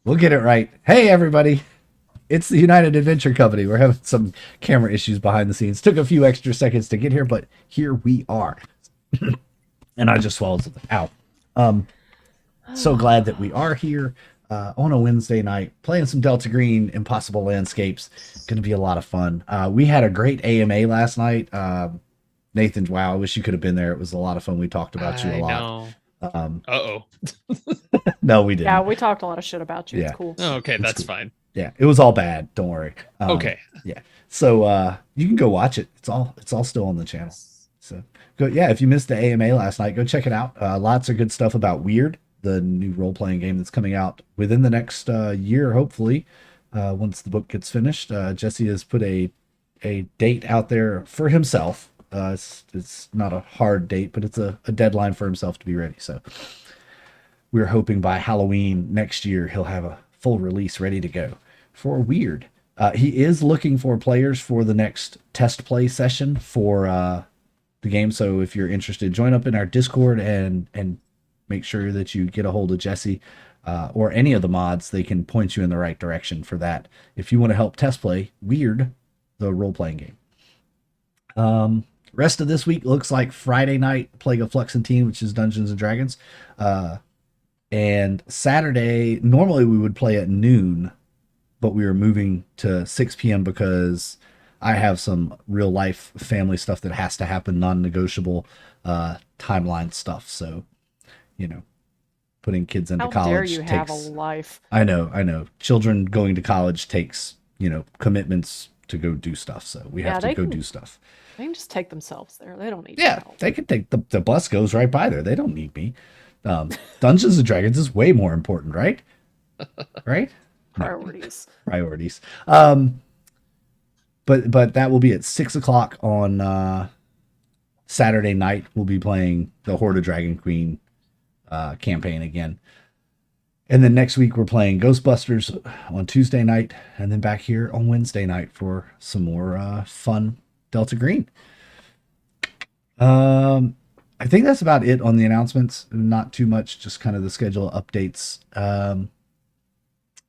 We'll get it right. Hey, everybody. It's the United Adventure Company. We're having some camera issues behind the scenes. Took a few extra seconds to get here, but here we are. And I just swallowed something. Ow. So glad that we are here on a Wednesday night playing some Delta Green Impossible Landscapes. Going to be a lot of fun. We had a great AMA last night. Nathan, wow, I wish you could have been there. It was a lot of fun. We talked about you a I lot. know. Uh-oh. No, we Yeah, didn't. we talked a lot of shit about you. It's Yeah, cool. Oh, okay, it's that's cool. fine. Yeah, it was all bad. Don't worry. Okay. Yeah. So you can go watch it. It's all still on the channel. So go, yeah, if you missed the AMA last night, go check it out. Lots of good stuff about Weird, the new role playing game that's coming out within the next year, hopefully. Once the book gets finished, Jesse has put a date out there for himself. It's not a hard date, but it's a deadline for himself to be ready. So we're hoping by Halloween next year he'll have a full release ready to go for Weird. He is looking for players for the next test play session for the game. So if you're interested, join up in our Discord and make sure that you get a hold of Jesse or any of the mods. They can point you in the right direction for that. If you want to help test play Weird, the role playing game. Rest of this week looks like Friday night Plague of Fluxantine, which is Dungeons and Dragons. And Saturday, normally we would play at noon, but we were moving to 6 p.m. because I have some real life family stuff that has to happen, non-negotiable timeline stuff. So, you know, putting kids into How dare college you have a takes. life? I know. Children going to college takes, commitments to go do stuff. So we have Yeah, to they go can do stuff. they can just take themselves there. They don't need your Yeah, help. they could take the bus goes right by there. They don't need me. Dungeons and Dragons is way more important, right? Right? No, Priorities. priorities. But that will be at 6 o'clock on Saturday night. We'll be playing the Horde of Dragon Queen campaign again. And then next week we're playing Ghostbusters on Tuesday night, and then back here on Wednesday night for some more fun Delta Green. I think that's about it on the announcements. Not too much, just kind of the schedule updates.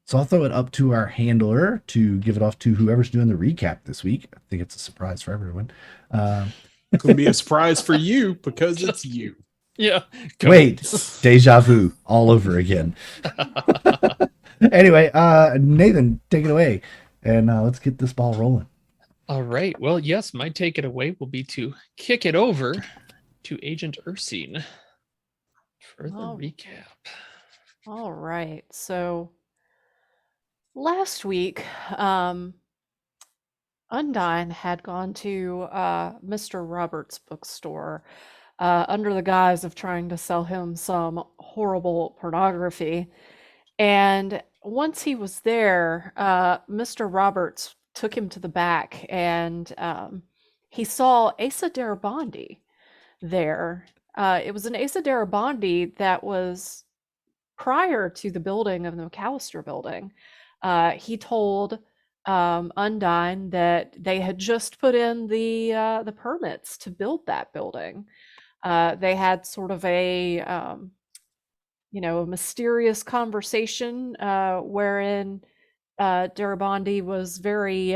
So I'll throw it up to our handler to give it off to whoever's doing the recap this week. I think it's a surprise for everyone. It's going to be a surprise for you because it's you. Yeah. Go. Wait, deja vu all over again. Anyway, Nathan, take it away, and let's get this ball rolling. All right. Well, yes, my take it away will be to kick it over to Agent Ursine for the recap. All right. So last week, Undyne had gone to Mr. Roberts' bookstore under the guise of trying to sell him some horrible pornography. And once he was there, Mr. Roberts took him to the back and he saw Asa Darabandi there. It was an Asa Darabandi that was prior to the building of the McAllister building. He told Undyne that they had just put in the permits to build that building. They had sort of a mysterious conversation wherein Darabandi was very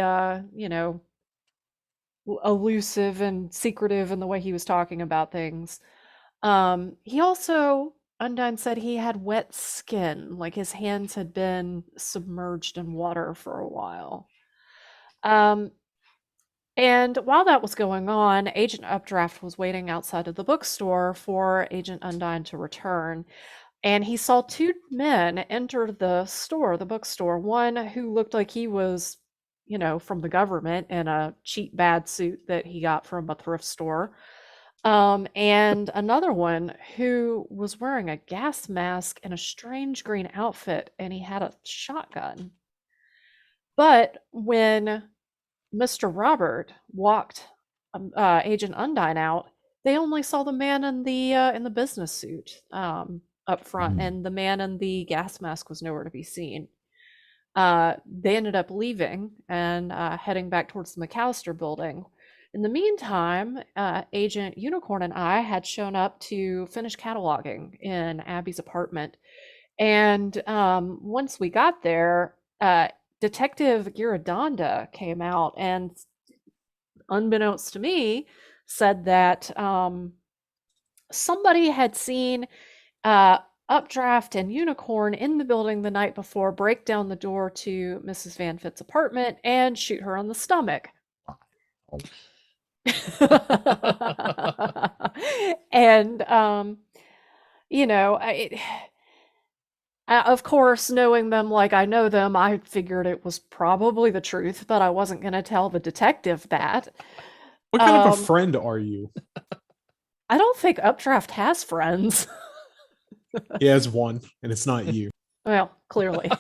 elusive and secretive in the way he was talking about things. He also, Undyne said, he had wet skin, like his hands had been submerged in water for a while. And while that was going on, Agent Updraft was waiting outside of the bookstore for Agent Undyne to return. And he saw two men enter the bookstore, one who looked like he was, from the government in a cheap, bad suit that he got from a thrift store. And another one who was wearing a gas mask and a strange green outfit, and he had a shotgun. But when Mr. Robert walked Agent Undyne out, they only saw the man in the business suit up front, and the man in the gas mask was nowhere to be seen. They ended up leaving and heading back towards the McAllister building. In the meantime, Agent Unicorn and I had shown up to finish cataloging in Abby's apartment, And once we got there, Detective Giradonda came out and, unbeknownst to me, said that somebody had seen Updraft and Unicorn in the building the night before break down the door to Mrs. Van Fitt's apartment and shoot her on the stomach. And of course, knowing them like I know them, I figured it was probably the truth, but I wasn't going to tell the detective that. What kind of a friend are you? I don't think Updraft has friends. He has one, and it's not you. Well, clearly.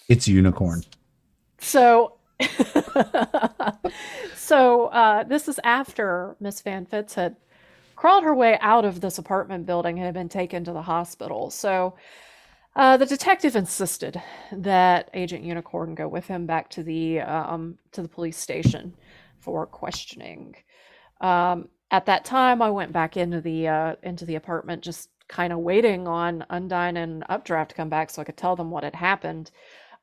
It's Unicorn. So this is after Miss Van Fitz had crawled her way out of this apartment building and had been taken to the hospital. So the detective insisted that Agent Unicorn go with him back to the police station for questioning. At that time, I went back into the apartment, just kind of waiting on Undyne and Updraft to come back so I could tell them what had happened.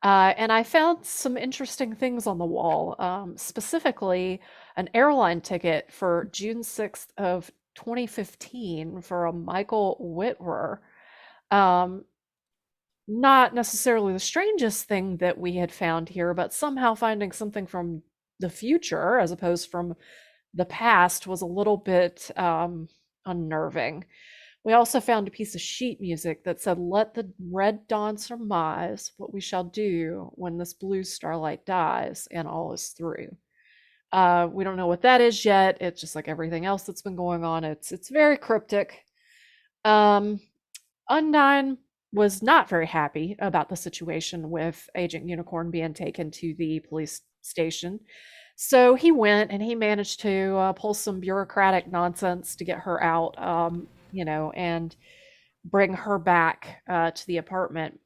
And I found some interesting things on the wall, specifically an airline ticket for June 6th of 2015 for a Michael Whitwer. Not necessarily the strangest thing that we had found here, but somehow finding something from the future as opposed from the past was a little bit unnerving. We also found a piece of sheet music that said, "Let the red dawn surmise what we shall do when this blue starlight dies and all is through." We don't know what that is yet. It's just like everything else that's been going on. It's very cryptic. Undyne was not very happy about the situation with Agent Unicorn being taken to the police station. So he went and he managed to pull some bureaucratic nonsense to get her out, and bring her back to the apartment.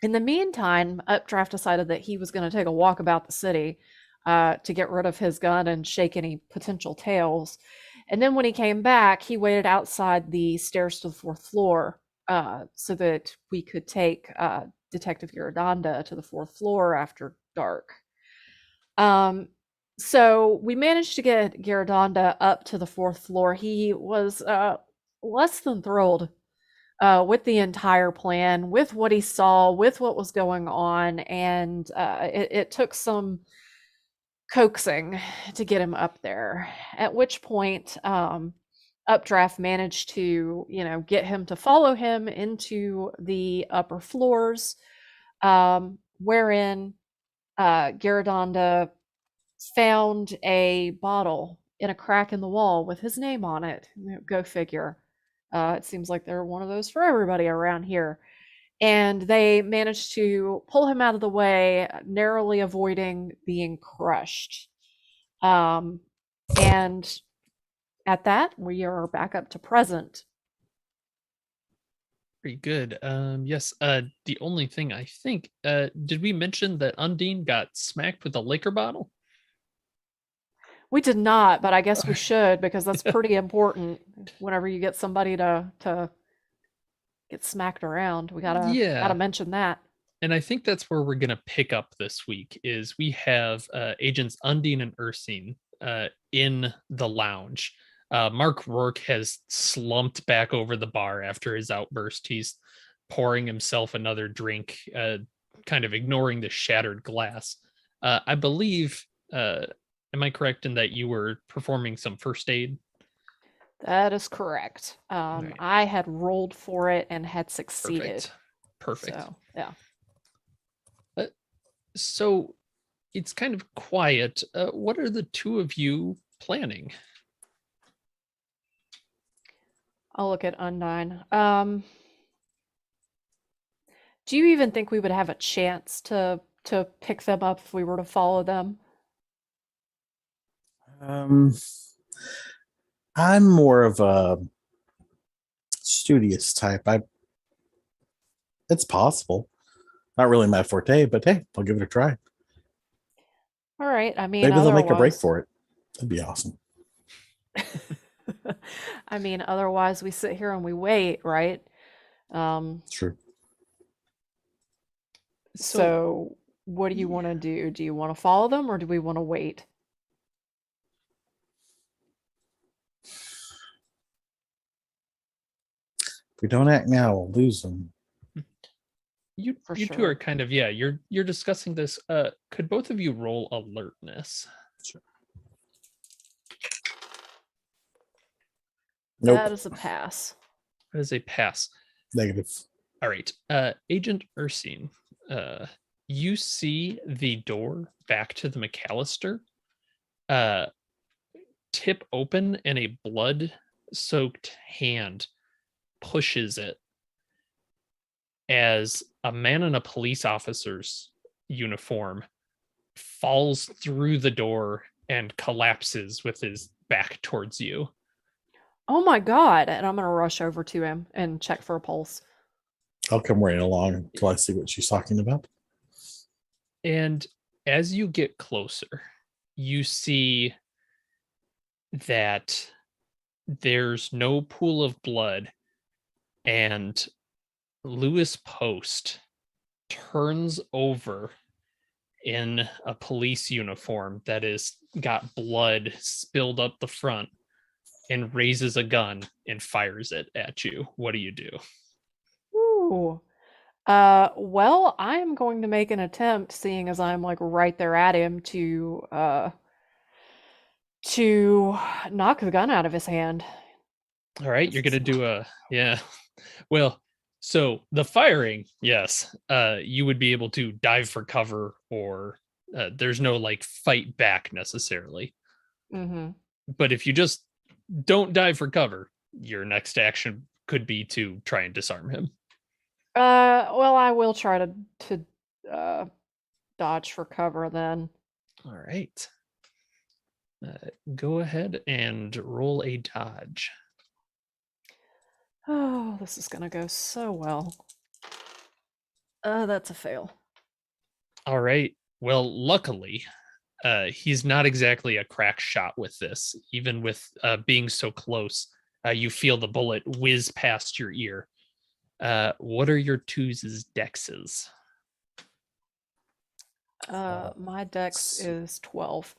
In the meantime, Updraft decided that he was going to take a walk about the city to get rid of his gun and shake any potential tails. And then when he came back, he waited outside the stairs to the 4th floor so that we could take Detective Giradonda to the 4th floor after dark. So we managed to get Giradonda up to the 4th floor. He was less than thrilled with the entire plan, with what he saw, with what was going on, and it took some coaxing to get him up there. At which point, Updraft managed to, get him to follow him into the upper floors, wherein Giradonda found a bottle in a crack in the wall with his name on it. Go figure. It seems like they're one of those for everybody around here. And they managed to pull him out of the way, narrowly avoiding being crushed. And at that, we are back up to present. Pretty good. Yes. The only thing I think, did we mention that Undine got smacked with a liquor bottle? We did not, but I guess we should, because that's pretty important whenever you get somebody to get smacked around. We gotta mention that. And I think that's where we're gonna pick up this week. Is we have agents Undine and Ursine in the lounge. Mark Rourke has slumped back over the bar after his outburst. He's pouring himself another drink, kind of ignoring the shattered glass. I believe, am I correct in that you were performing some first aid? That is correct. Right. I had rolled for it and had succeeded. Perfect. So, yeah. So it's kind of quiet. What are the two of you planning? I'll look at Undyne. Do you even think we would have a chance to pick them up if we were to follow them? I'm more of a studious type. It's possible. Not really my forte, but hey, I'll give it a try. All right. I mean, Maybe they'll make a break otherwise- for it. That'd be awesome. I mean, otherwise we sit here and we wait, right? True. So what do you want to do? Do you want to follow them or do we want to wait? If we don't act now, we'll lose them. You For you two sure. are kind of you're discussing this. Could both of you roll alertness? Nope. That is a pass. That is a pass. Negative. All right. Agent Ursine, you see the door back to the McAllister tip open and a blood-soaked hand pushes it as a man in a police officer's uniform falls through the door and collapses with his back towards you. Oh my God. And I'm going to rush over to him and check for a pulse. I'll come right along until I see what she's talking about. And as you get closer, you see that there's no pool of blood, and Lewis Post turns over in a police uniform that is got blood spilled up the front and raises a gun and fires it at you. What do you do? Ooh. Well, I am going to make an attempt, seeing as I'm like right there at him, to knock the gun out of his hand. All right, you're gonna do a Well, so the firing, yes, you would be able to dive for cover, or there's no like fight back necessarily. Mm-hmm. But if you just don't dive for cover, your next action could be to try and disarm him. Well, I will try to dodge for cover then. All right. Go ahead and roll a dodge. Oh, this is gonna go so well. That's a fail. All right. Well, luckily, he's not exactly a crack shot with this. Even with being so close, you feel the bullet whiz past your ear. What are your twos' dexes? My dex is 12.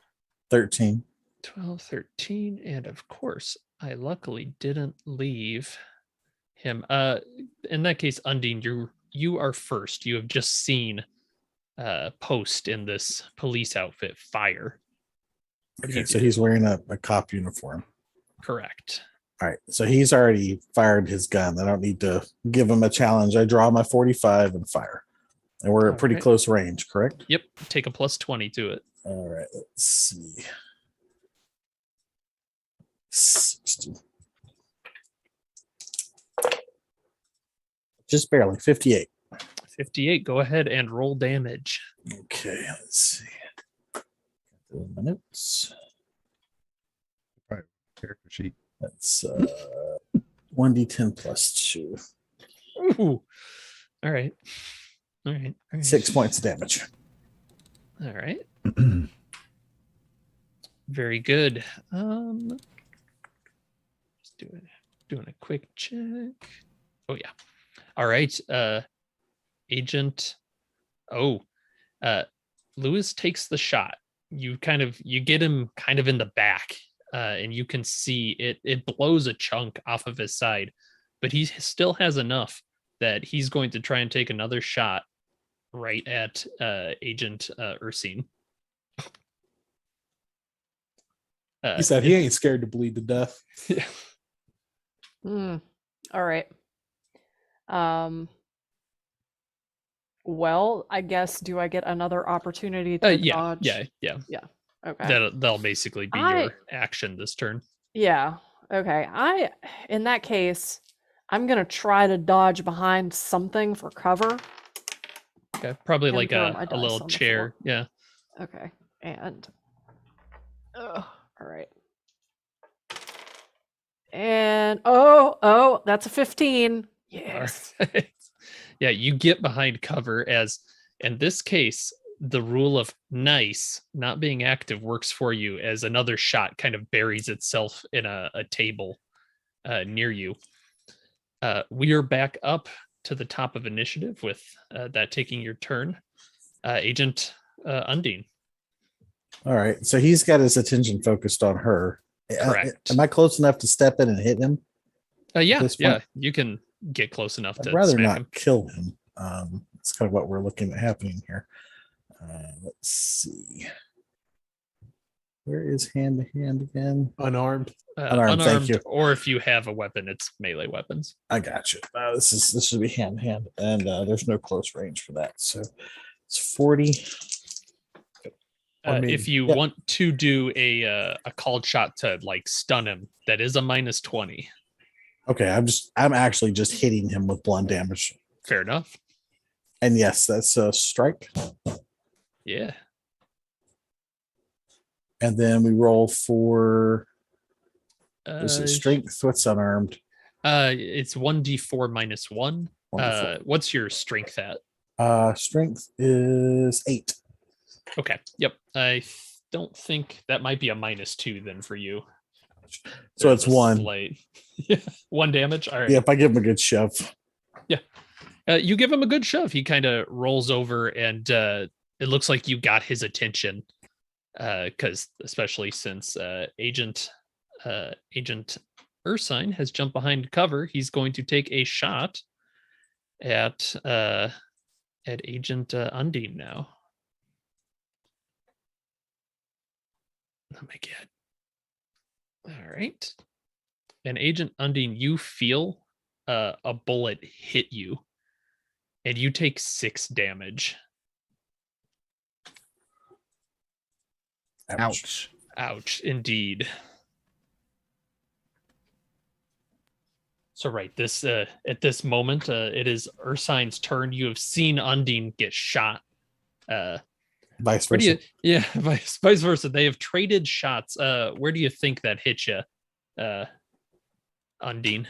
13. 12, 13, and of course, I luckily didn't leave him. In that case, Undine, you are first. You have just seen Post in this police outfit fire. What do Okay, you so do? he's wearing a cop uniform. Correct. All right, so he's already fired his gun. I don't need to give him a challenge. I draw my 45 and fire. And we're at pretty Alright. close range, correct? Yep. Take a plus 20 to it. All right, let's see. 60. Just barely, 58. 58. Go ahead and roll damage. Okay, let's see. My notes. Character sheet. That's 1d10 plus 2. Ooh. All right. All right. All right. 6 points of damage. All right. Very good. Just doing a quick check. Oh yeah. All right. Agent. Oh, Lewis takes the shot. You get him kind of in the back, and you can see it blows a chunk off of his side, but he still has enough that he's going to try and take another shot right at Agent Ursine. He said he ain't scared to bleed to death. Yeah. All right. Well, I guess, do I get another opportunity to dodge? Yeah. Okay. That'll basically be your action this turn. Yeah. Okay. In that case, I'm gonna try to dodge behind something for cover. Okay, probably And like throw my a dice little on the chair. floor. Yeah. Okay. And all right. And that's a 15. Yes. All right. Yeah, you get behind cover as in this case, the rule of nice not being active works for you as another shot kind of buries itself in a table near you. We are back up to the top of initiative with that taking your turn. Agent Undine. All right. So he's got his attention focused on her. Correct. Am I close enough to step in and hit him? Yeah, this yeah. point? You can get close enough I'd to rather smack not him. kill him. It's kind of what we're looking at happening here. Let's see. Where is hand to hand again? Unarmed. Unarmed, thank you. or if you have a weapon, it's melee weapons. I got you. This should be hand to hand, and there's no close range for that. So it's 40. If you yeah. want to do a called shot to like stun him, that is a -20. Okay, I'm actually just hitting him with blunt damage. Fair enough. And yes, that's a strike. Yeah. And then we roll for is Uh, it strength? What's unarmed? it's 1d4 -1. Wonderful. What's your strength at? Strength is 8. Okay. Yep. I don't think that might be a -2 then for you. So There's it's a 1. slight- Yeah, 1 damage. All right. Yeah, if I give him a good shove. You give him a good shove. He kind of rolls over, and it looks like you got his attention. Because especially since Agent Ursine has jumped behind cover, he's going to take a shot at Agent Undine now. Oh my god! All right, and Agent Undine, you feel a bullet hit you, and you take 6 damage. Ouch. Ouch, indeed. So right, this at this moment, it is Ursine's turn. You have seen Undine get shot. Vice Where do versa. you? Yeah, vice versa. They have traded shots. Where do you think that hit you, Undine?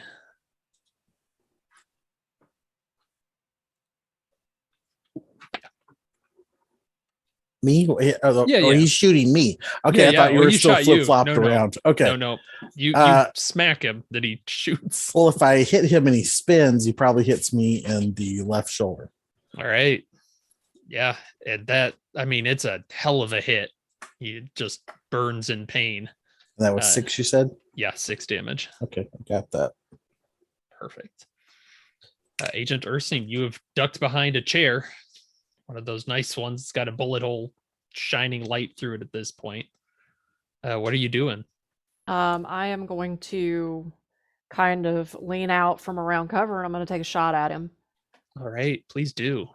Me? Oh, Yeah, oh, yeah. he's shooting me. Okay, Yeah, I yeah, thought you or were you still shot you. flip flopped No, no. around. Okay. No, you smack him, then he shoots. Well, if I hit him and he spins, he probably hits me in the left shoulder. All right. Yeah, and that, I mean, it's a hell of a hit. He just burns in pain. And that was 6, you said? Yeah, 6 damage. Okay, I got that. Perfect. Agent Ursine, you have ducked behind a chair. One of those nice ones. It's got a bullet hole shining light through it at this point. What are you doing? I am going to kind of lean out from around cover and I'm going to take a shot at him. All right, please do.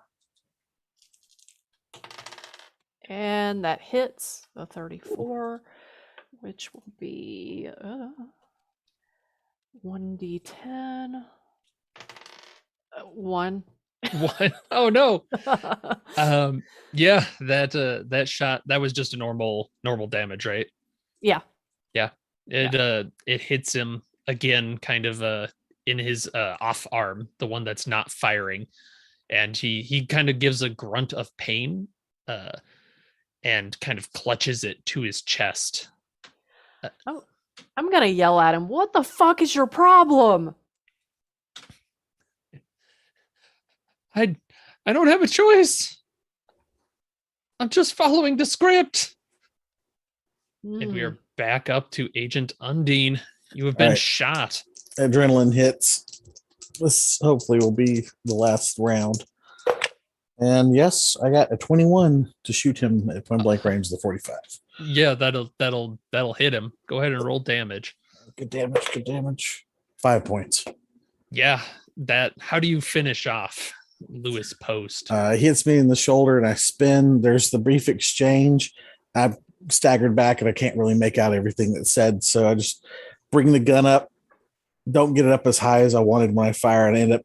And that hits the 34, which will be 1d10. 1. What? Oh no. Yeah, that shot, that was just a normal damage, right? Yeah. It hits him again, kind of in his off arm, the one that's not firing, and he kind of gives a grunt of pain, and kind of clutches it to his chest. I'm going to yell at him. What the fuck is your problem? I don't have a choice. I'm just following the script. And we are back up to Agent Undine. You have been right. shot. Adrenaline hits. This hopefully will be the last round. And yes, I got a 21 to shoot him at point blank range of the 45. Yeah, that'll hit him. Go ahead and roll damage. Good damage, good damage. 5 points. Yeah, how do you finish off Lewis Post? He hits me in the shoulder and I spin. There's the brief exchange. I staggered back and I can't really make out everything that's said. So I just bring the gun up, don't get it up as high as I wanted when I fire, and I end up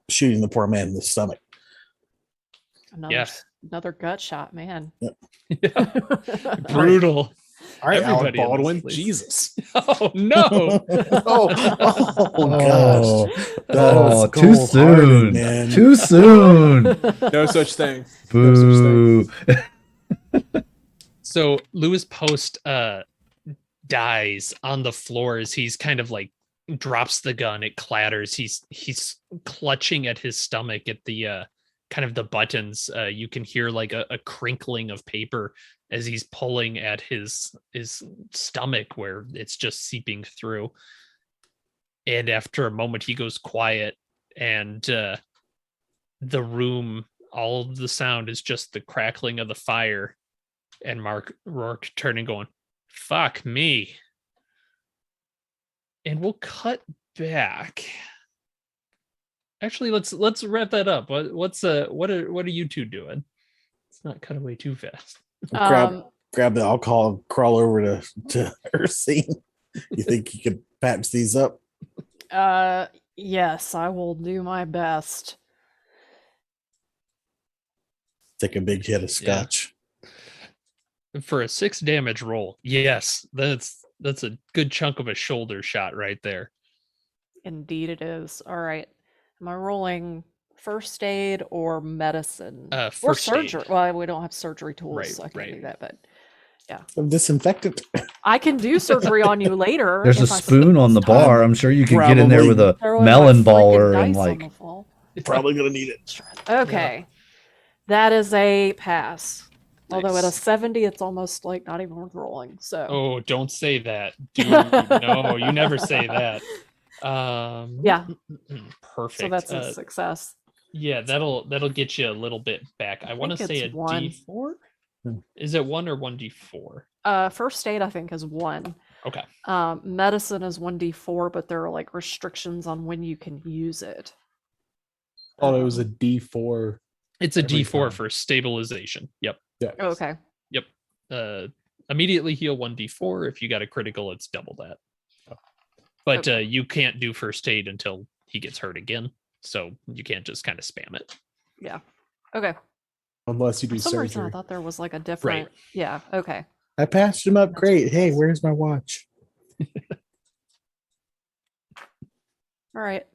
shooting the poor man in the stomach. Another gut shot, man. Yep. Yeah. Brutal. All right, Everybody Alec in Baldwin. this place. Jesus. Oh no. Oh, gosh. That was too cold-hearted, soon. man. Too soon. No such thing. No such thing. Boo. So Lewis Post dies on the floor as he's kind of like drops the gun. It clatters. He's clutching at his stomach at the kind of the buttons. You can hear like a crinkling of paper as he's pulling at his stomach where it's just seeping through. And after a moment, he goes quiet, and the room, all of the sound is just the crackling of the fire, and Mark Rourke turning, going, "Fuck me." And we'll cut back. Actually, let's wrap that up. What are you two doing? Let's not cut away too fast. Grab the alcohol and crawl over to Ursine. You think you could patch these up? Yes, I will do my best. Take a big hit of scotch. For a 6 damage roll, yes, that's a good chunk of a shoulder shot right there. Indeed, it is. All right. Am I rolling first aid or medicine? Or First aid. surgery? Well, we don't have surgery tools, Right, so I can't right. do that. But I'm disinfectant. I can do surgery on you later. There's a if I spoon on the spend bar. I'm sure you could get in there with a throwing my melon frickin' baller and dice on like. the floor. Probably gonna need it. Okay, that is a pass. Although at a Nice. 70, it's almost like not even worth rolling. So Oh, don't say that. Dude, no, you never say that. Yeah. Perfect. so that's a success. Yeah, that'll get you a little bit back. I want to think say it's a one. D4. Hmm. Is it 1 or 1D4? First aid, I think, is 1. Okay. Medicine is 1d4, but there are like restrictions on when you can use it. Oh, it was a D4. It's a Every D4 time. for stabilization. Yep. Yeah. Oh, okay. Immediately heal 1D4. If you got a critical, it's double that. But Okay. you can't do first aid until he gets hurt again. So you can't just kind of spam it. Okay. Unless you do For some reason, I surgery. thought there was like a different. Yeah. Okay. I patched him up. Great. Hey, where's my watch? All right.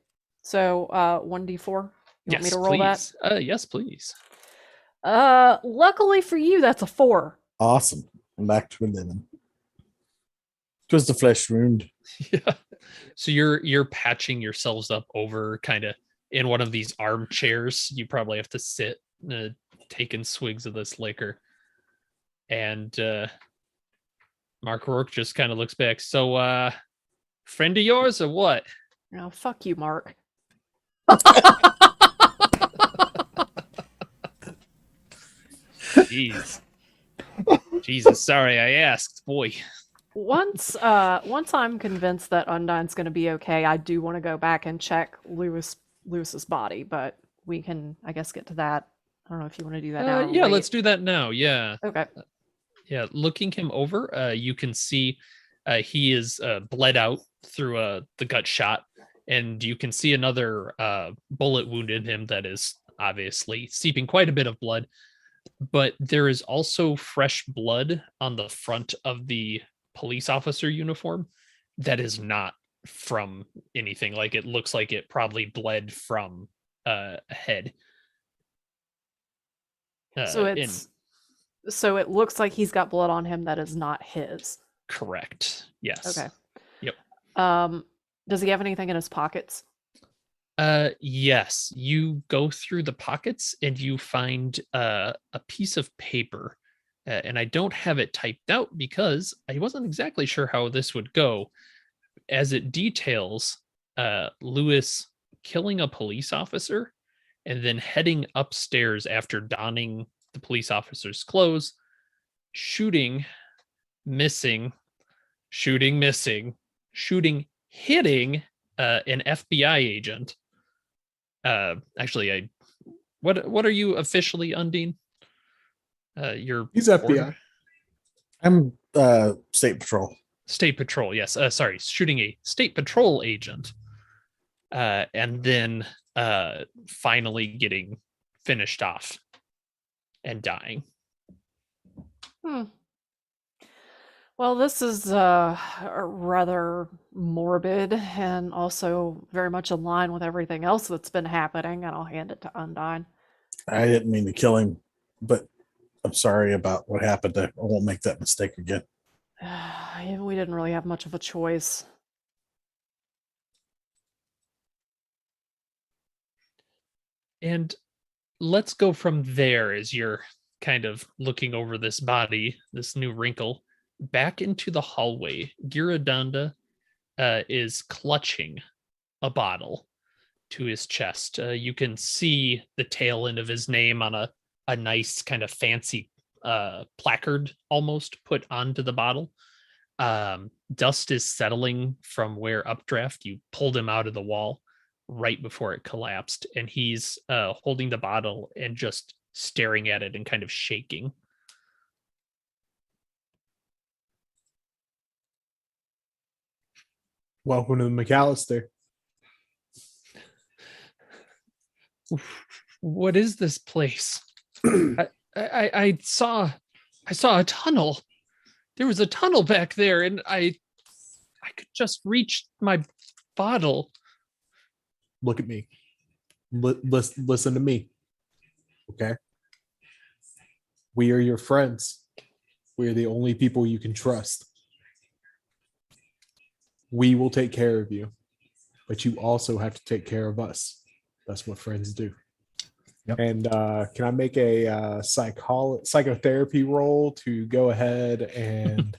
So 1d4. You want me Yes, to roll please. Yes, please. that? Luckily for you, that's a 4. Awesome. I'm back to 11. It was the flesh wound. Yeah. So you're patching yourselves up over kind of in one of these armchairs. You probably have to sit taking swigs of this liquor. And Mark Rourke just kind of looks back. So friend of yours or what? Oh, fuck you, Mark. Jeez. Jesus, sorry I asked. Boy. Once I'm convinced that Undyne's going to be okay, I do want to go back and check Lewis's body, but we can, I guess, get to that. I don't know if you want to do that now. or Yeah, wait. let's do that now. Yeah. Okay. Yeah, looking him over, you can see he is bled out through the gut shot, and you can see another bullet wound in him that is obviously seeping quite a bit of blood. But there is also fresh blood on the front of the police officer uniform that is not from anything. Like it looks like it probably bled from a head. So it looks like he's got blood on him that is not his. Correct. Yes. Okay. Yep. Does he have anything in his pockets? Yes. You go through the pockets and you find a piece of paper. And I don't have it typed out because I wasn't exactly sure how this would go, as it details Lewis killing a police officer and then heading upstairs after donning the police officer's clothes, shooting, missing, shooting, missing, shooting, hitting an FBI agent. Actually, what are you officially, Undine? He's FBI. I'm State Patrol. State Patrol, yes. Sorry, shooting a State Patrol agent, and then finally getting finished off and dying. Well, this is rather morbid and also very much in line with everything else that's been happening, and I'll hand it to Undyne. I didn't mean to kill him, but I'm sorry about what happened. I won't make that mistake again. We didn't really have much of a choice. And let's go from there as you're kind of looking over this body, this new wrinkle, back into the hallway. Giradanda is clutching a bottle to his chest. You can see the tail end of his name on a nice kind of fancy placard almost put onto the bottle. Dust is settling from where Updraft, you pulled him out of the wall right before it collapsed, and he's holding the bottle and just staring at it and kind of shaking. Welcome to the McAllister. What is this place? I saw a tunnel. There was a tunnel back there, and I could just reach my bottle. Look at me. Listen to me. Okay. We are your friends. We are the only people you can trust. We will take care of you, but you also have to take care of us. That's what friends do. Yep. And can I make a psychotherapy roll to go ahead and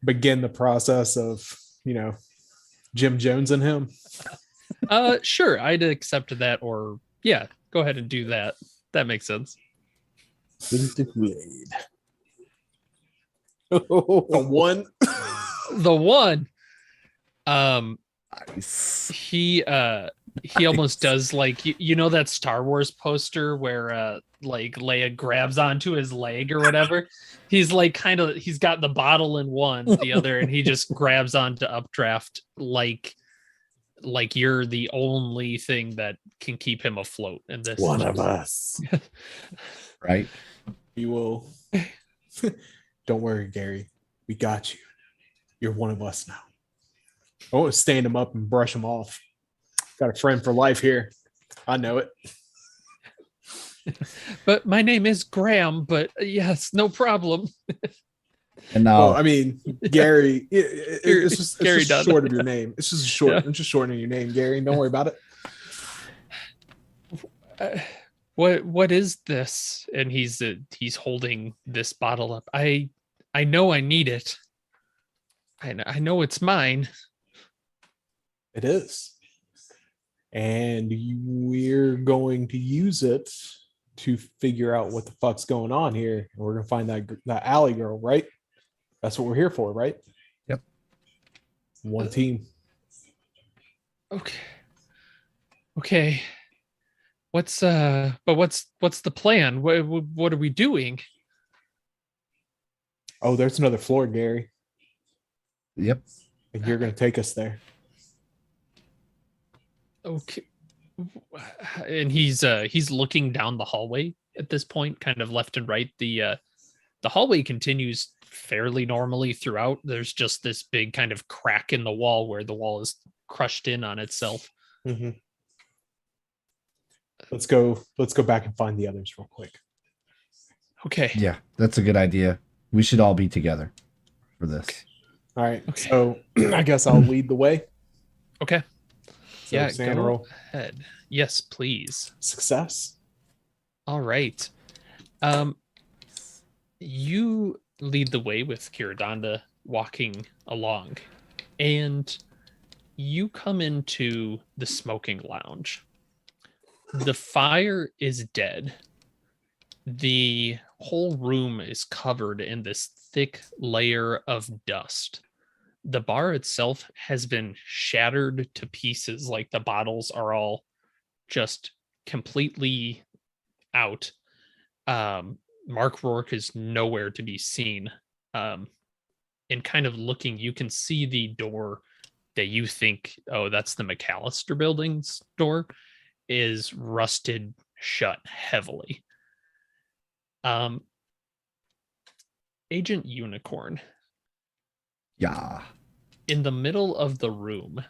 begin the process of, Jim Jones and him? Sure, I'd accept that, or yeah, go ahead and do that. That makes sense. The one. The one. Nice. He almost does like you know that Star Wars poster where like Leia grabs onto his leg or whatever. He's like he's got the bottle in one, the other, and he just grabs onto Updraft like you're the only thing that can keep him afloat. And this One of us. Right. We will. Don't worry, Gary. We got you. You're one of us now. I want to stand him up and brush him off. Got a friend for life here. I know it. But my name is Graham, but yes, no problem. And now, Well, I mean, Gary. It's just Gary just Dunn. short of your name. It's just short. Yeah. It's just shortening your name, Gary. Don't worry about it. What is this? And he's holding this bottle up. I know I need it. I know it's mine. It is. And we're going to use it to figure out what the fuck's going on here. And we're going to find that alley girl, right? That's what we're here for, right? Yep. One team. Okay. What's the plan? What are we doing? Oh, there's another floor, Gary. yep. And you're going to take us there. Okay. And he's looking down the hallway at this point, kind of left and right. The hallway continues fairly normally throughout. There's just this big kind of crack in the wall where the wall is crushed in on itself. Mm-hmm. Let's go back and find the others real quick. Okay. Yeah, that's a good idea. We should all be together for this. All right. Okay. So I guess I'll lead the way. Okay. So Yeah, Sand go roll. ahead. Yes, please. Success. All right. You lead the way with Kiradanda walking along, and you come into the smoking lounge. The fire is dead. The whole room is covered in this thick layer of dust. The bar itself has been shattered to pieces, like the bottles are all just completely out. Mark Rourke is nowhere to be seen. And kind of looking, you can see the door that you think, oh, that's the McAllister building's door, is rusted shut heavily. Agent Unicorn, Yeah. in the middle of the room,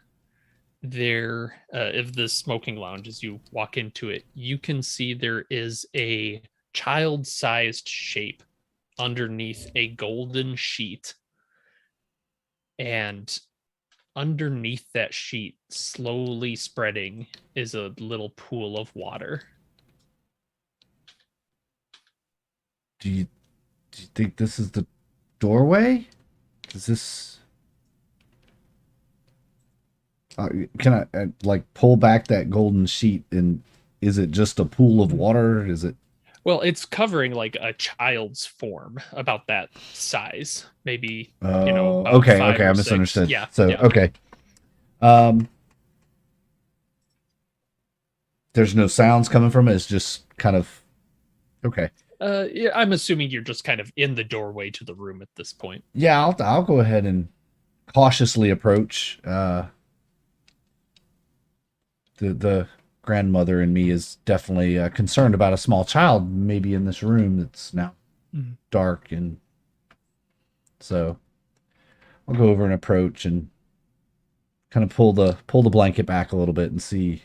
there, if the smoking lounge, as you walk into it, you can see there is a child-sized shape underneath a golden sheet, and underneath that sheet, slowly spreading, is a little pool of water. Do you think this is the doorway? Is this? Can I like pull back that golden sheet, and is it just a pool of water? Is it? Well, it's covering like a child's form, about that size, maybe. Oh, about okay, 5 okay, I or 6. misunderstood. Yeah. So yeah. okay. There's no sounds coming from it. It's just kind of okay. Yeah, I'm assuming you're just kind of in the doorway to the room at this point. Yeah, I'll go ahead and cautiously approach. The grandmother in me is definitely concerned about a small child maybe in this room that's now Mhm. dark, and so I'll go over and approach and kind of pull the blanket back a little bit and see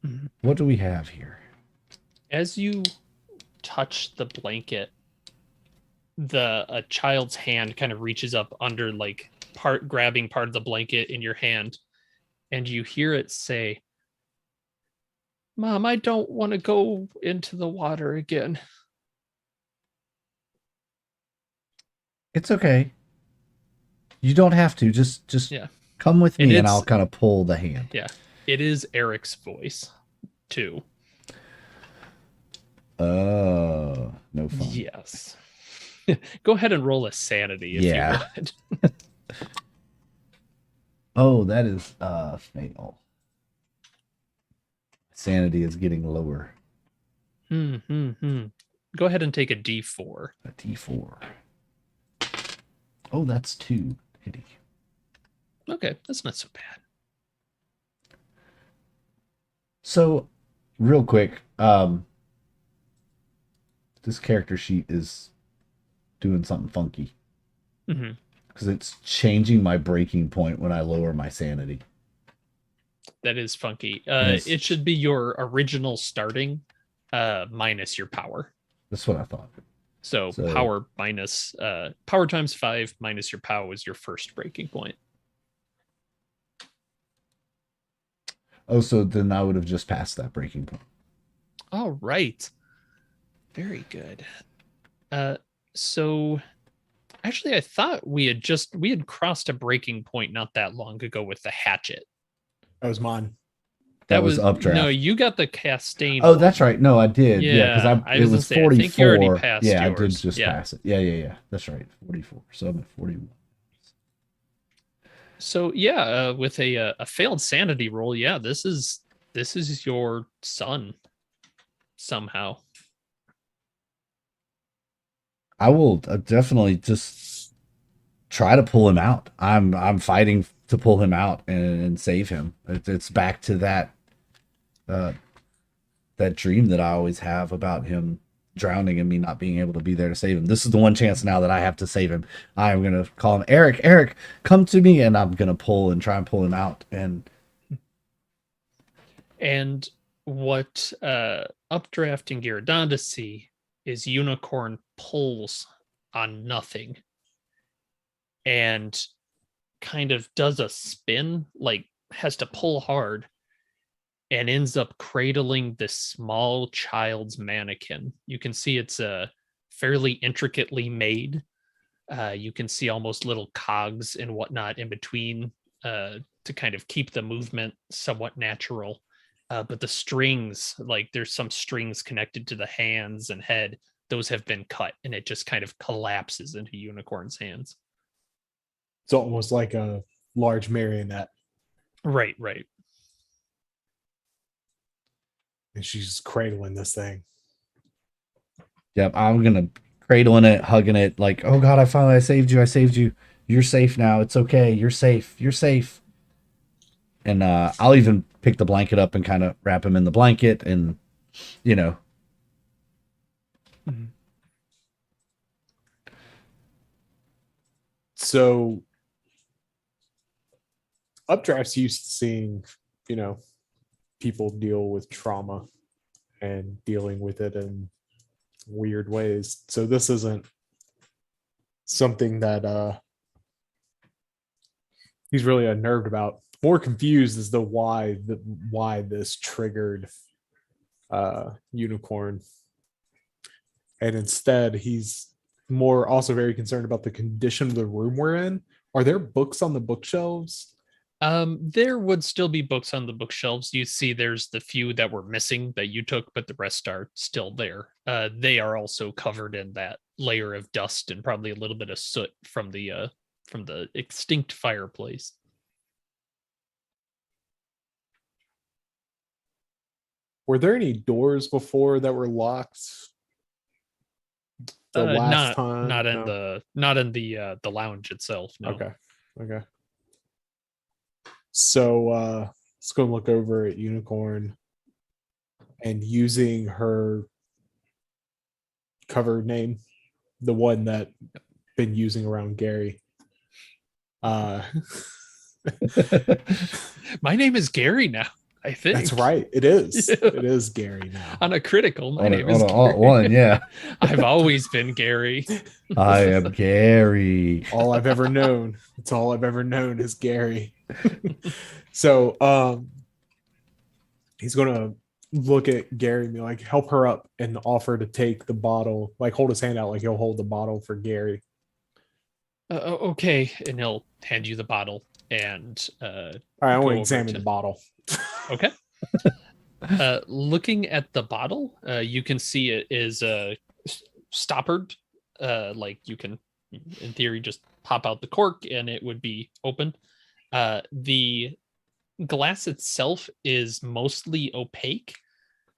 Mhm. what do we have here. As you touch the blanket, a child's hand kind of reaches up under, like, grabbing part of the blanket in your hand, and you hear it say, "Mom, I don't want to go into the water again." It's okay. You don't have to. Just Yeah. come with And me, and it's- I'll kind of pull the hand. Yeah, it is Eric's voice too. No fun. Yes. Go ahead and roll a sanity if Yeah. you would. Oh, that is fatal. Sanity is getting lower. Go ahead and take a D4. A D4. Oh, that's 2. Hitty. Okay, that's not so bad. So, real quick, this character sheet is doing something funky hmm because it's changing my breaking point when I lower my sanity. That is funky. Yes. It should be your original starting minus your power. That's what I thought. So power minus power times 5 minus your power is your first breaking point. Oh, so then I would have just passed that breaking point. All right. Very good. So actually I thought we had crossed a breaking point not that long ago with the hatchet. That was mine. That was updraft. No, you got the Castaigne. Oh, one. that's right. No, I did. Yeah, because Yeah, I it was was gonna say, I 44. think you already passed yeah, I did yours. just Yeah. pass it. Yeah. That's right. 44. So I'm at 41. So yeah, with a failed sanity roll, yeah, this is your son somehow. I will definitely just try to pull him out. I'm fighting to pull him out and save him. It's back to that that dream that I always have about him drowning and me not being able to be there to save him. This is the one chance now that I have to save him. I'm gonna call him, Eric, come to me, and I'm gonna pull and try and pull him out. And what Updraft and Gyrodonda see is Unicorn pulls on nothing and kind of does a spin, like has to pull hard, and ends up cradling this small child's mannequin. You can see it's fairly intricately made. You can see almost little cogs and whatnot in between to kind of keep the movement somewhat natural. But the strings, like there's some strings connected to the hands and head, those have been cut, and it just kind of collapses into Unicorn's hands. It's almost like a large marionette. Right. And she's cradling this thing. Yep, I'm gonna cradling it, hugging it, like, oh God, I saved you. You're safe now. It's okay. You're safe. And I'll even pick the blanket up and kind of wrap him in the blanket, and Mhm. So Updraft's used to seeing, people deal with trauma and dealing with it in weird ways. So this isn't something that he's really unnerved about. More confused as to why this triggered Unicorn. And instead, he's more also very concerned about the condition of the room we're in. Are there books on the bookshelves? There would still be books on the bookshelves. You see there's the few that were missing that you took, but the rest are still there. They are also covered in that layer of dust and probably a little bit of soot from the extinct fireplace. Were there any doors before that were locked? The last time? Not in No. the lounge itself. No. Okay. So let's go look over at Unicorn and using her cover name, the one that been using around Gary. My name is Gary now. I think That's right. It is. Yeah. It is Gary now. On a critical, my On a- name is on a Gary. alt one, yeah. I've always been Gary. I am Gary. All I've ever known. It's all I've ever known is Gary. So he's gonna look at Gary and be like, help her up and offer to take the bottle, like hold his hand out like he'll hold the bottle for Gary. Okay, and he'll hand you the bottle and All right, I Go want over to examine to- the bottle. okay. Looking at the bottle, you can see it is stoppered. Like you can, in theory, just pop out the cork and it would be open. The glass itself is mostly opaque.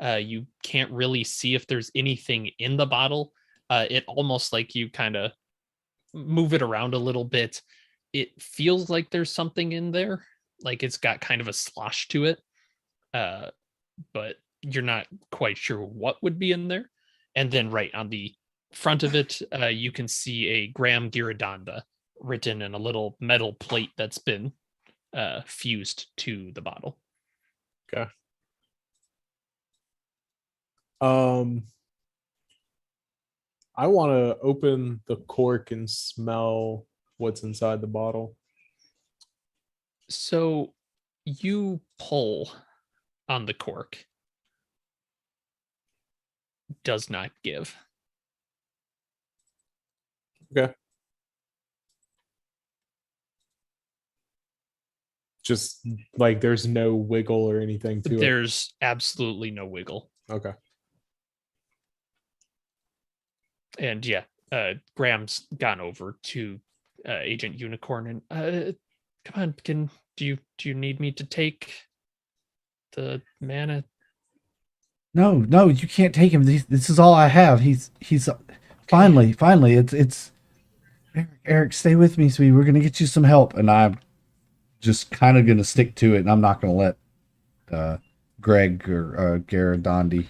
You can't really see if there's anything in the bottle. It almost like you kind of move it around a little bit. It feels like there's something in there, like it's got kind of a slosh to it, but you're not quite sure what would be in there. And then right on the front of it, you can see a Graham Girodonda written in a little metal plate that's been fused to the bottle. I want to open the cork and smell what's inside the bottle. So you pull on the cork. Does not give. Okay. Just like there's no wiggle or anything to it. There's absolutely no wiggle. Okay. And yeah, Graham's gone over to Agent Unicorn and come on, do you need me to take the mana? No, you can't take him. This is all I have. He's finally, it's Eric, stay with me, sweetie. We're gonna get you some help, and I'm just kind of gonna stick to it, and I'm not gonna let Greg or Garidondi,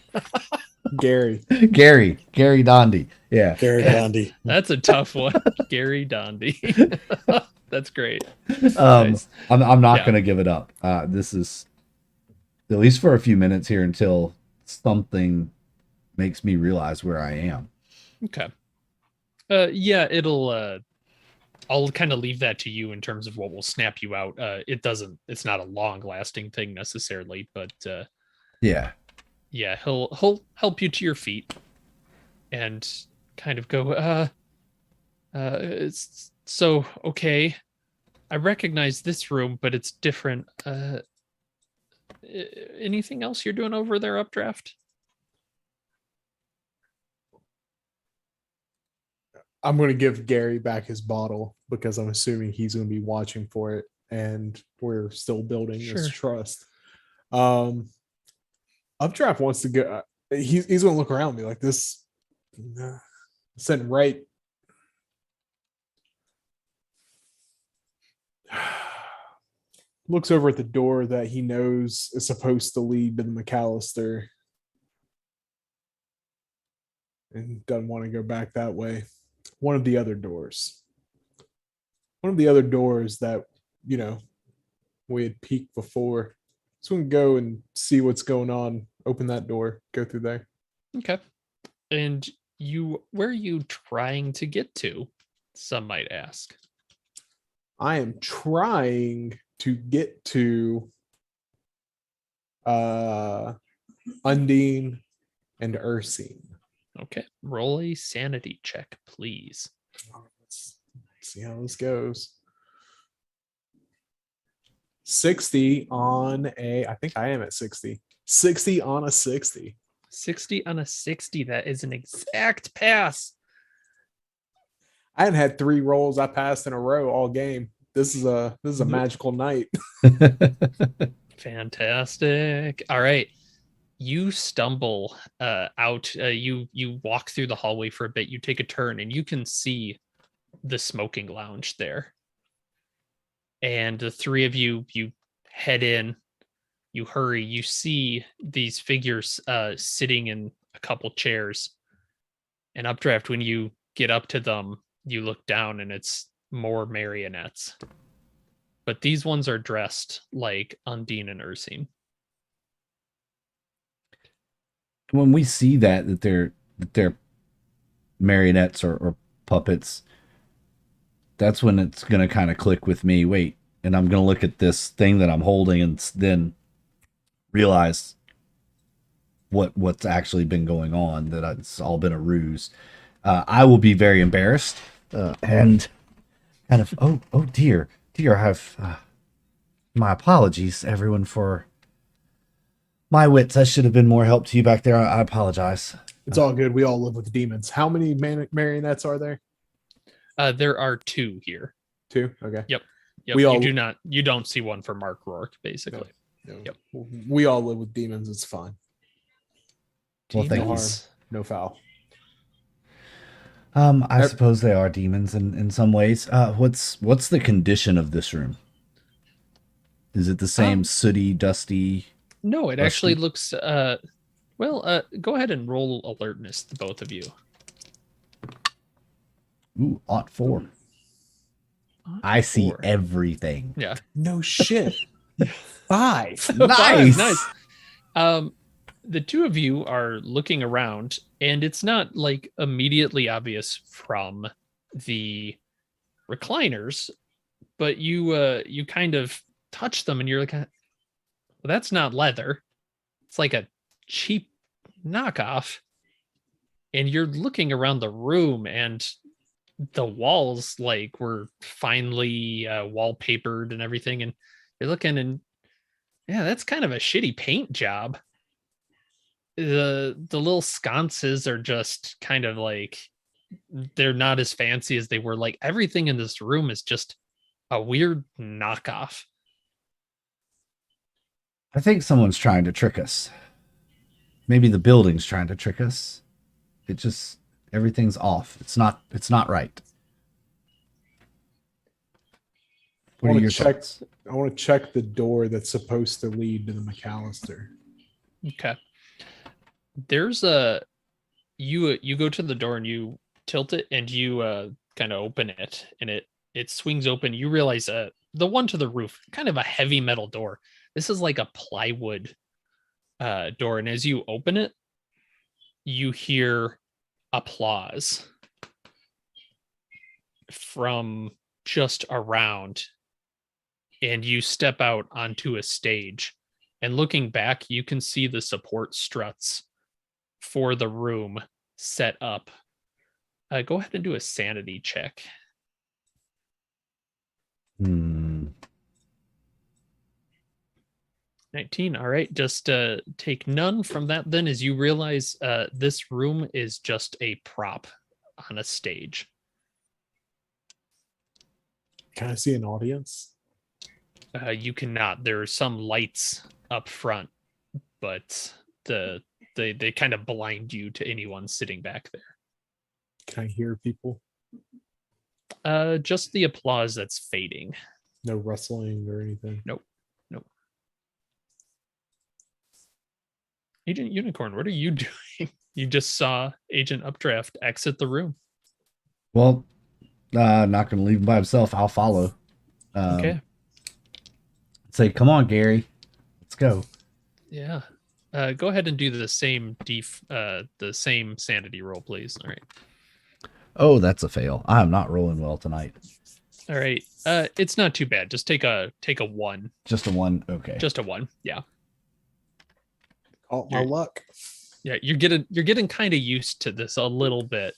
Gary. Gary Dondi, yeah. Gary Gandhi. That's a tough one. Gary Dondi. That's great. Nice. I'm not Yeah. gonna give it up. This is at least for a few minutes here until something makes me realize where I am. Okay. Yeah, it'll I'll kind of leave that to you in terms of what will snap you out. It's not a long lasting thing necessarily, but Yeah. yeah, he'll help you to your feet and kind of go, it's so okay. I recognize this room, but it's different. Anything else you're doing over there, Updraft? I'm going to give Gary back his bottle because I'm assuming he's going to be watching for it, and we're still building this Sure. trust. Updraft wants to go. He's going to look around and be like, "This sitting right." Looks over at the door that he knows is supposed to lead to the McAllister, and doesn't want to go back that way. One of the other doors that we had peeked before. So we can go and see what's going on. Open that door, go through there. Okay. And where are you trying to get to? Some might ask. I am trying to get to Undine and Ursine. Okay. Roll a sanity check, please. Let's see how this goes. 60 on I think I am at 60. 60 on a 60. 60 on a 60. That is an exact pass. I hadn't had 3 rolls I passed in a row all game. This is a magical night. Fantastic. All right. You stumble out. You walk through the hallway for a bit. You take a turn, and you can see the smoking lounge there. And the three of you head in. You hurry. You see these figures sitting in a couple chairs. And Updraft, when you get up to them, you look down, and it's more marionettes. But these ones are dressed like Undine and Ursine. When we see that they're marionettes or puppets, that's when it's gonna kind of click with me. Wait, and I'm gonna look at this thing that I'm holding and then realize what's actually been going on. That it's all been a ruse. I will be very embarrassed and kind of oh dear, I have my apologies, everyone, for my wits. I should have been more help to you back there. I apologize. It's all good. We all live with demons. How many marionettes are there? There are 2 here. 2. Okay. Yep. We all- You don't see one for Mark Rourke, basically. No. Yep. We all live with demons. It's fine. Well, thank you. Demons. No foul. I suppose they are demons in some ways. What's the condition of this room? Is it the same sooty, dusty? No, it Rusty? actually looks go ahead and roll alertness, the both of you. Ooh, ought 4. I see everything. Yeah. No shit. 5. Nice. Nice. The 2 of you are looking around, and it's not like immediately obvious from the recliners, but you kind of touch them, and you're like, well, that's not leather. It's like a cheap knockoff. And you're looking around the room, and the walls like were finely wallpapered and everything, and you're looking, and yeah, that's kind of a shitty paint job. The little sconces are just kind of like, they're not as fancy as they were. Like, everything in this room is just a weird knockoff. I think someone's trying to trick us. Maybe the building's trying to trick us. It just, everything's off. It's not right. What are your thoughts? I want to check the door that's supposed to lead to the McAllister. Okay. There's you go to the door and you tilt it, and you kind of open it, and it swings open. You realize the one to the roof, kind of a heavy metal door. This is like a plywood door, and as you open it, you hear applause from just around, and you step out onto a stage, and looking back, you can see the support struts for the room set up. Go ahead and do a sanity check. 19. All right. Just take none from that then, as you realize this room is just a prop on a stage. Can I see an audience? You cannot. There are some lights up front, but they kind of blind you to anyone sitting back there. Can I hear people? Just the applause that's fading. No rustling or anything? Nope. Agent Unicorn, what are you doing? You just saw Agent Updraft exit the room. Well, not going to leave him by himself. I'll follow. Okay. Say, come on, Gary. Let's go. Yeah. Go ahead and do the same sanity roll, please. All right. Oh, that's a fail. I'm not rolling well tonight. All right. It's not too bad. Just take a 1. Just a 1. Okay. Just a 1. Yeah. Call it my You're- luck. Yeah, you're getting kind of used to this a little bit.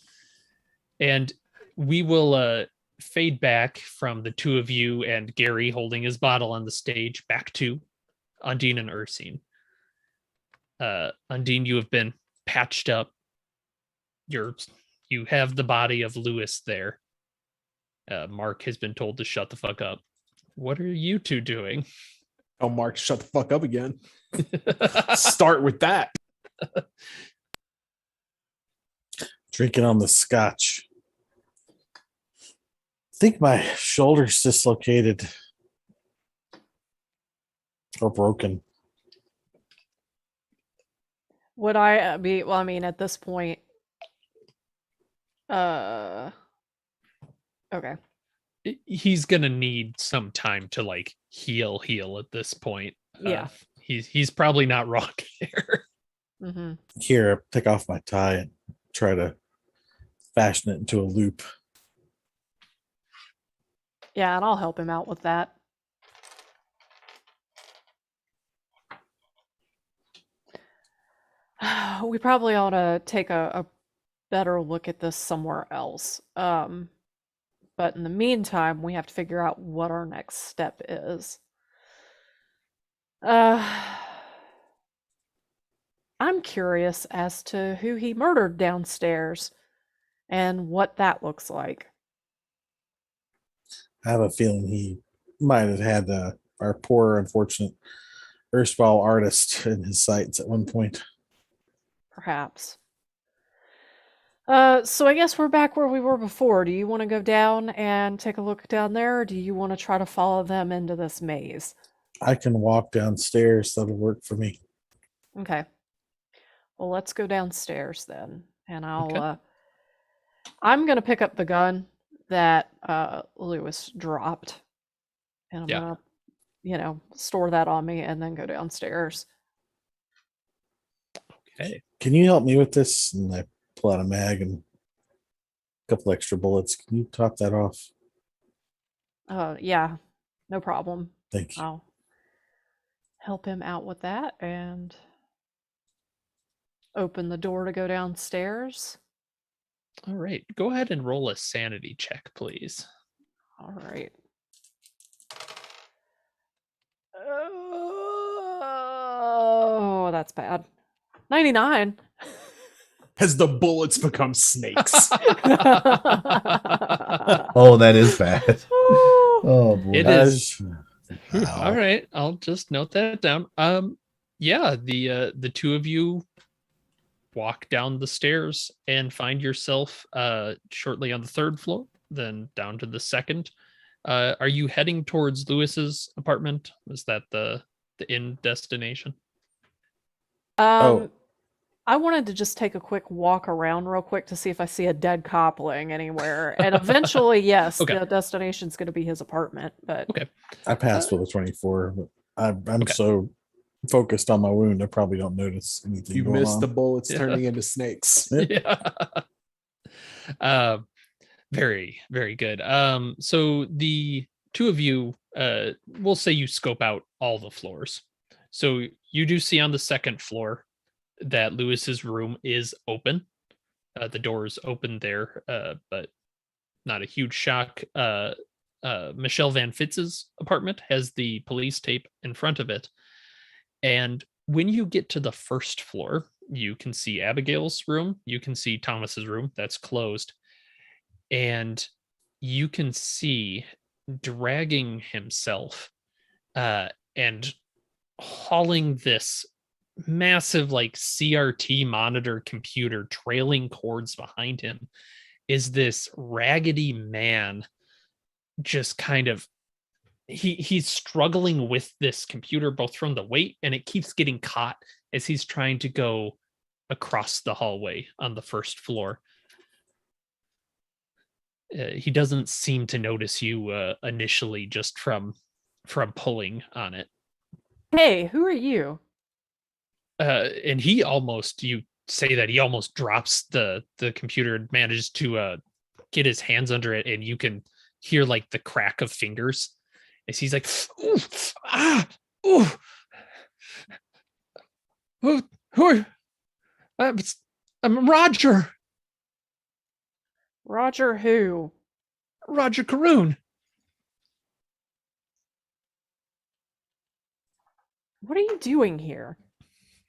And we will fade back from the two of you and Gary holding his bottle on the stage back to Undine and Ursine. Undine, you have been patched up. You have the body of Lewis there. Mark has been told to shut the fuck up. What are you two doing? Oh, Mark, shut the fuck up again. Start with that. Drinking on the scotch. Think my shoulder's dislocated or broken. Would I be, well, I mean, at this point, okay. He's gonna need some time to like heal at this point. Yeah. He's probably not wrong there. Mm-hmm. Here, take off my tie and try to fashion it into a loop. Yeah, and I'll help him out with that. We probably ought to take a better look at this somewhere else. But in the meantime, we have to figure out what our next step is. I'm curious as to who he murdered downstairs and what that looks like. I have a feeling he might have had our poor, unfortunate erstwhile artist in his sights at one point. Perhaps. So I guess we're back where we were before. Do you want to go down and take a look down there, or do you want to try to follow them into this maze? I can walk downstairs. That'll work for me. Okay. Well, let's go downstairs then, and Okay. I'm gonna pick up the gun that Lewis dropped, and I'm Yeah. gonna, store that on me, and then go downstairs. Okay. Can you help me with this? And I pull out a mag and a couple extra bullets. Can you top that off? Yeah, no problem. Thank you. I'll help him out with that and open the door to go downstairs. All right. Go ahead and roll a sanity check, please. All right. Oh, that's bad. 99. As the bullets become snakes. Oh, that is bad. Oh boy. It That is. Wow. All right, I'll just note that down. Yeah, the two of you walk down the stairs and find yourself shortly on the 3rd floor, then down to the 2nd. Are you heading towards Lewis's apartment? Is that the end destination? Oh. I wanted to just take a quick walk around real quick to see if I see a dead copling anywhere. And eventually, yes, Okay. the destination's going to be his apartment. But Okay. I passed with a 24, but I'm Okay. so focused on my wound, I probably don't notice anything You going missed on. the bullets Yeah. turning into snakes. Yep. Yeah. Very, very good. So the two of you, we'll say you scope out all the floors. So you do see on the 2nd floor that Lewis's room is open. The door is open there, but not a huge shock. Michelle Van Fitz's apartment has the police tape in front of it. And when you get to the 1st floor, you can see Abigail's room. You can see Thomas's room that's closed. And you can see dragging himself and hauling this massive like CRT monitor computer trailing cords behind him is this raggedy man, just kind of he's struggling with this computer both from the weight, and it keeps getting caught as he's trying to go across the hallway on the 1st floor. He doesn't seem to notice you initially, just from pulling on it. hey, who are you? And he almost, you say that he almost drops the computer and manages to get his hands under it, and you can hear like the crack of fingers as he's like, ooh, ah, ooh. Who are I'm Roger Roger who? Caroon. What are you doing here?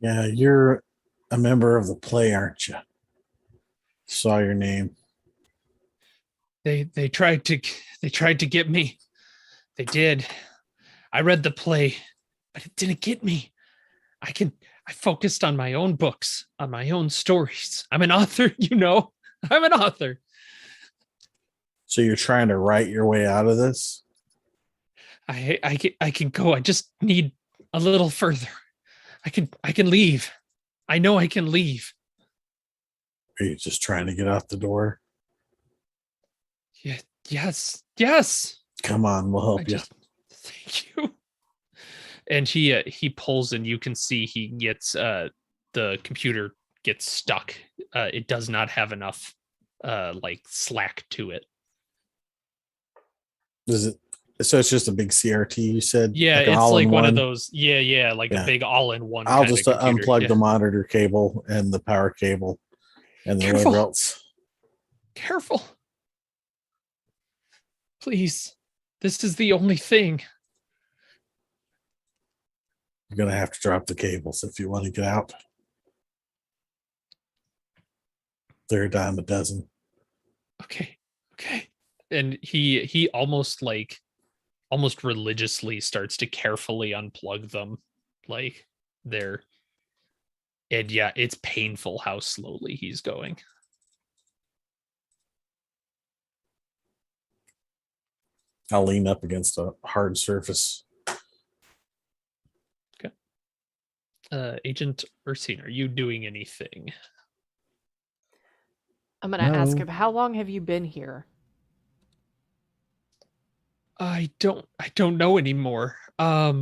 Yeah, you're a member of the play, aren't you? Saw your name. They tried to get me. They did. I read the play, but it didn't get me. I focused on my own books, on my own stories. I'm an author, you know. I'm an author. So you're trying to write your way out of this? I can go. I just need a little further. I can leave. I know I can leave. Are you just trying to get out the door? Yeah, yes. Come on, we'll help you. Thank you. And he pulls, and you can see he gets the computer gets stuck. It does not have enough like slack to it. Does it? So it's just a big CRT. You said, Yeah, like an it's like one of all-in-one? those. Yeah, like Yeah. a big all-in-one. I'll kinda just computer. unplug Yeah. the monitor cable and the power cable and then Careful. whatever else. Careful. Please. This is the only thing. You're gonna have to drop the cables if you want to get out. They're a dime a dozen. Okay. And he almost religiously starts to carefully unplug them, like they're. And yeah, it's painful how slowly he's going. I'll lean up against a hard surface. Agent Ursine, are you doing anything? I'm going to ask No. him, how long have you been here? I don't know anymore. I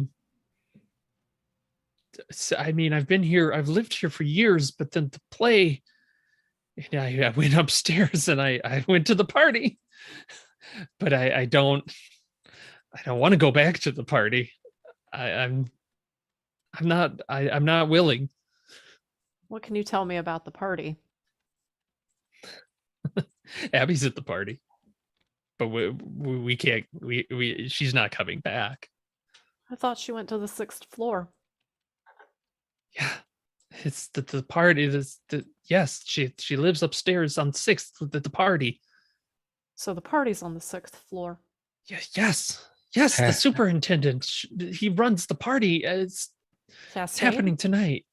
mean, I've lived here for years, but then the play, I went upstairs and I went to the party, but I don't want to go back to the party. I'm not willing. What can you tell me about the party? Abby's at the party, but we can't. She's not coming back. I thought she went to the 6th floor. Yeah, it's the party. Yes, she lives upstairs on 6th with the party. So the party's on the 6th floor. Yes. The superintendent. He runs the party. It's happening tonight.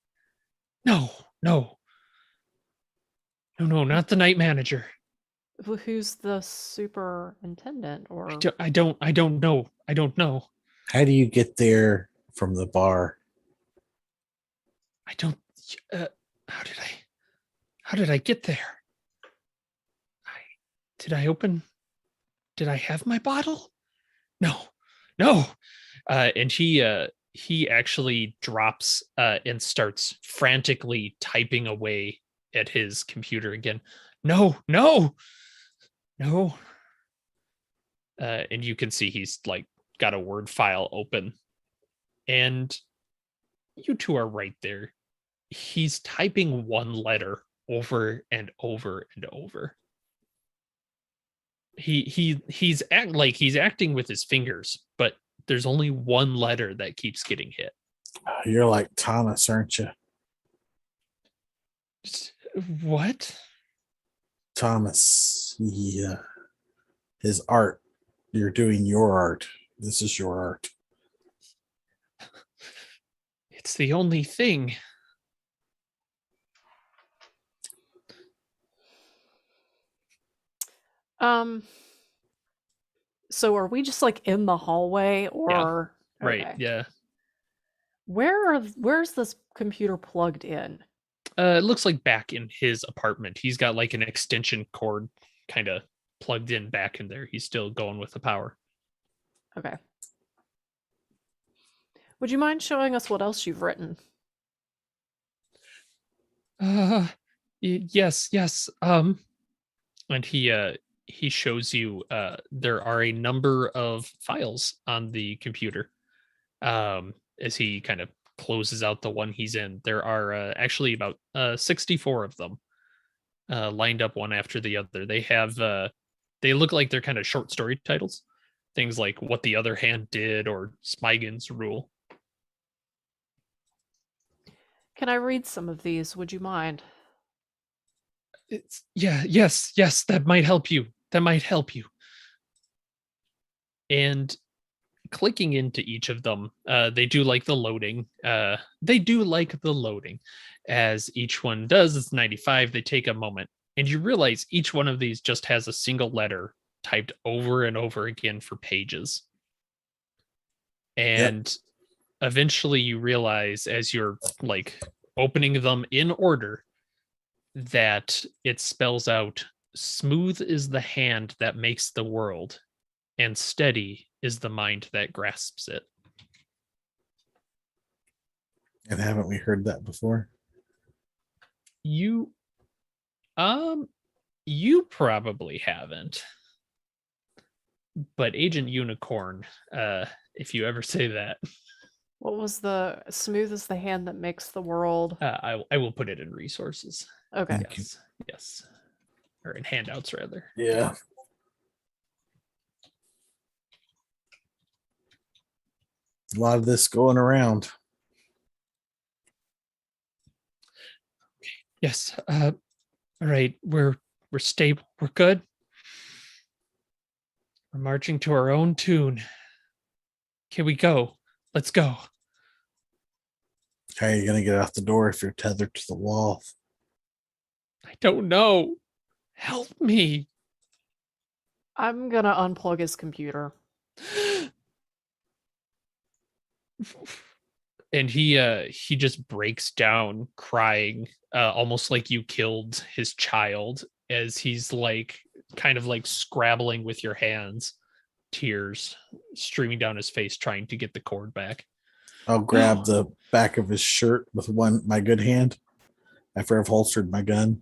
No, not the night manager. Who's the superintendent? Or I don't know. How do you get there from the bar? I don't. How did I get there? Did I have my bottle? No. And he actually drops and starts frantically typing away at his computer again. No. And you can see he's like got a Word file open, and you two are right there. He's typing one letter over and over and over. He's acting with his fingers, but there's only one letter that keeps getting hit. You're like Thomas, aren't you? What? Thomas. Yeah. His art. You're doing your art. This is your art. It's the only thing. So are we just like in the hallway, or Right. Okay. Yeah. Where's this computer plugged in? It looks like back in his apartment. He's got like an extension cord kind of plugged in back in there. He's still going with the power. Okay. Would you mind showing us what else you've written? Yes. And he he shows you there are a number of files on the computer. As he kind of closes out the one he's in, there are actually about 64 of them lined up one after the other. They have they look like they're kind of short story titles, things like "What the Other Hand Did" or "Smeigen's Rule." Can I read some of these? Would you mind? It's yes, that might help you. That might help you. And clicking into each of them, they do like the loading. They do like the loading. As each one does, it's 95. They take a moment, and you realize each one of these just has a single letter typed over and over again for pages. And eventually you realize, as you're like opening them in order, that it spells out smooth is the hand that makes the world, and steady is the mind that grasps it. And haven't we heard that before? You you probably haven't. But Agent Unicorn, if you ever say that, What was the smooth as the hand that makes the world? I will put it in resources. Okay. Thank you. Yes. Or in handouts rather. Yeah. A lot of this going around. Yes. All right. We're stable. We're good. We're marching to our own tune. Can we go? Let's go. How are you going to get out the door if you're tethered to the wall? I don't know. Help me. I'm gonna unplug his computer. And he just breaks down crying, almost like you killed his child, as he's like kind of like scrabbling with your hands, tears streaming down his face, trying to get the cord back. I'll grab the back of his shirt with my good hand after I've holstered my gun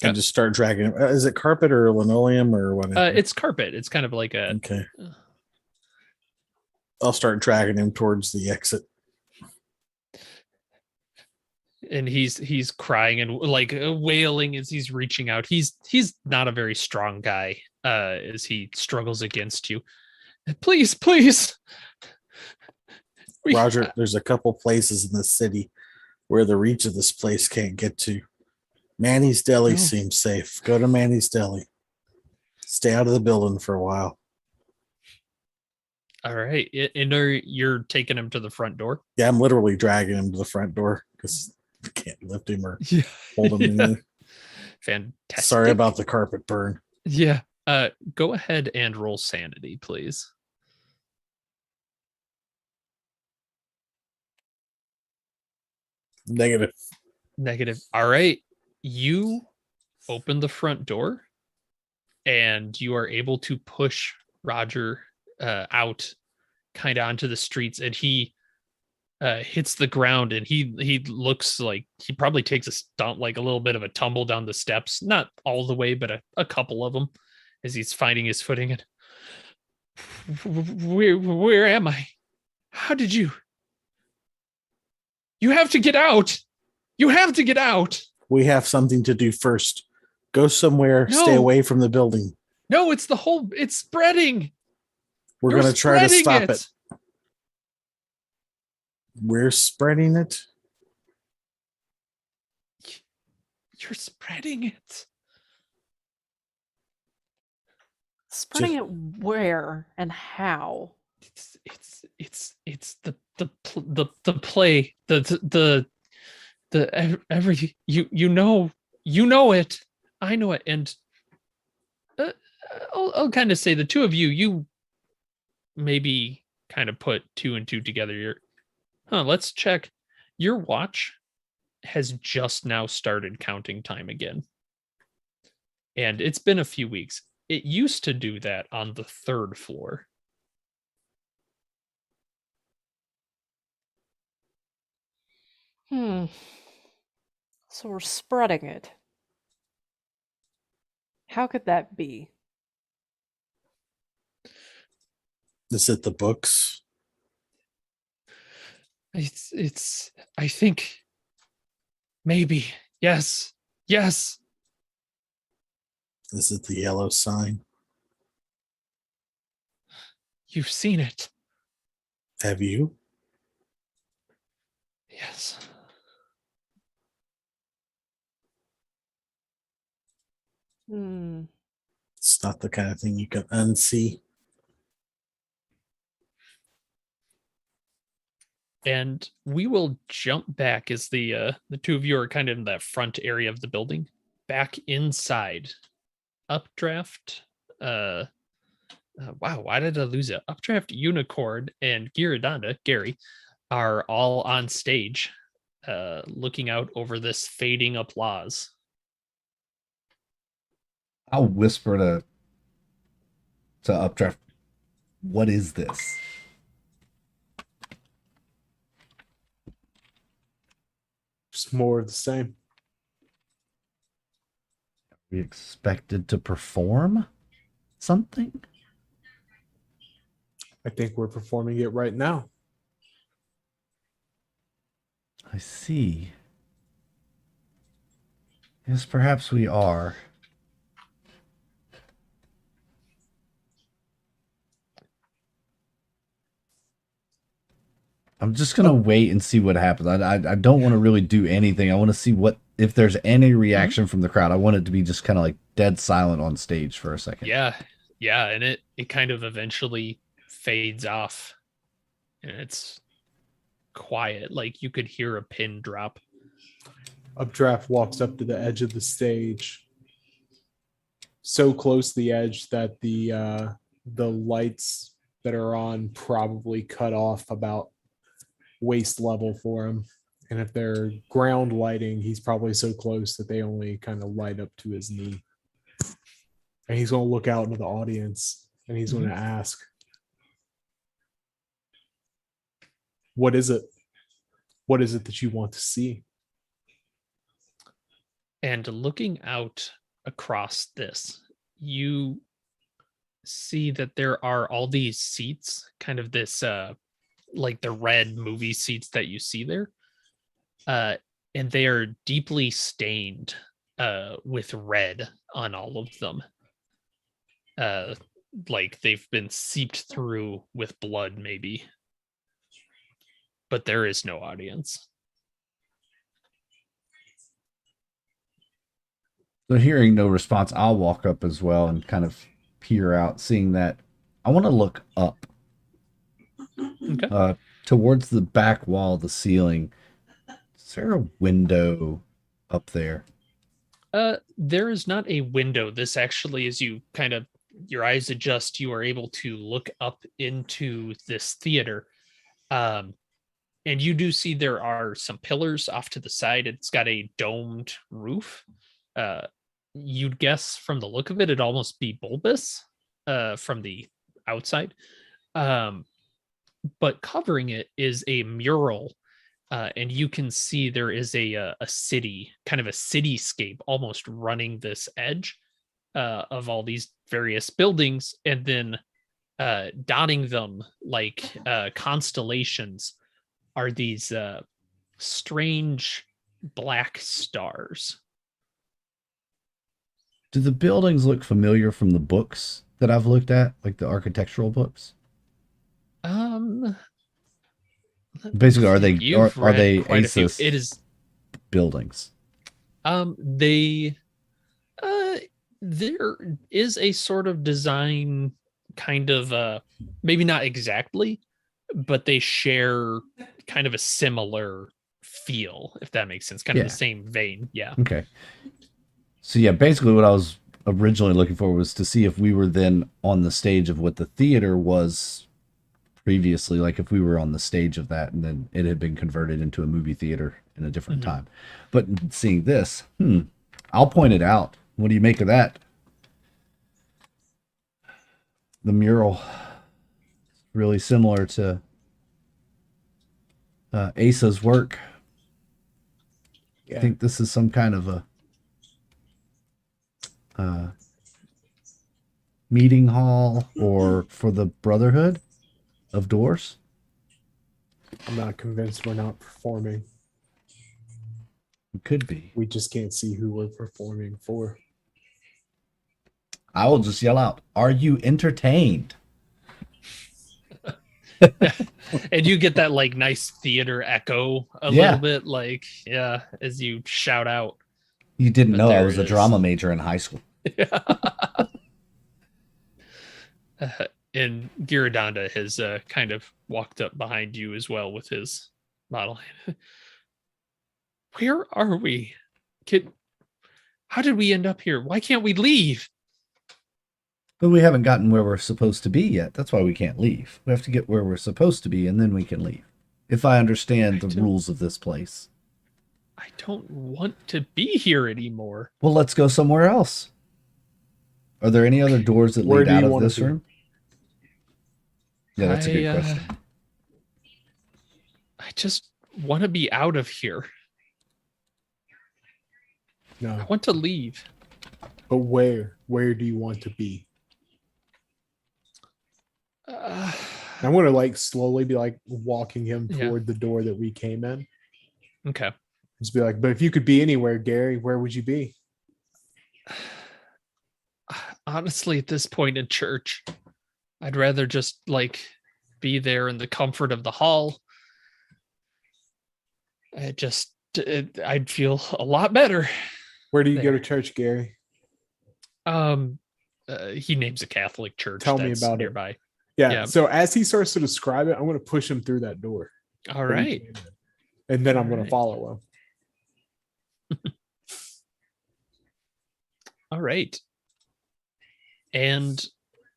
and just start dragging him. Is it carpet or linoleum or whatever? It's carpet. It's kind of like a Okay. I'll start dragging him towards the exit. and he's crying and like wailing as he's reaching out. He's not a very strong guy as he struggles against you. Please. Roger, there's a couple places in the city where the reach of this place can't get to. Manny's Deli seems safe. Go to Manny's Deli. Stay out of the building for a while. All right. And you're taking him to the front door? Yeah, I'm literally dragging him to the front door because I can't lift him or hold him in there. Fantastic. Sorry about the carpet burn. Yeah. Go ahead and roll sanity, please. Negative. All right. You open the front door and you are able to push Roger out kind of onto the streets, and he hits the ground, and he looks like he probably takes a stump, like a little bit of a tumble down the steps, not all the way, but a couple of them as he's finding his footing. And where am I? How did you have to get out? You have to get out. We have something to do first. Go somewhere, stay away from the building. No, it's spreading. We're going to try to stop it. We're spreading it. You're spreading it. Spreading it where and how? It's the play, the every you know it. I know it, and I'll kind of say the two of you maybe kind of put two and two together. Let's check. Your watch has just now started counting time again, and it's been a few weeks. It used to do that on the third floor. So we're spreading it. How could that be? Is it the books? It's I think maybe. Yes. Yes. Is it the yellow sign? You've seen it. Have you? Yes. Hmm. It's not the kind of thing you can unsee. And we will jump back as the two of you are kind of in that front area of the building, back inside. Updraft, wow, why did I lose it? Updraft, Unicorn, and Giradonda, Gary, are all on stage, looking out over this fading applause. I'll whisper to Updraft, what is this? Just more of the same. We expected to perform something? I think we're performing it right now. I see. Yes, perhaps we are. I'm just gonna wait and see what happens. I don't want to really do anything. I want to see what if there's any reaction from the crowd. I want it to be just kind of like dead silent on stage for a second. Yeah, and it kind of eventually fades off, and it's quiet, like you could hear a pin drop. Updraft walks up to the edge of the stage, so close to the edge that the lights that are on probably cut off about waist level for him. And if they're ground lighting, he's probably so close that they only kind of light up to his knee. And he's going to look out into the audience and he's going to ask, what is it? What is it that you want to see? And looking out across this, you see that there are all these seats, kind of this like the red movie seats that you see there. And they are deeply stained with red on all of them. Like they've been seeped through with blood, maybe. But there is no audience. So hearing no response, I'll walk up as well and kind of peer out, seeing that I want to look up. Okay. Towards the back wall of the ceiling. Is there a window up there? There is not a window. This actually, as you kind of your eyes adjust, you are able to look up into this theater. And you do see there are some pillars off to the side. It's got a domed roof. You'd guess from the look of it, it'd almost be bulbous from the outside. But covering it is a mural, and you can see there is a city, kind of a cityscape, almost running this edge of all these various buildings, and then dotting them like constellations are these strange black stars. Do the buildings look familiar from the books that I've looked at, like the architectural books? Basically, are they You've are they read quite a few. ASUS It is buildings? they there is a sort of design, kind of maybe not exactly, but they share kind of a similar feel, if that makes sense, kind of Yeah. the same vein. Yeah. Okay. So yeah, basically what I was originally looking for was to see if we were then on the stage of what the theater was previously, like if we were on the stage of that and then it had been converted into a movie theater in a different time. But seeing this, I'll point it out. What do you make of that? The mural, really similar to Asa's work. I Yeah. think this is some kind of a meeting hall or for the Brotherhood. of doors? I'm not convinced we're not performing. It could be. We just can't see who we're performing for. I will just yell out, "Are you entertained?" And you get that like nice theater echo a Yeah. little bit, like, yeah, as you shout out. You didn't But know I there was it a is. drama major in high school. And Giradonda has kind of walked up behind you as well with his model. Where are we? How did we end up here? Why can't we leave? But we haven't gotten where we're supposed to be yet. That's why we can't leave. We have to get where we're supposed to be, and then we can leave. If I understand the rules of this place. I don't want to be here anymore. Well, let's go somewhere else. Are there any other doors that Where lead do you out of wanna this be? room? Yeah, that's a good I, question. I just want to be out of here. I No, want to leave. but where? Where do you want to be? Uh, I'm gonna like slowly be like walking him Yeah. toward the door that we came in. okay. Just be like, but if you could be anywhere, Gary, where would you be? Honestly, at this point in church, I'd rather just like be there in the comfort of the hall. I'd feel a lot better. Where do you go There. to church, Gary? He names a Catholic church. Tell me that's about it. nearby. Yeah. Yeah. So as he starts to describe it, I'm gonna push him through that door. All that we right. came in. And then I'm gonna Alright. follow him. All right. And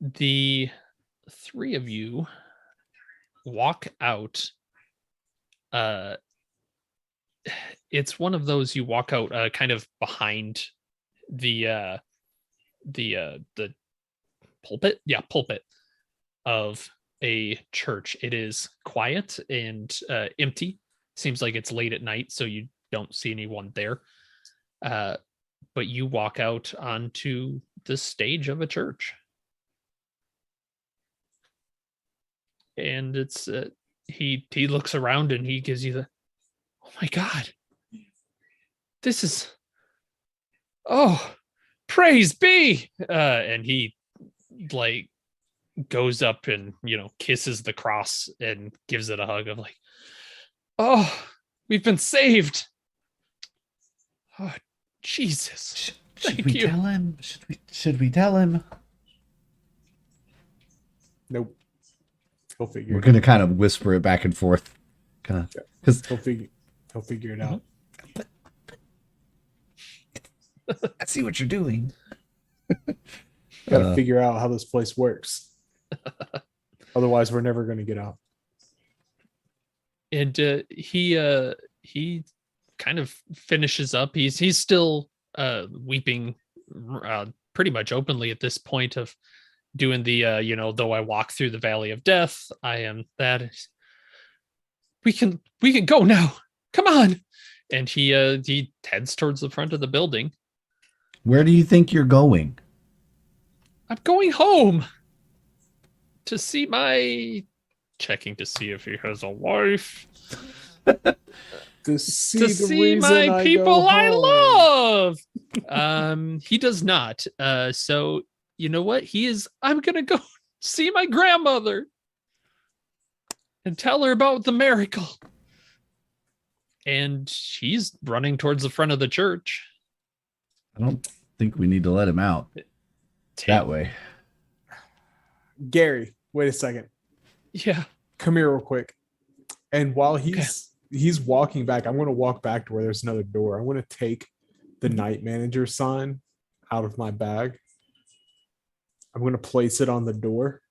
the three of you walk out. It's one of those you walk out kind of behind the pulpit. Yeah, pulpit of a church. It is quiet and empty. Seems like it's late at night, so you don't see anyone there. But you walk out onto the stage of a church. And it's he looks around and he gives you the, oh my God, this is, oh, praise be. And he like goes up and, you know, kisses the cross and gives it a hug of like, oh, we've been saved. Oh, Jesus. Should Thank we you. tell him? Should we tell him? Nope. He'll figure We're it gonna kind of whisper it back and forth, kind of, because He'll figure it out. I see what you're doing. Gotta figure out how this place works. Otherwise, we're never gonna get out. And he kind of finishes up. He's still weeping pretty much openly at this point of doing the you know, though I walk through the valley of death, I am that. We can go now. Come on. And he heads towards the front of the building. Where do you think you're going? I'm going home to see my, checking to see if he has a wife, To see, to the see reason my I people go I home. love. He does not. So you know what? I'm gonna go see my grandmother and tell her about the miracle. And she's running towards the front of the church. I don't think we need to let him out that way. Gary, wait a second. Yeah. Come here real quick. And while he's walking back, I'm gonna walk back to where there's another door. I'm gonna take the night manager sign out of my bag. I'm gonna place it on the door.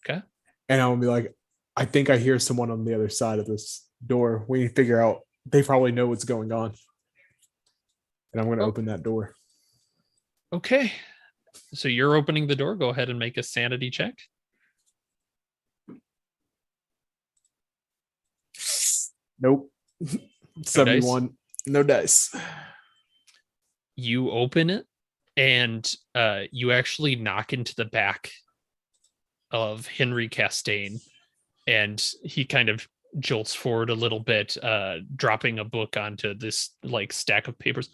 Okay. And I'm gonna be like, I think I hear someone on the other side of this door. We need to figure out, they probably know what's going on. And I'm gonna open that door. Okay. So you're opening the door. Go ahead and make a sanity check. Nope. 71. No dice. You open it and you actually knock into the back of Henry Castaigne, and he kind of jolts forward a little bit, dropping a book onto this like stack of papers.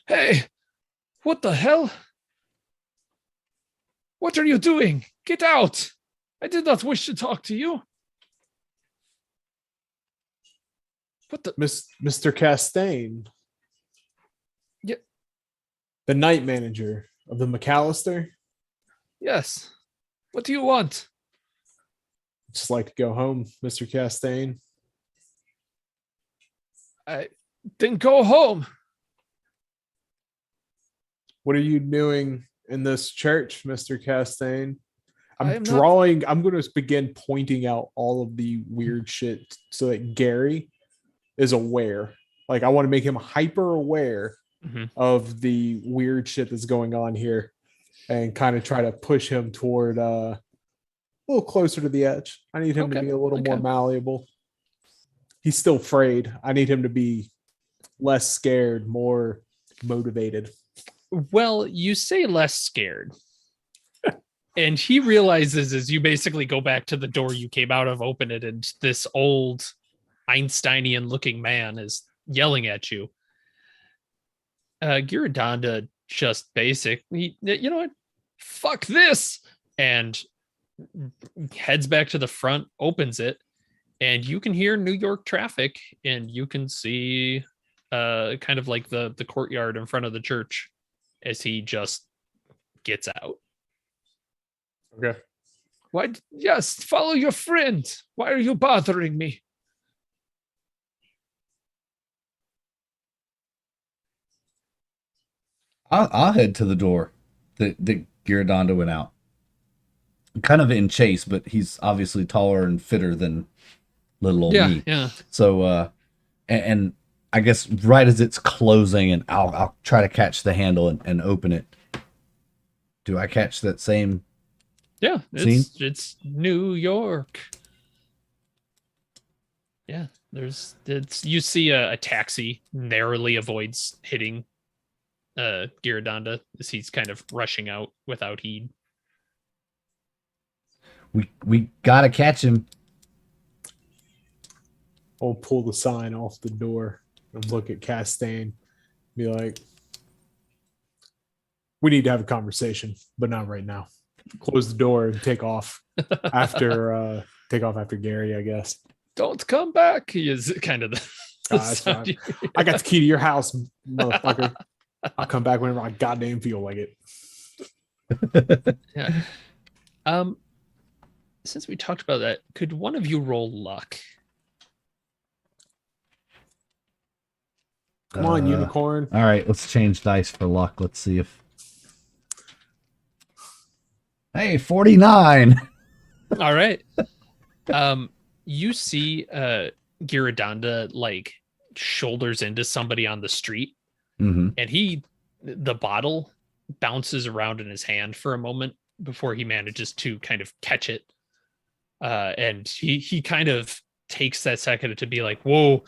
Hey, what the hell? What are you doing? Get out! I did not wish to talk to you. What the? Mr. Castaigne. Yeah. The night manager of the McAllister. Yes. What do you want? Just like to go home, Mr. Castaigne. Then go home. What are you doing in this church, Mr. Castaigne? I I'm am drawing, I'm going to begin pointing out all of the weird shit so that Gary is aware. Like, I want to make him hyper aware Mhm. of the weird shit that's going on here and kind of try to push him toward a little closer to the edge. I need him to Okay, be a little more okay. malleable. He's still afraid. I need him to be less scared, more motivated. Well, you say less scared. And he realizes as you basically go back to the door you came out of, open it, and this old Einsteinian looking man is yelling at you. Giradonda just basically, you know what? Fuck this! And heads back to the front, opens it, and you can hear New York traffic, and you can see kind of like the courtyard in front of the church as he just gets out. Okay. Why? Yes, follow your friend. Why are you bothering me? I'll head to the door that Giradonda went out. Kind of in chase, but he's obviously taller and fitter than little old me. Yeah. So, and I guess right as it's closing, and I'll try to catch the handle and open it. Do I catch that same? Yeah, it's New York. Yeah, you see a taxi narrowly avoids hitting Giradonda as he's kind of rushing out without heed. We gotta catch him. I'll pull the sign off the door and look at Castaigne. Be like, we need to have a conversation, but not right now. Close the door and take off after Gary, I guess. Don't come back. He is kind of the That's fine. I got the key to your house, motherfucker. I'll come back whenever I goddamn feel like it. Yeah. Since we talked about that, could one of you roll luck? Come on, unicorn. All right, let's change dice for luck. Let's see if. Hey, 49. All right. You see Giradonda like shoulders into somebody on the street, Mm-hmm. and the bottle bounces around in his hand for a moment before he manages to kind of catch it. And he kind of takes that second to be like, whoa,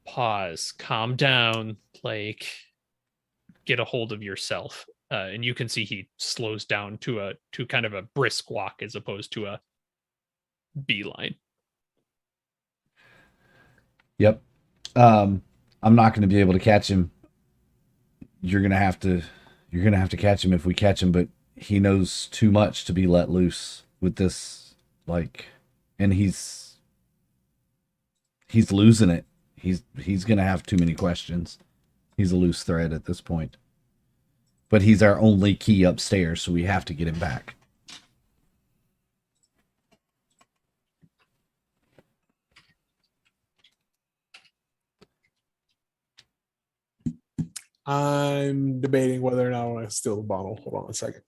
pause, calm down, like get a hold of yourself. And you can see he slows down to kind of a brisk walk as opposed to a beeline. Yep. I'm not going to be able to catch him. You're going to have to catch him if we catch him, but he knows too much to be let loose with this, like, and he's losing it. He's going to have too many questions. He's a loose thread at this point. But he's our only key upstairs, so we have to get him back. I'm debating whether or not I want to steal the bottle. Hold on a second.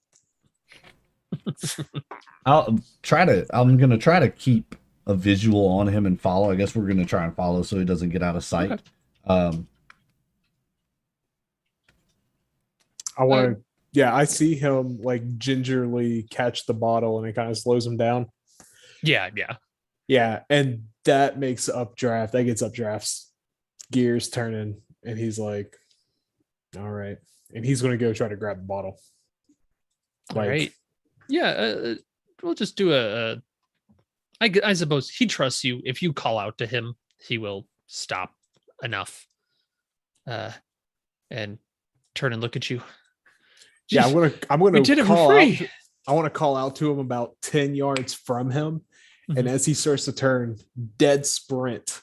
I'm going to try to keep a visual on him and follow. I guess we're going to try and follow so he doesn't get out of sight. Okay. I want to, yeah, I see him like gingerly catch the bottle and it kind of slows him down. Yeah. Yeah. And that makes updraft. That gets updraft's gears turning. And he's like, all right. And he's going to go try to grab the bottle. All right. Yeah. we'll just do I suppose he trusts you. If you call out to him, he will stop enough. And turn and look at you. Yeah, Jeez, I'm gonna we did it for call free. out. I want to call out to him about 10 yards from him. And Mhm. as he starts to turn, dead sprint.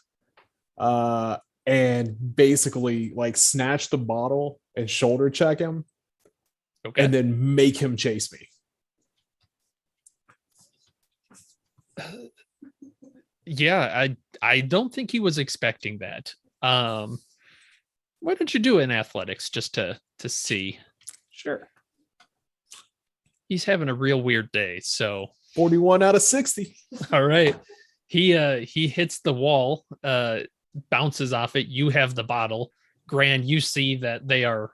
And basically like snatch the bottle and shoulder check him Okay. and then make him chase me. Yeah, I don't think he was expecting that. Why don't you do it in athletics just to see? Sure. He's having a real weird day. So 41 out of 60. all right. He hits the wall, bounces off it. You have the bottle. Gran, you see that they are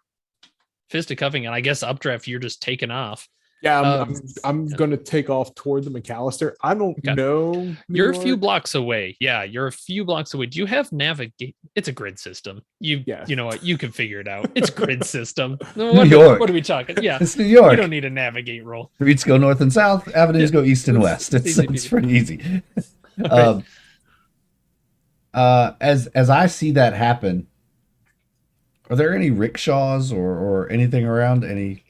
fisticuffing, and I guess Updraft, you're just taking off. Yeah, Um, I'm gonna take off toward the McAllister. I don't Okay. know. New You're a few York. blocks away. Yeah, you're a few blocks away. Do you have navigate? It's a grid system. You Yeah. you know what? You can figure it out. It's grid system. New York. What are we talking? Yeah. It's New You York. don't need a navigate roll. Streets go north and south. Avenues Yeah. go east and It's west. It's easy it's peasy. pretty easy. All right. As I see that happen, are there any rickshaws or anything around? Any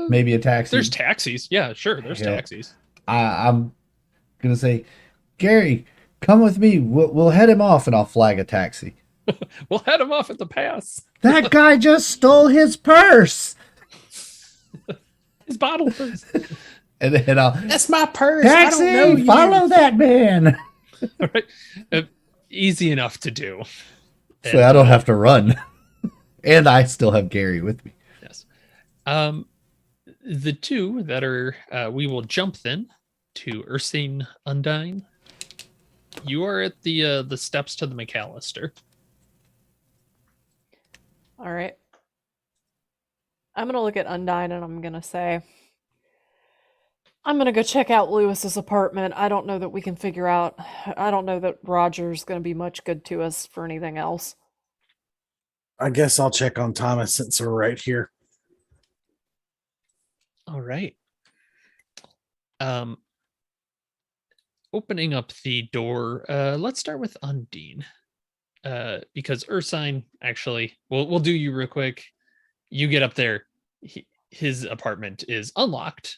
maybe a taxi? There's taxis. Yeah, sure. There's Yeah. taxis. I'm gonna say, Gary, come with me. We'll head him off, and I'll flag a taxi. We'll head him off at the pass. That guy just stole his purse, His bottle first. and then I'll That's my purse. I don't know taxi. you. Follow that man, All right. Easy enough to do. so I don't have to run, and I still have Gary with me. Yes. The two that are, we will jump then to Ursine Undine. You are at the steps to the McAllister. All right. I'm gonna look at Undine and I'm gonna say, I'm gonna go check out Lewis's apartment. I don't know that we can figure out. I don't know that Roger's gonna be much good to us for anything else. I guess I'll check on Thomas since we're right here. All right. Opening up the door. Let's start with Undine. Because Ursine, actually, we'll do you real quick. You get up there. His apartment is unlocked,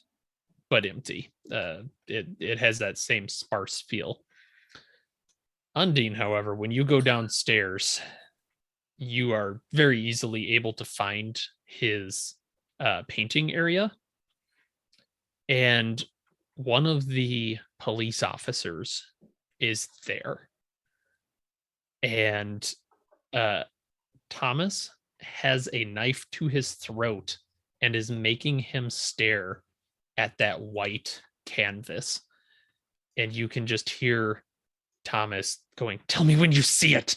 but empty. It has that same sparse feel. Undine, however, when you go downstairs, you are very easily able to find his painting area. And one of the police officers is there. And Thomas has a knife to his throat and is making him stare at that white canvas. And you can just hear Thomas going, "Tell me when you see it.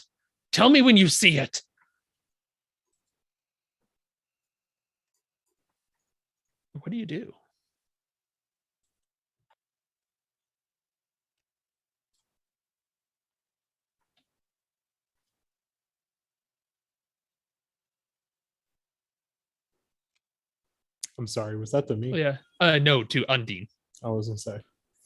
Tell me when you see it." What do you do? I'm sorry. Was that to me? Oh, yeah. No, to Undine. I was gonna say.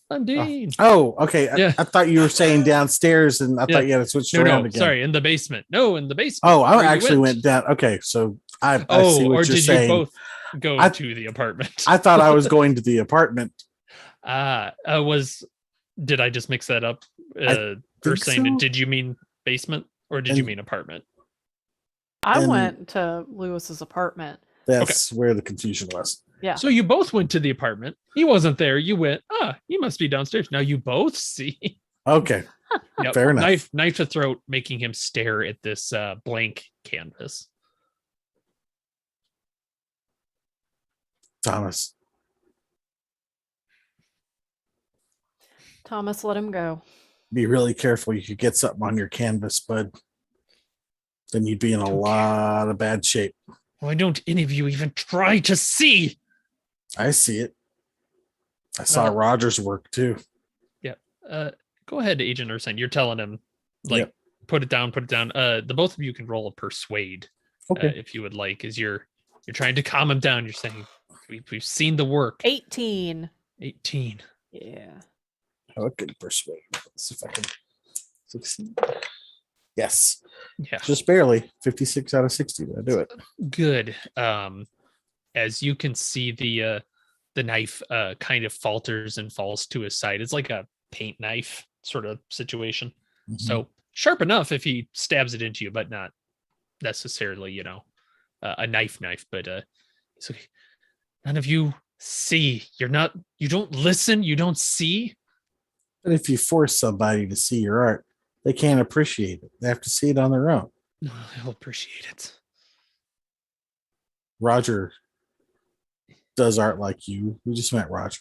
Undine. Oh, okay. Yeah. I thought you were saying downstairs, and I Yeah. thought you had to switch No, around no, again. sorry, in the basement. No, in the basement. Oh, I where you actually went down. Okay, so I see Oh, what or you're did saying. you both go I- to the apartment? I thought I was going to the apartment. Did I just mix that up? think Ursine, so. did you mean basement or did you And- mean apartment? I And- went to Lewis's apartment. That's where the confusion was. Yeah. So you both went to the apartment. He wasn't there. You went, he must be downstairs. Now you both see. Okay, Yep. fair enough. Knife to throat, making him stare at this blank canvas. Thomas. Thomas, let him go. Be really careful. You could get something on your canvas, bud. Then you'd be in a lot of bad shape. Why don't any of you even try to see? I see it. I saw Uh, Roger's work too. Go ahead, Agent Ursine. You're telling him, like, Yep. put it down, put it down. The both of you can roll a persuade, Okay. if you would like, as you're trying to calm him down. You're saying, we've seen the work. 18. 18. Yeah. Okay, persuade. Let's see if I can succeed. Yes, Yeah. just barely. 56 out of 60. Did I do it? Good. As you can see, the knife kind of falters and falls to his side. It's like a paint knife sort of situation. Mhm. So sharp enough if he stabs it into you, but not necessarily, a knife. But it's okay. None of you see. You don't listen. You don't see. But if you force somebody to see your art, they can't appreciate it. They have to see it on their own. No, I'll appreciate it. Roger does art like you. We just met Roger.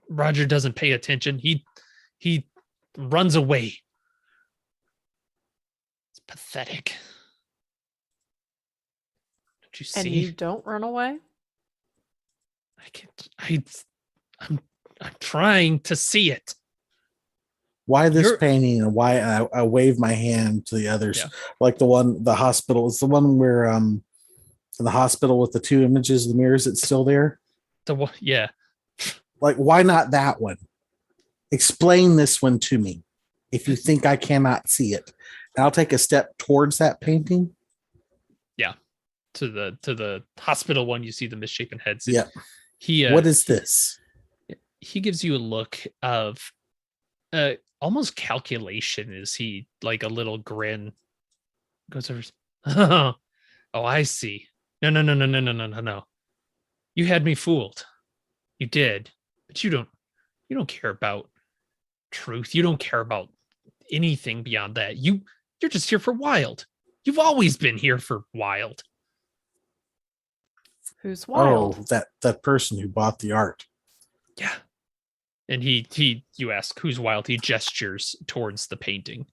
Roger doesn't pay attention. He runs away. It's pathetic. Don't you see? And you don't run away? I can't. I'm trying to see it. Why this You're- painting and why I wave my hand to the others, Yeah. like the hospital. It's the one where in the hospital with the two images of the mirrors. It's still there. Yeah. Like, why not that one? Explain this one to me. If you think I cannot see it, and I'll take a step towards that painting. To the hospital one, you see the misshapen heads. Yeah. He What is this? he gives you a look of almost calculation. Is he like a little grin? Goes over. Oh, I see. No. You had me fooled. You did, but you don't care about truth. You don't care about anything beyond that. You're just here for Wild. You've always been here for Wild. Who's wild? Oh, that person who bought the art. Yeah. And you ask who's Wild. He gestures towards the painting.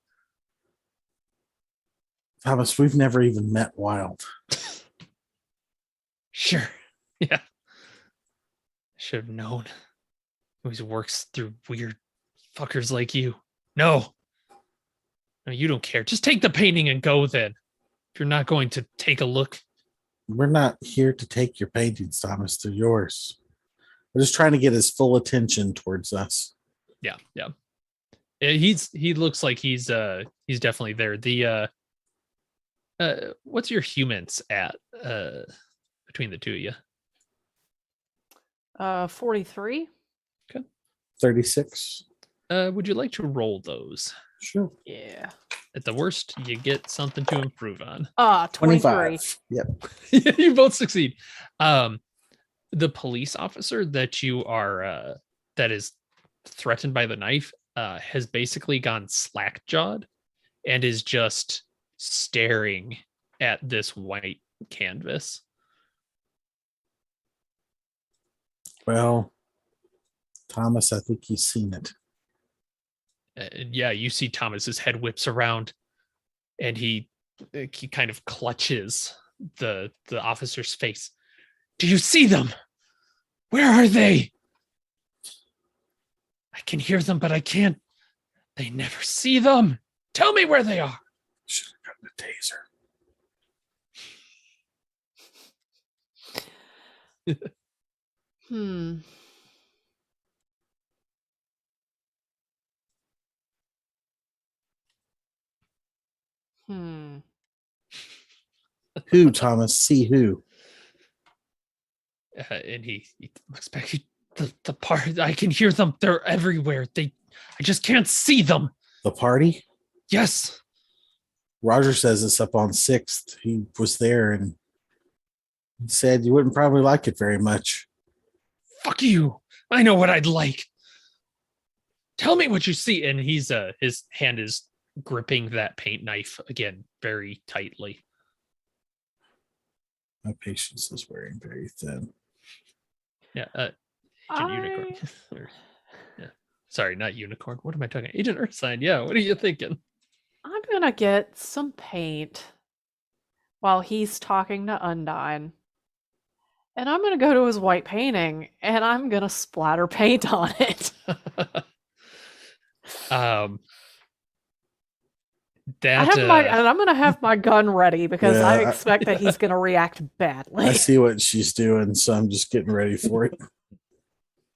Thomas, we've never even met Wild. Sure. Yeah. Should have known. He always works through weird fuckers like you. No, you don't care. Just take the painting and go then. If you're not going to take a look. We're not here to take your paintings, Thomas. They're yours. We're just trying to get his full attention towards us. Yeah. He looks like he's definitely there. The what's your humans at between the two of you? 43. 36. Would you like to roll those? Sure. Yeah. At the worst, you get something to improve on. 23. 25. Yep. You both succeed. The police officer that you are that is threatened by the knife has basically gone slack-jawed and is just staring at this white canvas. Well, Thomas, I think he's seen it. And yeah, you see Thomas's head whips around, and he kind of clutches the officer's face. Do you see them? Where are they? I can hear them, but I can't. They never see them. Tell me where they are. Should have gotten a taser. Hmm. Hmm. Who, Thomas? See who? And he looks back. The part I can hear them. They're everywhere. I just can't see them. The party? Yes. Roger says it's up on 6th. He was there and he said you wouldn't probably like it very much. Fuck you. I know what I'd like. Tell me what you see. And he's his hand is gripping that paint knife again very tightly. My patience is wearing very thin. Yeah. Agent Unicorn. Yeah. Sorry, not Unicorn. What am I talking? Agent Earthsign. Yeah. What are you thinking? I'm gonna get some paint while he's talking to Undyne. And I'm gonna go to his white painting and I'm gonna splatter paint on it. That I'm gonna have my gun ready because I Yeah, expect that he's gonna react badly. I see what she's doing, so I'm just getting ready for it.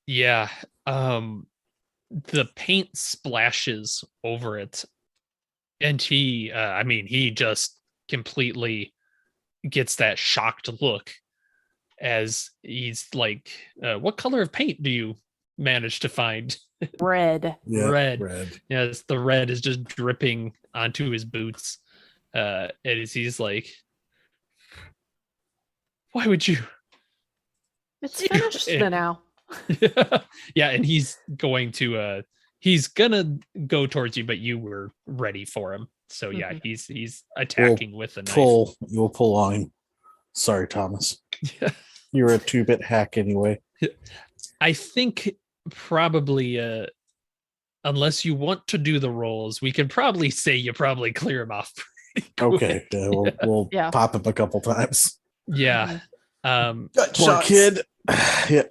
yeah. The paint splashes over it, and he just completely gets that shocked look as he's like, what color of paint do you manage to find? Red. Yeah, Red. red. Yes, the red is just dripping onto his boots. And he's like, why would you? It's You- finished now. Yeah, and he's gonna go towards you, but you were ready for him. So yeah, Mhm. he's attacking with a knife. You'll pull on him. Sorry, Thomas. Yeah. You're a 2-bit hack anyway. I think probably unless you want to do the rolls, we can probably say you probably clear him off. pretty Okay, quick. we'll Yeah. pop him a couple times. Yeah. Poor kid. Yeah.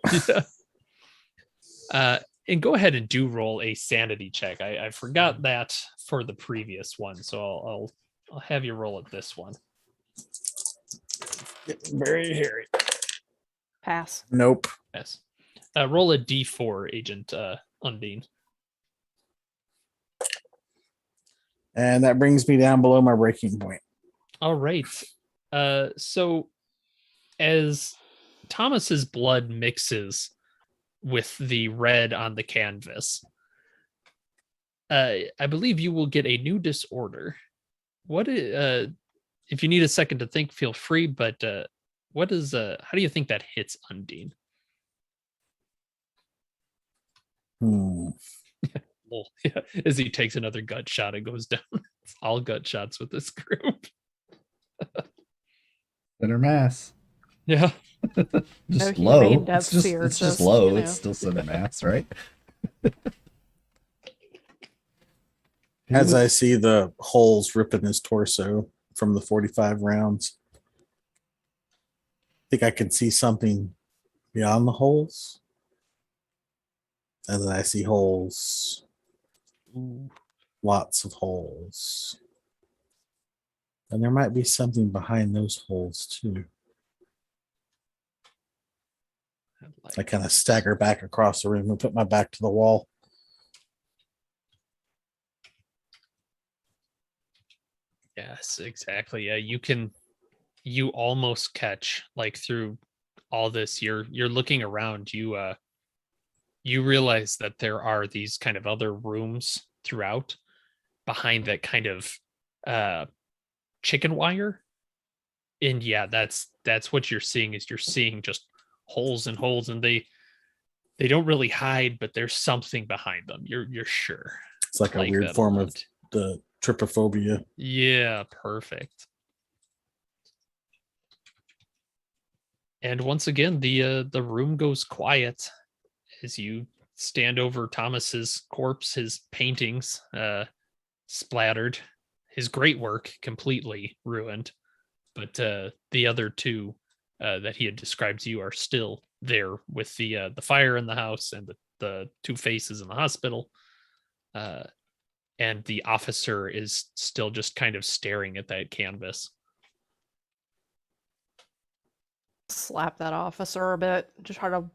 Yeah. And go ahead and do roll a sanity check. I forgot that for the previous one, so I'll have you roll it this one. Getting very hairy. Pass. Nope. Yes. Roll a d4, Agent Undine. And that brings me down below my breaking point. All right. So as Thomas's blood mixes with the red on the canvas, I believe you will get a new disorder. If you need a second to think, feel free, but how do you think that hits Undine? Well, yeah, as he takes another gut shot and goes down. It's all gut shots with this group. Center mass. Yeah. Just No low. humane deaths It's here, just just, low. you know. It's still center mass, right? As I see the holes ripping his torso from the 45 rounds, I think I can see something beyond the holes. And then I see holes, lots of holes. And there might be something behind those holes too. I kind of stagger back across the room and put my back to the wall. Yes, exactly. Yeah, you almost catch, like, through all this, you're looking around, you realize that there are these kind of other rooms throughout behind that kind of chicken wire. And yeah, that's what you're seeing, is you're seeing just holes and holes, and they don't really hide, but there's something behind them. You're sure. It's like a Like weird that a form of lot. the trypophobia. Yeah, perfect. And once again, the room goes quiet as you stand over Thomas's corpse, his paintings splattered, his great work completely ruined. But the other two that he had described to you are still there, with the fire in the house and the two faces in the hospital. And the officer is still just kind of staring at that canvas. Slap that officer a bit to try to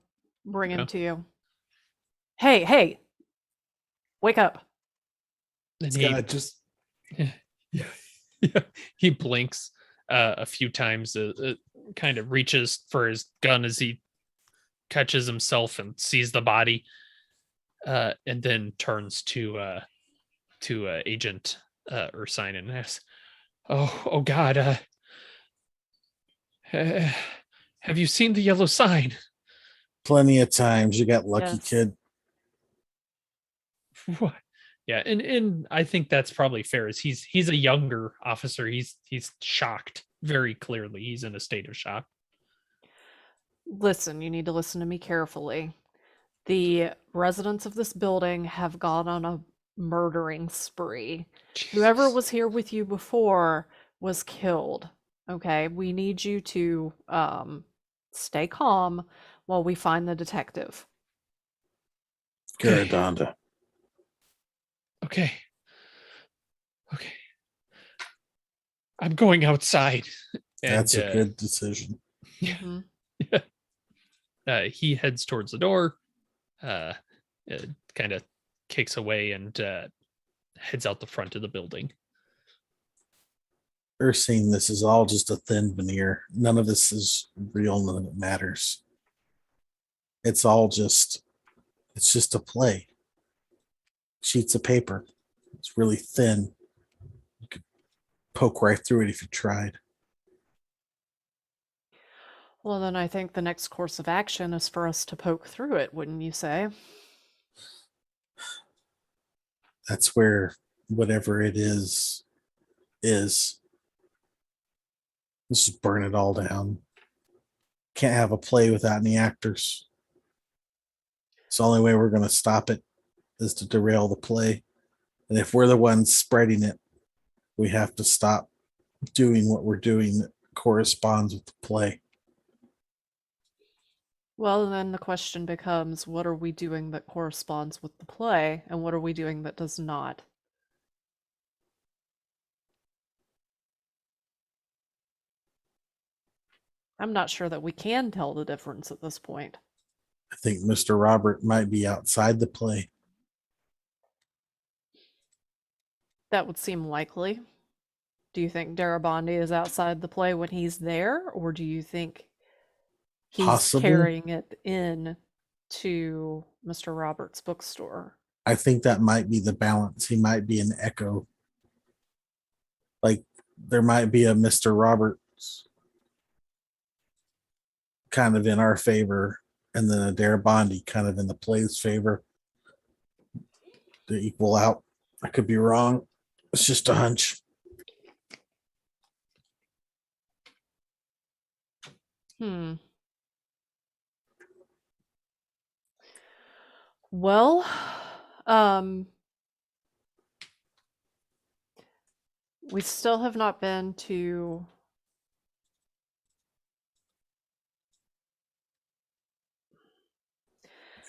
bring Yeah. him to you. Hey, wake up. And This he, guy just yeah, he blinks a few times, kind of reaches for his gun as he catches himself and sees the body, and then turns to Agent Ursine and asks, "Oh God, have you seen the yellow sign?" Plenty of times. You got lucky, Yes. kid. What? Yeah, and I think that's probably fair. Is he's a younger officer. He's shocked very clearly. He's in a state of shock. Listen, you need to listen to me carefully. The residents of this building have gone on a murdering spree. Whoever Jesus. was here with you before was killed. Okay, we need you to stay calm while we find the detective. Okay. Garadonda. Okay. I'm going outside. And, That's a good decision. Mhm. he heads towards the door, kind of kicks away and heads out the front of the building. Ursine, this is all just a thin veneer. None of this is real. None of it matters. It's just a play. Sheets of paper. It's really thin. You could poke right through it if you tried. Well, then I think the next course of action is for us to poke through it, wouldn't you say? That's where whatever it is. Let's just burn it all down. Can't have a play without any actors. It's the only way we're going to stop it is to derail the play. And if we're the ones spreading it, we have to stop doing what we're doing that corresponds with the play. Well, then the question becomes, what are we doing that corresponds with the play, and what are we doing that does not? I'm not sure that we can tell the difference at this point. I think Mr. Robert might be outside the play. That would seem likely. Do you think Darabandi is outside the play when he's there, or do you think he's Possible. carrying it in to Mr. Roberts' bookstore? I think that might be the balance. He might be an echo. Like there might be a Mr. Roberts kind of in our favor, and then a Darabandi kind of in the play's favor to equal out. I could be wrong. It's just a hunch. Well, we still have not been to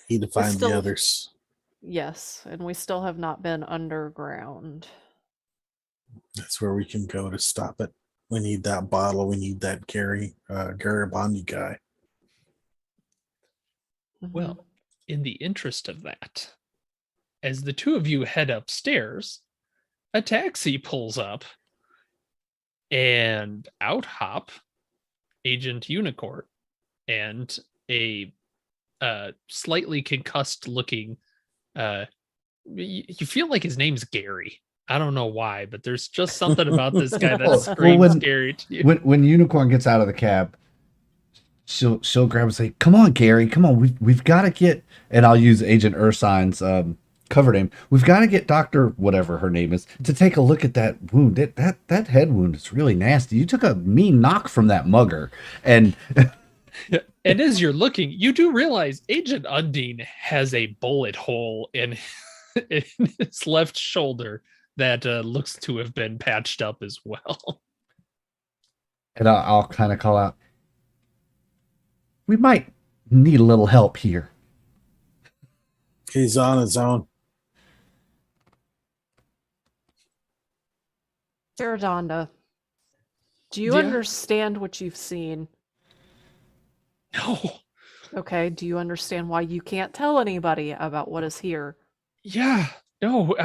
He defined still- the others. yes, and we still have not been underground. That's where we can go to stop it. We need that bottle. We need that Garibaldi guy. Mhm. Well, in the interest of that, as the two of you head upstairs, a taxi pulls up and out hop Agent Unicorn and a slightly concussed looking you feel like his name's Gary. I don't know why, but there's just something about this guy that Well, screams when- Gary to you. When Unicorn gets out of the cab, she'll grab and say, "Come on, Gary, come on, we've got to get." And I'll use Agent Ursine's cover name. We've got to get Doctor whatever her name is to take a look at that wound. That head wound is really nasty. You took a mean knock from that mugger, and And as you're looking, you do realize Agent Undine has a bullet hole in his left shoulder that looks to have been patched up as well. and I'll kind of call out, "We might need a little help here." He's on his own. Jaredonda, do you Yeah. understand what you've seen? No. Okay, do you understand why you can't tell anybody about what is here? Yeah. No,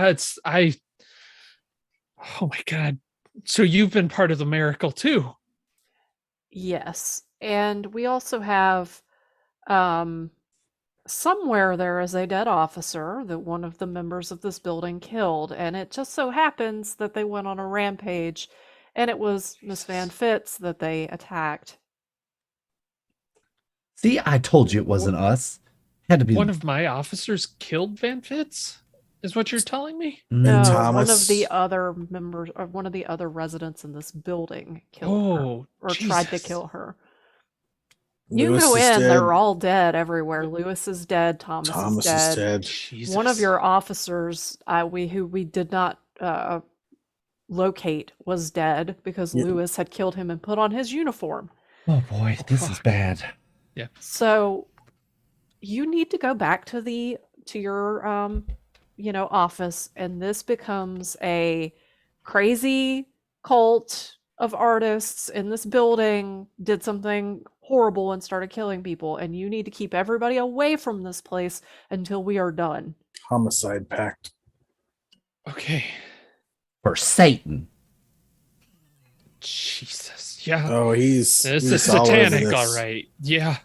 oh my God. So you've been part of the miracle too. Yes, and we also have somewhere there is a dead officer that one of the members of this building killed, and it just so happens that they went on a rampage, and it was Miss Van Fitz that they attacked. See, I told you it wasn't us. Had to be One of my officers killed Van Fitz? Is what you're telling me? No, one of Thomas- the other members, or one of the other residents in this building killed her, Oh, or tried to Jesus. kill her. You Lewis go is in, dead. they're all dead everywhere. Lewis is dead. Thomas Thomas is is dead. dead. Jesus. One of your officers, who we did not locate, was dead because Yeah. Lewis had killed him and put on his uniform. Oh boy, this is fuck. bad. So you need to go back to your office, and this becomes a crazy cult of artists in this building did something horrible and started killing people, and you need to keep everybody away from this place until we are done. Homicide pact. Okay. For Satan. Jesus. Yeah. Oh, This he's is all over satanic, this. all right. Yeah.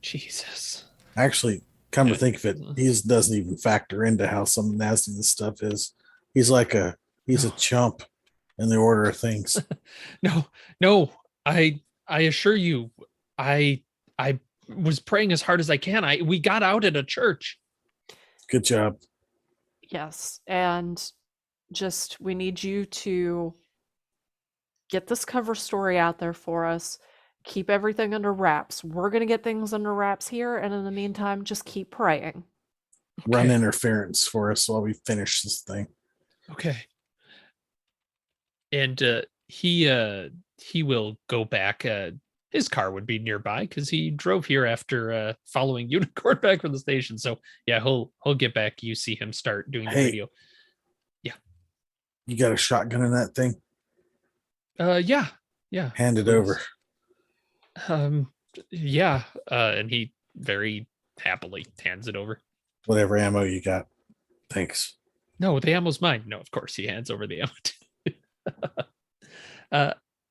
Jesus. Actually, come to Yeah. think of it, he doesn't even factor into how some nasty this stuff is. He's a chump in the order of things. No. I assure you, I was praying as hard as I can. We got out at a church. Good job. Yes, and just we need you to get this cover story out there for us. Keep everything under wraps. We're going to get things under wraps here, and in the meantime, just keep praying. Run Okay. interference for us while we finish this thing. Okay. And he will go back. His car would be nearby because he drove here after following Unicorn back from the station. So yeah, he'll get back. You see him start doing the Hey. radio. You got a shotgun in that thing? Yeah. Hand it please. over. Yeah. And he very happily hands it over. Whatever ammo you got. Thanks. No, the ammo's mine. No, of course he hands over the ammo.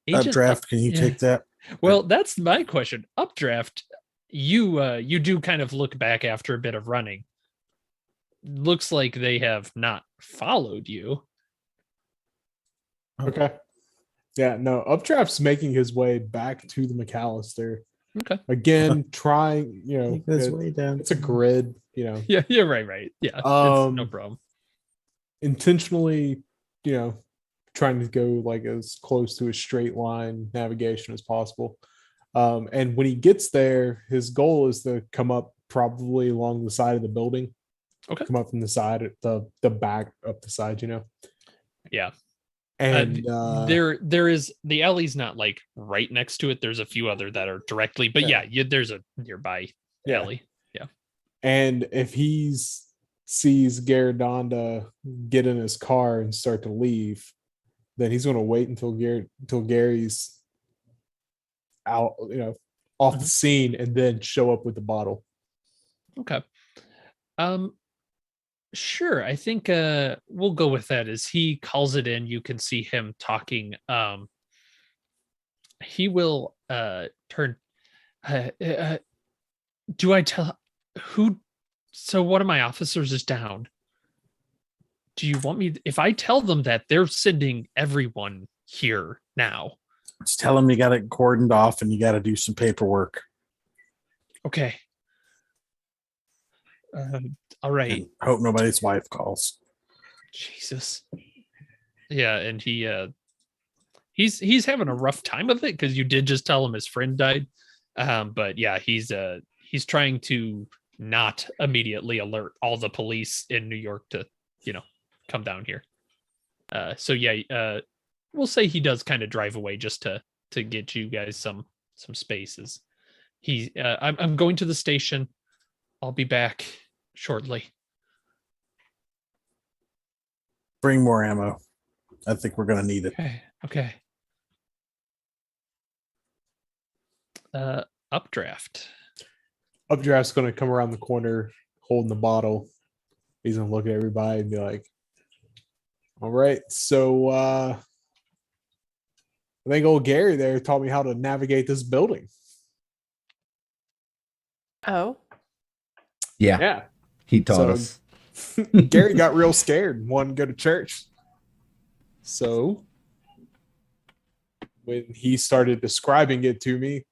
Agent Updraft, can you yeah. take that? Well, that's my question. Updraft, you do kind of look back after a bit of running. Looks like they have not followed you. Okay. Yeah, no, Updraft's making his way back to the McAllister. Okay. Again, trying, Make this way down. it's a grid, Yeah, right. Yeah. It's no problem. intentionally, trying to go like as close to a straight line navigation as possible. And when he gets there, his goal is to come up probably along the side of the building. Okay. Come up from the side, the back up the side, Yeah. And there is the alley's not like right next to it. There's a few other that are directly, but yeah, there's a nearby Yeah. alley. Yeah. And if he sees Garadonda get in his car and start to leave, then he's going to wait until Gary's out, off the scene, and then show up with the bottle. Okay. Sure. I think we'll go with that. As he calls it in, you can see him talking. He will turn. Do I tell who? So one of my officers is down. Do you want me? If I tell them that, they're sending everyone here now. Just tell him you got it cordoned off and you got to do some paperwork. Okay. All right. And hope nobody's wife calls. Jesus. Yeah, and he's having a rough time of it because you did just tell him his friend died. But yeah, he's trying to not immediately alert all the police in New York to, come down here. So yeah, we'll say he does kind of drive away just to get you guys some spaces. I'm going to the station. I'll be back shortly. Bring more ammo. I think we're going to need it. Okay. Updraft. Updraft's going to come around the corner holding the bottle. He's going to look at everybody and be like, all right, so I think old Gary there taught me how to navigate this building. Oh, Yeah, Yeah. he taught So- us. Gary got real scared and wanted to go to church. So when he started describing it to me,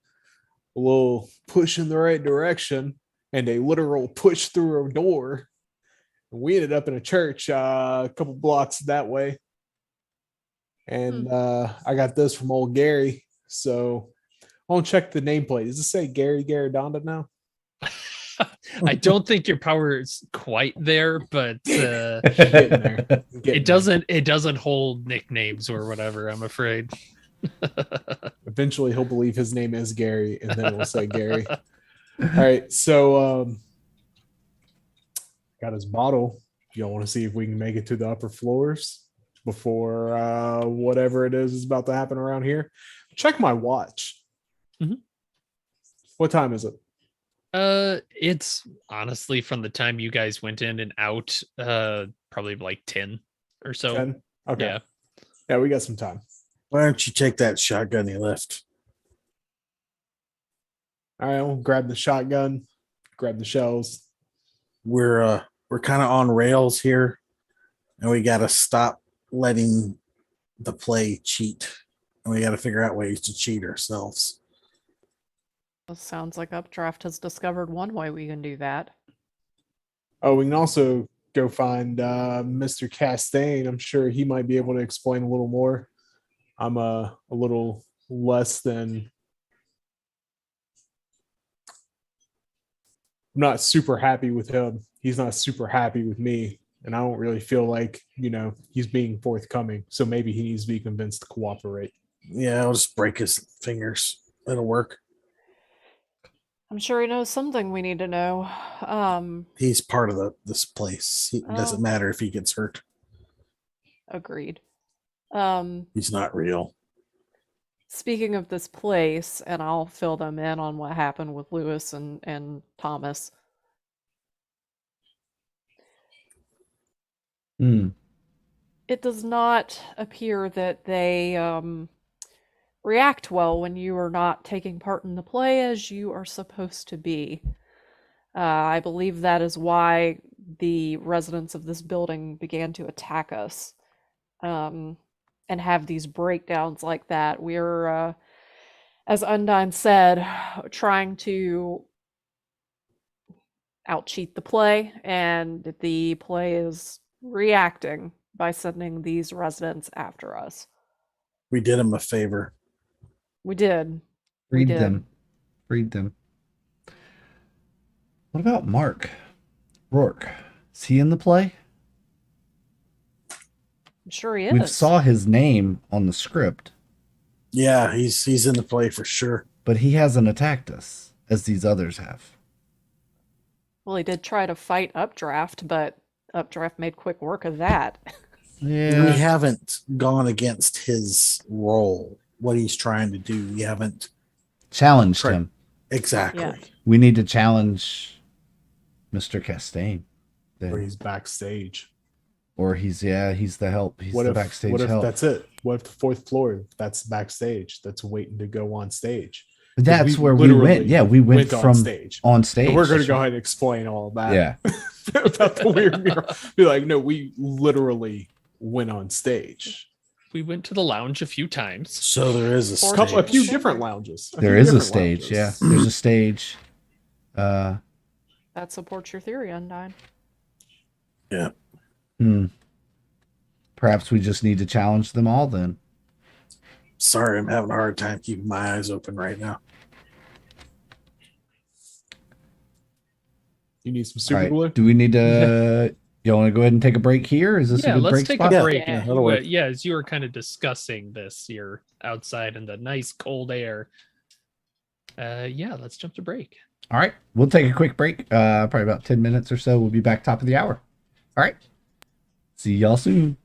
a little push in the right direction and a literal push through a door. And we ended up in a church a couple blocks that way. And I got this from old Gary. So I'll check the nameplate. Does it say Gary Garadonda now? I don't think your power is quite there, but Getting there. Getting it doesn't hold nicknames or whatever, I'm afraid. Eventually he'll believe his name is Gary, and then we'll say Gary. All right, so got his bottle. Y'all want to see if we can make it to the upper floors? before whatever it is about to happen around here. Check my watch. Mhm. What time is it? It's honestly from the time you guys went in and out, probably like 10 or so. 10? Okay. Yeah. Yeah, we got some time. Why don't you take that shotgun you left? All right, we'll grab the shotgun, grab the shells. We're kind of on rails here, and we got to stop letting the play cheat, and we got to figure out ways to cheat ourselves. This sounds like Updraft has discovered one way we can do that. Oh, we can also go find Mr. Castaigne. I'm sure he might be able to explain a little more. I'm a little less than. I'm not super happy with him. He's not super happy with me. And I don't really feel like, he's being forthcoming. So maybe he needs to be convinced to cooperate. Yeah, I'll just break his fingers. It'll work. I'm sure he knows something we need to know. He's part of this place. It doesn't Oh. matter if he gets hurt. Agreed. He's not real. Speaking of this place, and I'll fill them in on what happened with Lewis and Thomas. Hmm. It does not appear that they react well when you are not taking part in the play as you are supposed to be. I believe that is why the residents of this building began to attack us and have these breakdowns like that. We're, as Undyne said, trying to out-cheat the play, and the play is reacting by sending these residents after us. We did him a favor. We did. We Read did. them. Read them. What about Mark Rourke? Is he in the play? I'm sure he is. We saw his name on the script, Yeah, he's in the play for sure. but he hasn't attacked us as these others have. Well, he did try to fight Updraft, but Updraft made quick work of that. We Yeah. haven't gone against his role, what he's trying to do. We haven't Challenged Right. him. exactly. Yeah. We need to challenge Mr. Castaigne. Or Then. he's backstage. Or he's the help. He's the backstage what if help. that's it? What if the fourth floor, that's backstage, that's waiting to go on stage? That's we where we went. literally Yeah, we went on from stage. on stage. And we're going to That's go right. ahead and explain all that. Yeah. About the weird mural. Be like, no, we literally went on stage. We went to the lounge a few times. So there is a Or A stage. few different lounges. There is a stage. Yeah. There's a stage. That supports your theory, Undyne. Perhaps we just need to challenge them all then. Sorry, I'm having a hard time keeping my eyes open right now. You need some All super right. glue? Do we need to? You want to go ahead and take a break here? Is this Yeah, a good let's break take spot? a Yeah, break. yeah, And that'll work. yeah, as you were kind of discussing this here outside in the nice cold air. Yeah, let's jump to break. All right. We'll take a quick break. Probably about 10 minutes or so. We'll be back top of the hour. All right. See y'all soon.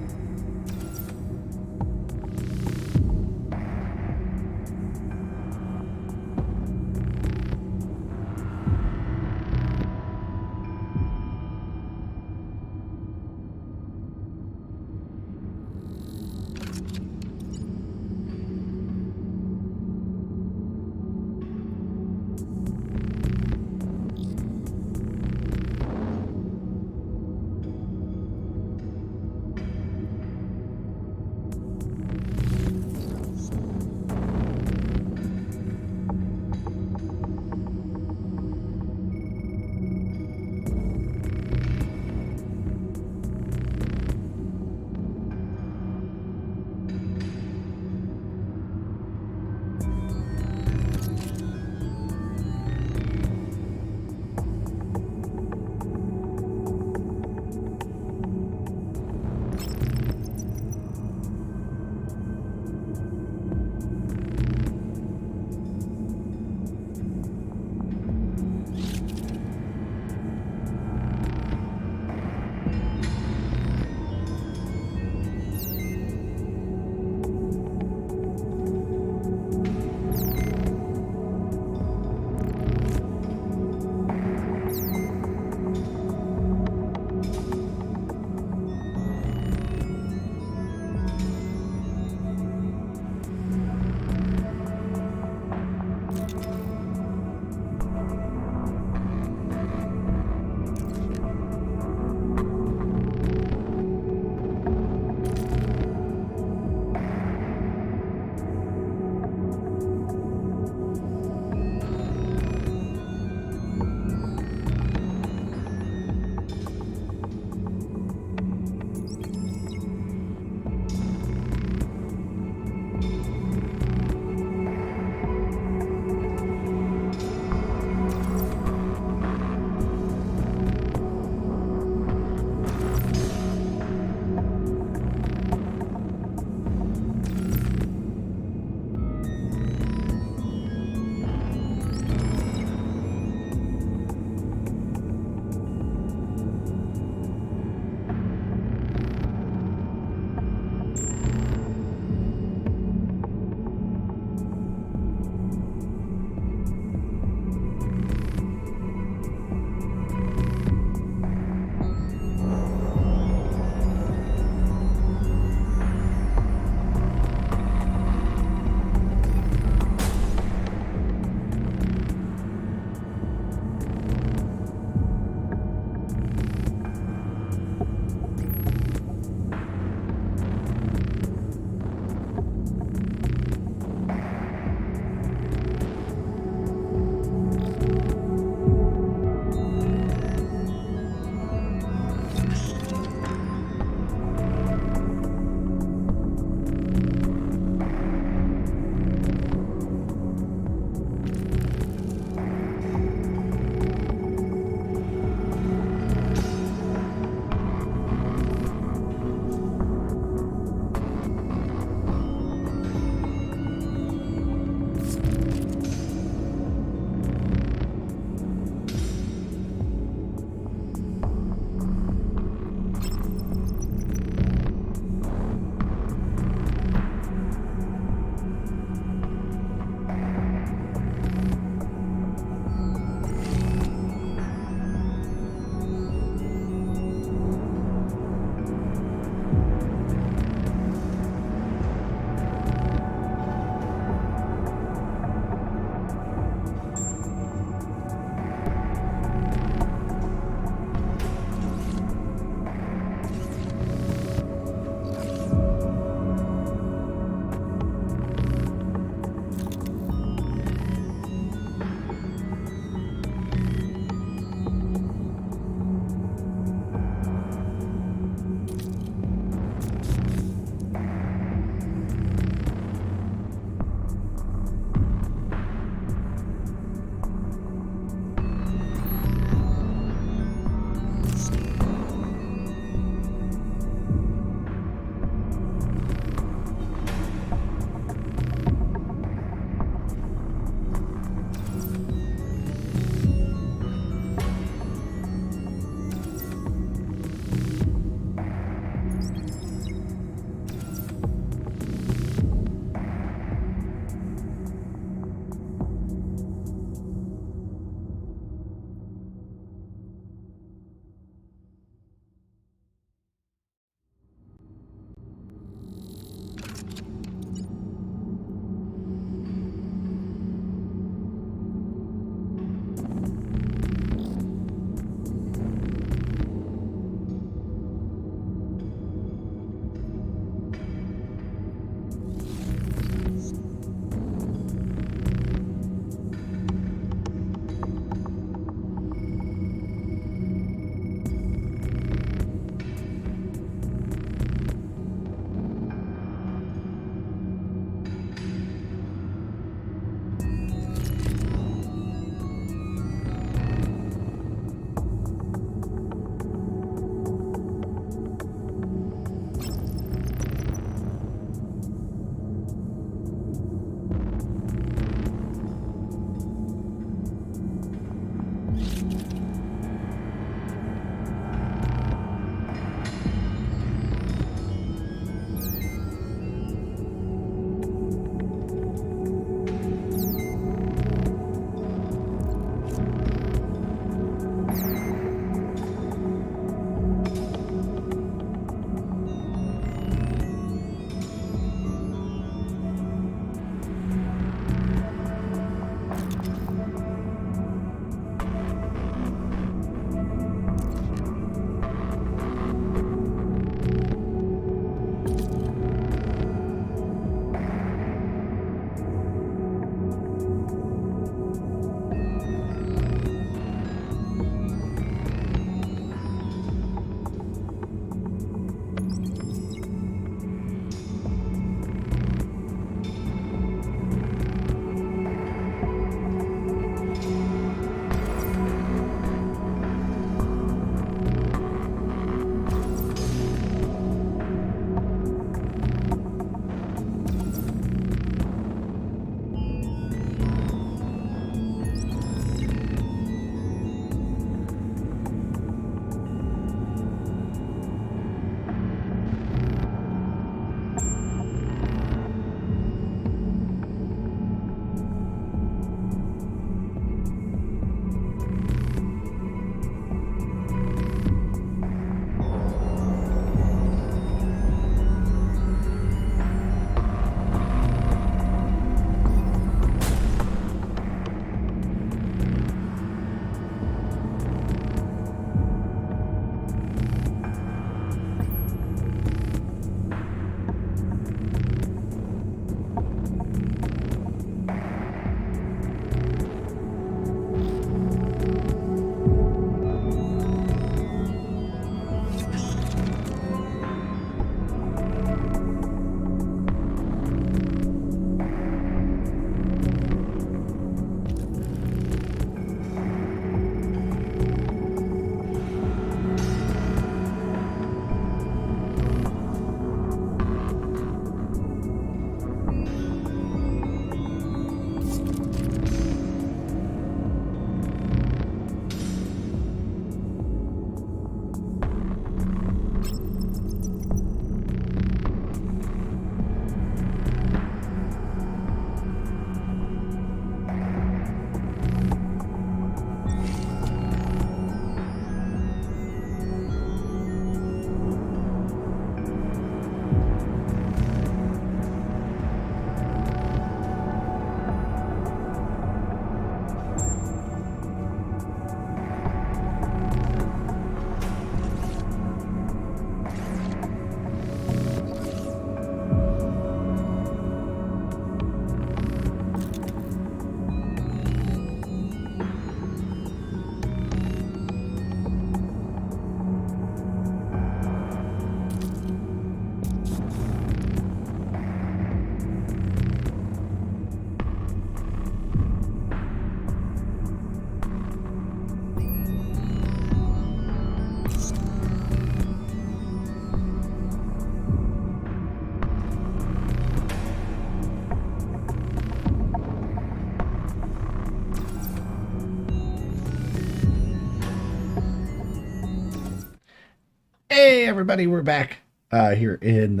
Hey, everybody, we're back here in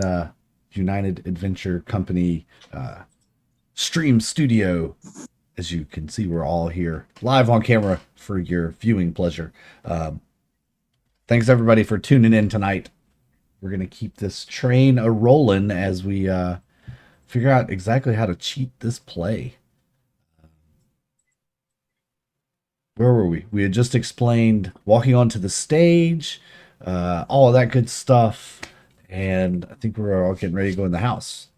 United Adventure Company stream studio. As you can see, we're all here live on camera for your viewing pleasure. Thanks, everybody, for tuning in tonight. We're going to keep this train a-rolling as we figure out exactly how to cheat this play. Where were we? We had just explained walking onto the stage, all of that good stuff, and I think we're all getting ready to go in the house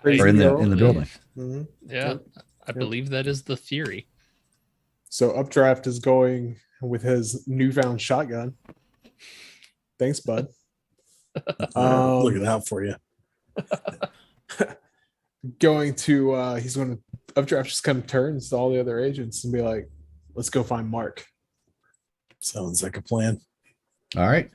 or in the building. Mhm. Yeah, I believe that is the theory. So Updraft is going with his newfound shotgun. Thanks, bud. Looking out for you. He's going to Updraft just kind of turns to all the other agents and be like, let's go find Mark. Sounds like a plan. All right.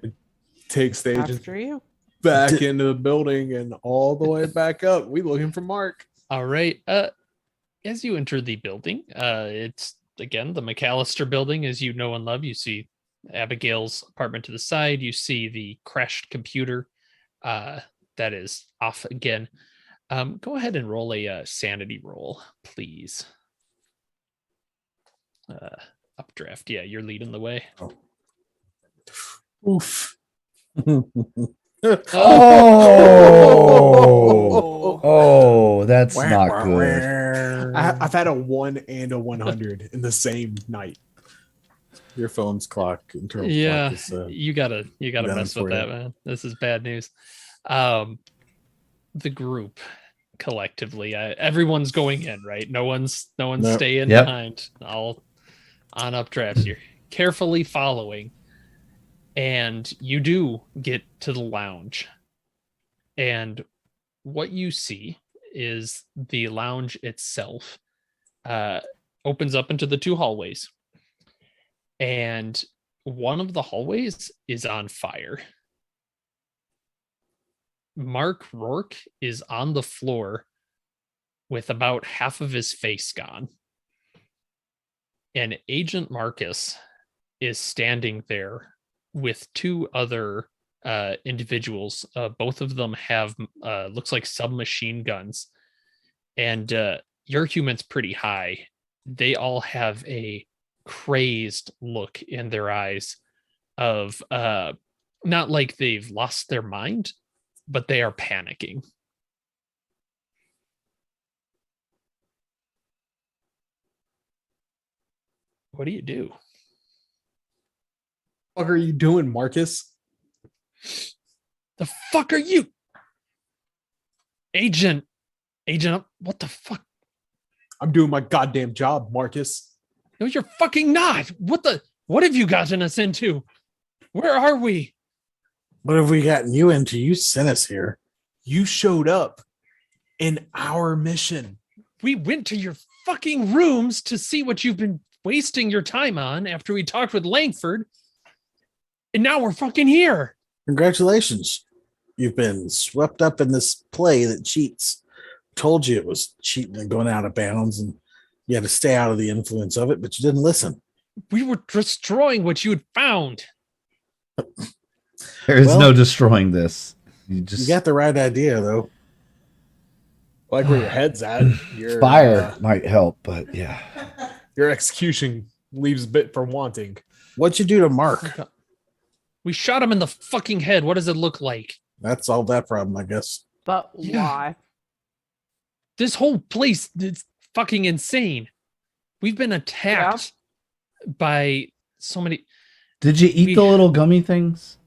Takes the agent After you. back into the building and all the way back up. We looking for Mark. All right. As you enter the building, it's again the McAllister building, as you know and love. You see Abigail's apartment to the side. You see the crashed computer that is off again. Go ahead and roll a sanity roll, please. Updraft. Yeah, you're leading the way. Oof. Oh, that's not good. I've had a 1 and a 100 in the same night. Your phone's clock. Internal Yeah, clock is, you gotta done mess with for that, you. man. This is bad news. The group collectively, everyone's going in, right? No one's Nope. staying Yep. behind. All on Updrafts. You're carefully following, and you do get to the lounge, and what you see is the lounge itself opens up into the two hallways, and one of the hallways is on fire. Mark Rourke is on the floor with about half of his face gone. And Agent Marcus is standing there with two other individuals. Both of them have looks like submachine guns. And your human's pretty high. They all have a crazed look in their eyes of not like they've lost their mind, but they are panicking. What do you do? What are you doing, Marcus? The fuck are you? Agent, what the fuck? I'm doing my goddamn job, Marcus. No, you're fucking not. What have you gotten us into? Where are we? What have we gotten you into? You sent us here. You showed up in our mission. We went to your fucking rooms to see what you've been wasting your time on after we talked with Langford. And now we're fucking here. Congratulations. You've been swept up in this play that cheats. Told you it was cheating and going out of bounds, and you had to stay out of the influence of it, but you didn't listen. We were destroying what you had found. There is Well, no destroying this. You You just got the right idea, though. Like where your head's at. Your fire might help, but yeah. your execution leaves a bit for wanting. What'd you do to Mark? We shot him in the fucking head. What does it look like? That solved that problem, I guess. But Yeah. why? This whole place is fucking insane. We've been attacked by so many. Did you eat the little gummy things?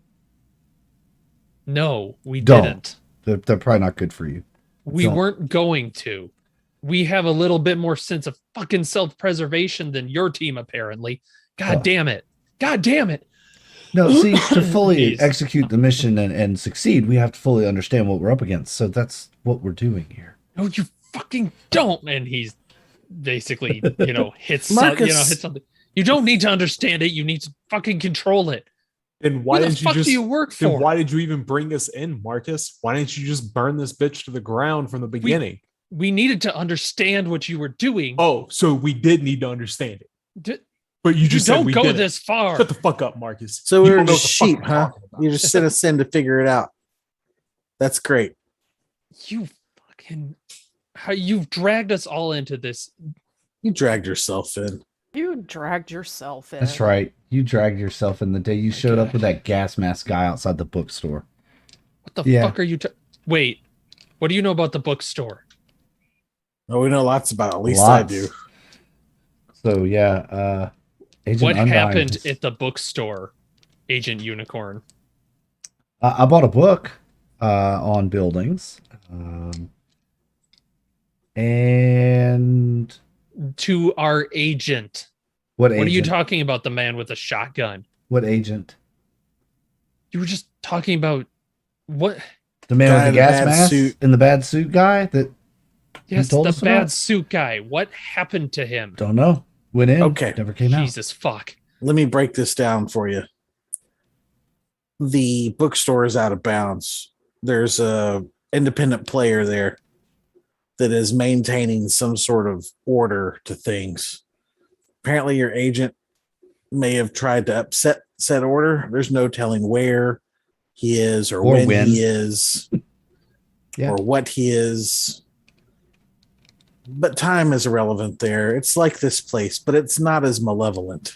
No, we Don't. didn't. They're probably not good for you. We Don't. weren't going to. We have a little bit more sense of fucking self-preservation than your team, apparently. God Oh. damn it. God damn it. No, see, to fully Jeez. execute the mission and succeed, we have to fully understand what we're up against. So that's what we're doing here. No, you fucking don't. And he's basically, hits Marcus. hits something. You don't need to understand it. You need to fucking control it. Then why Who the didn't you fuck just do you work then for? why did you even bring us in, Marcus? Why didn't you just burn this bitch to the ground from the beginning? We needed to understand what you were doing. Oh, so we did need to understand it. But you You just said don't we go did it. this far. Shut the fuck up, Marcus. So we You were don't know just what the fuck sheep, we're huh? talking about. You just sent us in to figure it out. That's great. You fucking how you've dragged us all into this. You dragged yourself in. You dragged yourself in. That's right. You dragged yourself in the day you My showed up God. with that gas mask guy outside the bookstore. What the Yeah. fuck are you? Wait, what do you know about the bookstore? Oh, we know lots about it. At least Lots. I do. So yeah, Agent What Undyne happened just- at the bookstore, Agent Unicorn? I bought a book on buildings, and To our agent. what What are you agent? talking about? The man with a shotgun. What agent? You were just talking about what? The man Guy with in the the gas bad mask suit. and the bad suit guy that Yes, told the us bad about? suit guy. What happened to him? don't know. Went in. Okay. Never came out. Jesus fuck. Let me break this down for you. The bookstore is out of bounds. There's a independent player there that is maintaining some sort of order to things. Apparently, your agent may have tried to upset said order. There's no telling where he is or when he is Yeah. or what he is. But time is irrelevant there. It's like this place, but it's not as malevolent.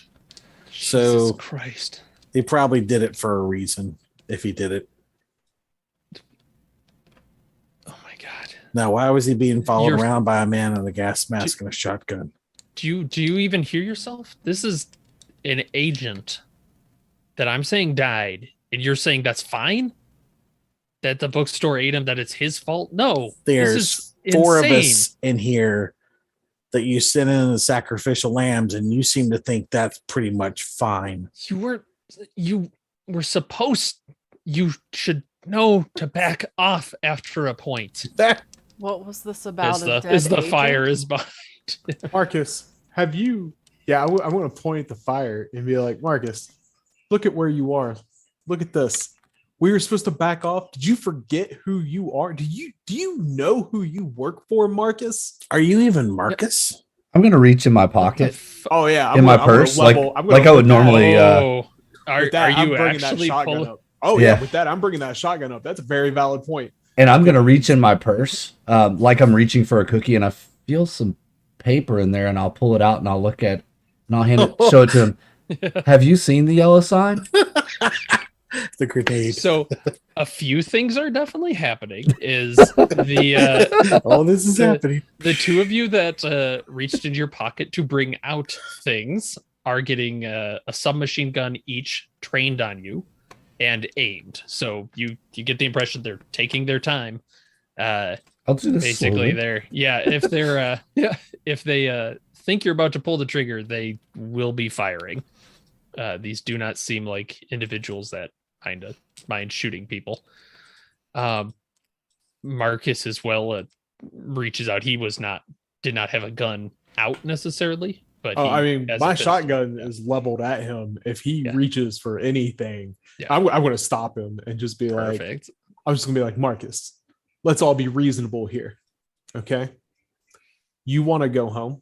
So- Jesus Christ. He probably did it for a reason if he did it. Oh my god. Now, why was he being followed You're- around by a man in a gas mask and a shotgun? Do you even hear yourself? This is an agent that I'm saying died, and you're saying that's fine? That the bookstore ate him, that it's his fault? No. There's this is four insane. of us in here that you sent in the sacrificial lambs, and you seem to think that's pretty much fine. You were supposed, you should know to back off after a point. What was this about? As a the, dead as the agent? fire is behind. Marcus, have you? Yeah, I'm going to point at the fire and be like, Marcus, look at where you are. Look at this. We were supposed to back off. Did you forget who you are? Do you know who you work for, Marcus? Are you even Marcus? I'm gonna reach in my What the pocket fu- Oh yeah, in my purse, like I would normally. Oh, are With that, I'm you bringing actually that shotgun pulling? up. Oh yeah. Yeah. With that, I'm bringing that shotgun up. That's a very valid point. And I'm gonna reach in my purse, like I'm reaching for a cookie, and I feel some paper in there, and I'll pull it out and I'll look at, and I'll hand it, show it to him. Have you seen the yellow sign? The grenade. So a few things are definitely happening. Is the Oh, this is the- happening. the two of you that reached into your pocket to bring out things are getting a submachine gun each trained on you and aimed. So you get the impression they're taking their time. I'll do this Basically, slowly. if they're if they think you're about to pull the trigger, they will be firing. These do not seem like individuals that mind shooting people. Marcus as well reaches out. He did not have a gun out necessarily, but Oh, he I mean, has a my pistol. shotgun Yeah. is leveled at him. If he Yeah. reaches for anything, Yeah. I'm going to stop him and just be like, Perfect. I'm just going to be like, Marcus, let's all be reasonable here. Okay. You want to go home.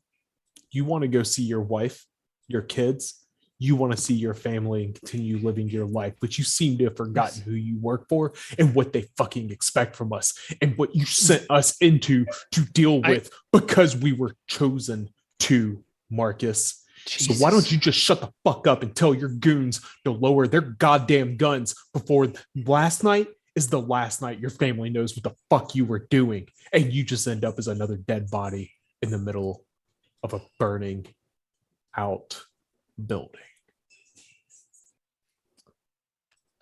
You want to go see your wife, your kids. You want to see your family and continue living your life, but you seem to have forgotten who you work for and what they fucking expect from us and what you sent us into to deal with because we were chosen to, Marcus. So why don't you just shut the fuck up and tell your goons to lower their goddamn guns before last night is the last night your family knows what the fuck you were doing and you just end up as another dead body in the middle of a burning out building.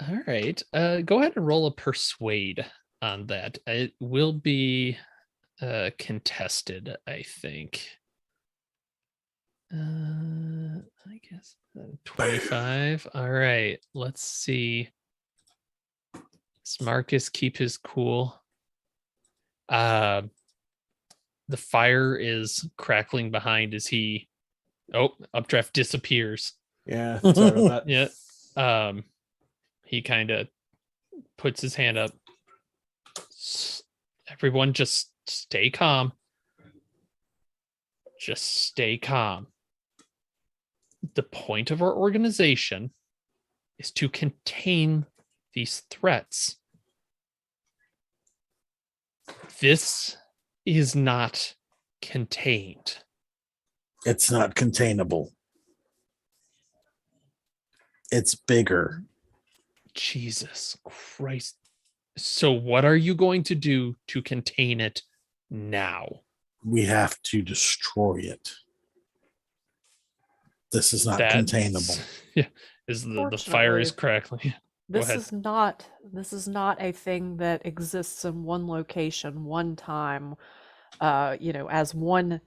All right. Go ahead and roll a persuade on that. It will be contested, I think. I guess 25. All right. Let's see. Does Marcus keep his cool? The fire is crackling behind as he Updraft disappears. Yeah, sorry about that. Yeah. He kind of puts his hand up. Everyone just stay calm. Just stay calm. The point of our organization is to contain these threats. This is not contained. It's not containable. It's bigger. Jesus Christ. So what are you going to do to contain it now? We have to destroy it. This is not containable. Yeah, the fire is crackling. This ahead. is not a thing that exists in one location, one time, as one,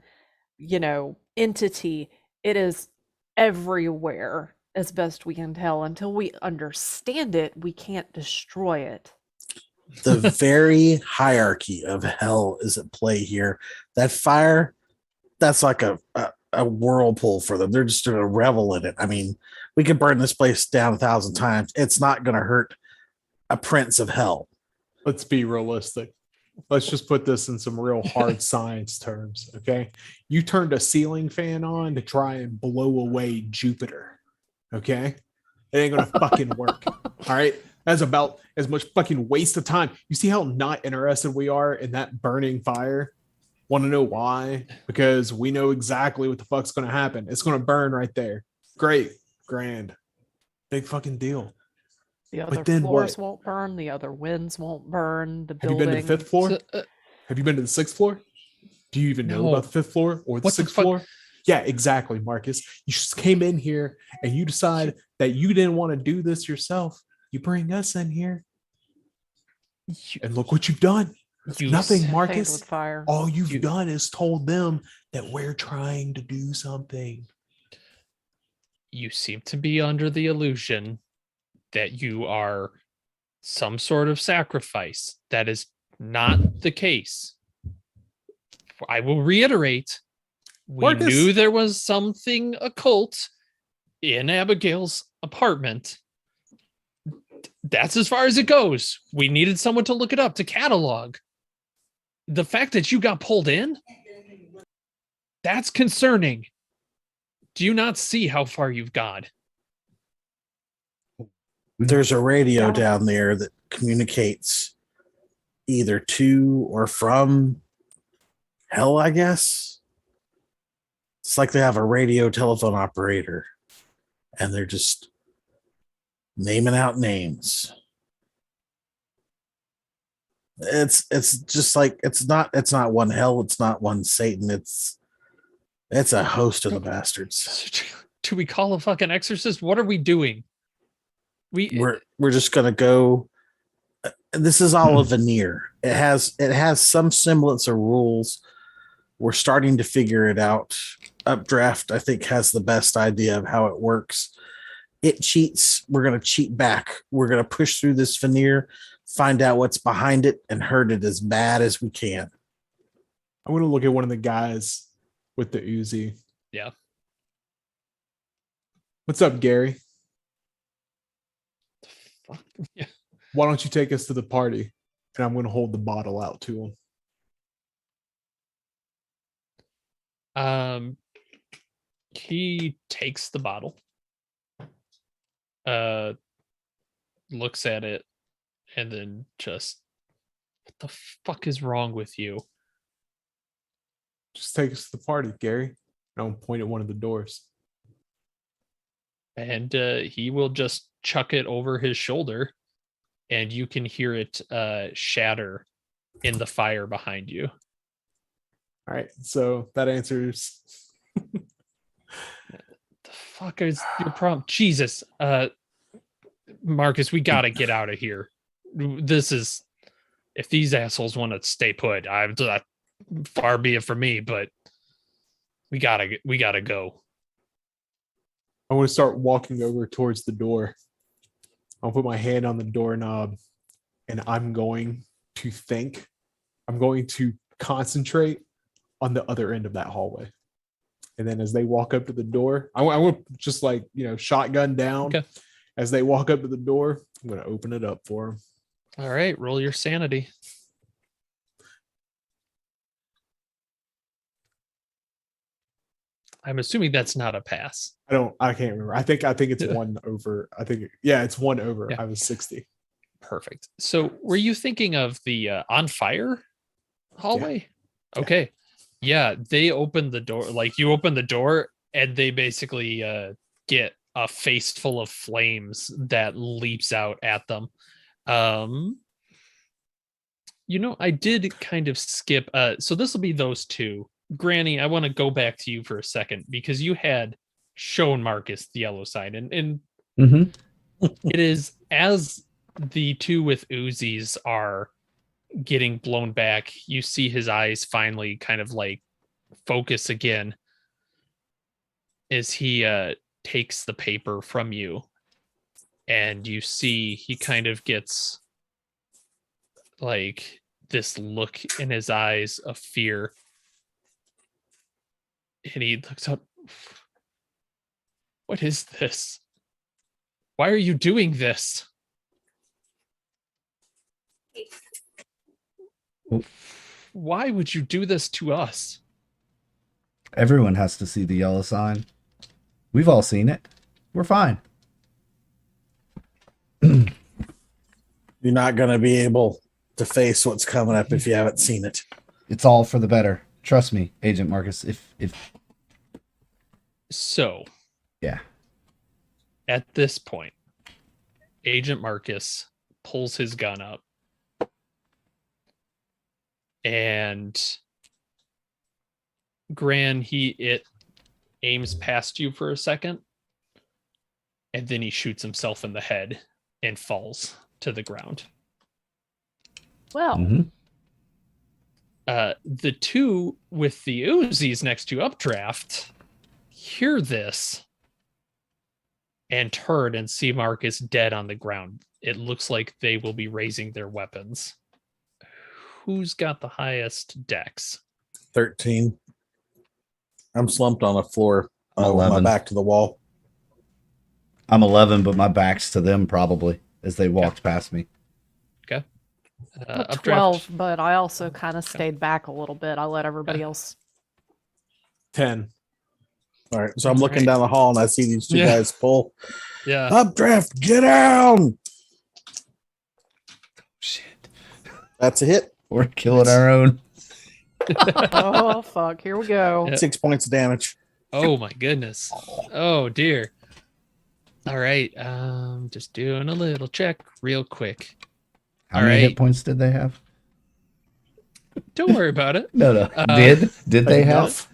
entity. It is everywhere, as best we can tell. Until we understand it, we can't destroy it. The very hierarchy of hell is at play here. That fire, that's like a whirlpool for them. They're just going to revel in it. I mean, we could burn this place down 1,000 times. It's not going to hurt a prince of hell. Let's be realistic. Let's just put this in some real hard science terms. Okay. You turned a ceiling fan on to try and blow away Jupiter. Okay. It ain't going to fucking work. All right. That's about as much fucking waste of time. You see how not interested we are in that burning fire? Want to know why? Because we know exactly what the fuck's going to happen. It's going to burn right there. Great. Grand. Big fucking deal. The other But then floors what? won't burn. The other winds won't burn. The Have you been to the building. 5th floor? So, Have you been to the 6th floor? Do you even know No. about the 5th floor or the What the 6th fuck? floor? Yeah, exactly, Marcus. You just came in here and you decide that you didn't want to do this yourself. You bring us in here, and look what you've done. you Nothing, Paint Marcus. with fire. All you've You- done is told them that we're trying to do something. You seem to be under the illusion that you are some sort of sacrifice. That is not the case. I will reiterate, we Marcus. knew there was something occult in Abigail's apartment. That's as far as it goes. We needed someone to look it up, to catalog. The fact that you got pulled in, that's concerning. Do you not see how far you've gone? There's a radio Yeah. down there that communicates either to or from hell, I guess. It's like they have a radio telephone operator and they're just naming out names. It's just like it's not one hell, it's not one Satan, it's a host of the bastards. Do we call a fucking exorcist? What are we doing? We're just gonna go. This is all a veneer. It has some semblance of rules. We're starting to figure it out. Updraft, I think, has the best idea of how it works. It cheats. We're gonna cheat back. We're gonna push through this veneer, find out what's behind it, and hurt it as bad as we can. I want to look at one of the guys with the Uzi. Yeah. What's up, Gary? Fuck. Yeah. Why don't you take us to the party? And I'm going to hold the bottle out to him. He takes the bottle, looks at it, and then just, what the fuck is wrong with you? Just take us to the party, Gary. And I'll point at one of the doors. And he will just chuck it over his shoulder, and you can hear it shatter in the fire behind you. All right. So that answers. The fuck is your problem? Jesus. Marcus, we gotta get out of here. This is, if these assholes want to stay put, far be it from me, but we gotta go. I want to start walking over towards the door. I'll put my hand on the doorknob and I'm going to think. I'm going to concentrate on the other end of that hallway. And then as they walk up to the door, I want just like, shotgun down. Okay. As they walk up to the door, I'm going to open it up for them. All right, roll your sanity. I'm assuming that's not a pass. I can't remember. I think it's Yeah. 1 over. I think it's 1 over. Yeah. I was 60. Perfect. So were you thinking of the on fire hallway? Yeah. Okay. Yeah, they open the door, like you open the door and they basically get a face full of flames that leaps out at them. I did kind of skip so this will be those two. Granny, I want to go back to you for a second because you had shown Marcus the yellow sign and Mm-hmm. it is as the two with Uzis are getting blown back, you see his eyes finally kind of like focus again as he takes the paper from you, and you see he kind of gets like this look in his eyes of fear, and he looks up. What is this? Why are you doing this? Why would you do this to us? Everyone has to see the yellow sign. We've all seen it. We're fine. You're not going to be able to face what's coming up if you haven't seen it. It's all for the better. Trust me, Agent Marcus. If So, yeah. At this point, Agent Marcus pulls his gun up and it aims past you for a second, and then he shoots himself in the head and falls to the ground. Well, Mhm. The two with the Uzis next to Updraft hear this and turn and see Marcus dead on the ground. It looks like they will be raising their weapons. Who's got the highest dex? 13. I'm slumped on the floor with my 11. back to the wall. I'm 11, but my back's to them probably as they walked past me. Okay. a 12, but I also kind of stayed back a little bit. I let everybody else. 10. All right. So I'm looking down the hall and I see these two Yeah. guys pull. Yeah. Updraft, get down. Shit. That's a hit. We're killing our own. Oh, fuck. Here we go. Yeah. 6 points of damage. Oh my goodness. Oh dear. All right. Just doing a little check real quick. How All many right. hit points did they have? Don't worry about it. No. Uh, Did they have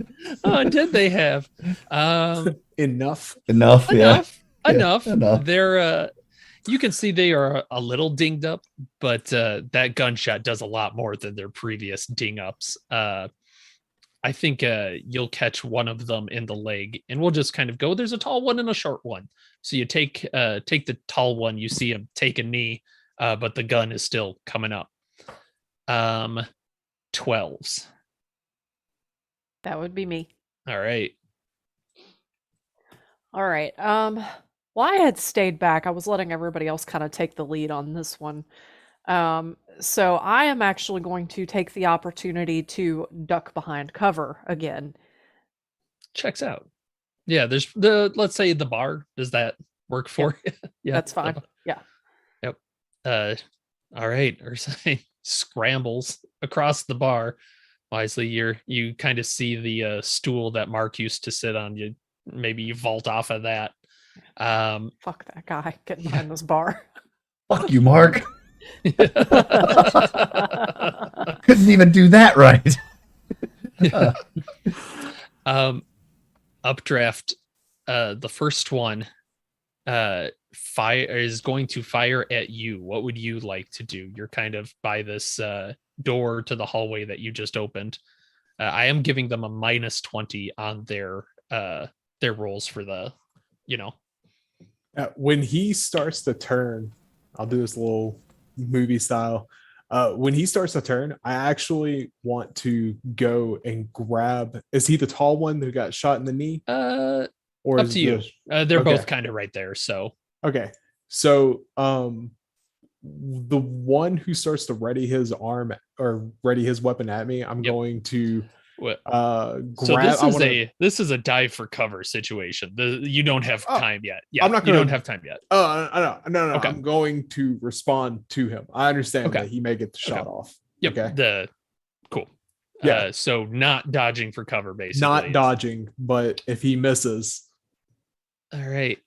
Oh, did they have? Enough. enough? Yeah. Enough. enough. They're you can see they are a little dinged up, but that gunshot does a lot more than their previous ding ups. I think you'll catch one of them in the leg, and we'll just kind of go. There's a tall one and a short one. So you take the tall one. You see him take a knee, but the gun is still coming up. 12s. That would be me. All right. All right. Well, I had stayed back. I was letting everybody else kind of take the lead on this one. So I am actually going to take the opportunity to duck behind cover again. Checks out. Yeah, there's let's say the bar. Does that work for you? Yeah, That's fine. Yeah. Yep. All right. Ursine scrambles across the bar. Wisely, you kind of see the stool that Mark used to sit on. Maybe you vault off of that. Fuck that guy. Get behind this bar. Fuck you, Mark. Couldn't even do that right. Updraft, the first one fire is going to fire at you. What would you like to do? You're kind of by this door to the hallway that you just opened. I am giving them a -20 on their rolls for the When he starts to turn, I'll do this little movie style. When he starts to turn, I actually want to go and grab. Is he the tall one who got shot in the knee? Or up is to you. the- They're both Okay. kind of right there. So Okay. So the one who starts to ready his arm or ready his weapon at me, I'm Yep. going to What? Grab. So this I is wanna, this is a dive for cover situation. You don't have Oh, time yet. Yeah, I'm not you don't gonna- have time yet. no. Okay. I'm going to respond to him. I understand Okay. that he may get the shot Okay. off. Yep. Okay. Cool. Yeah. So not dodging for cover, basically. Not dodging, but if he misses, All right.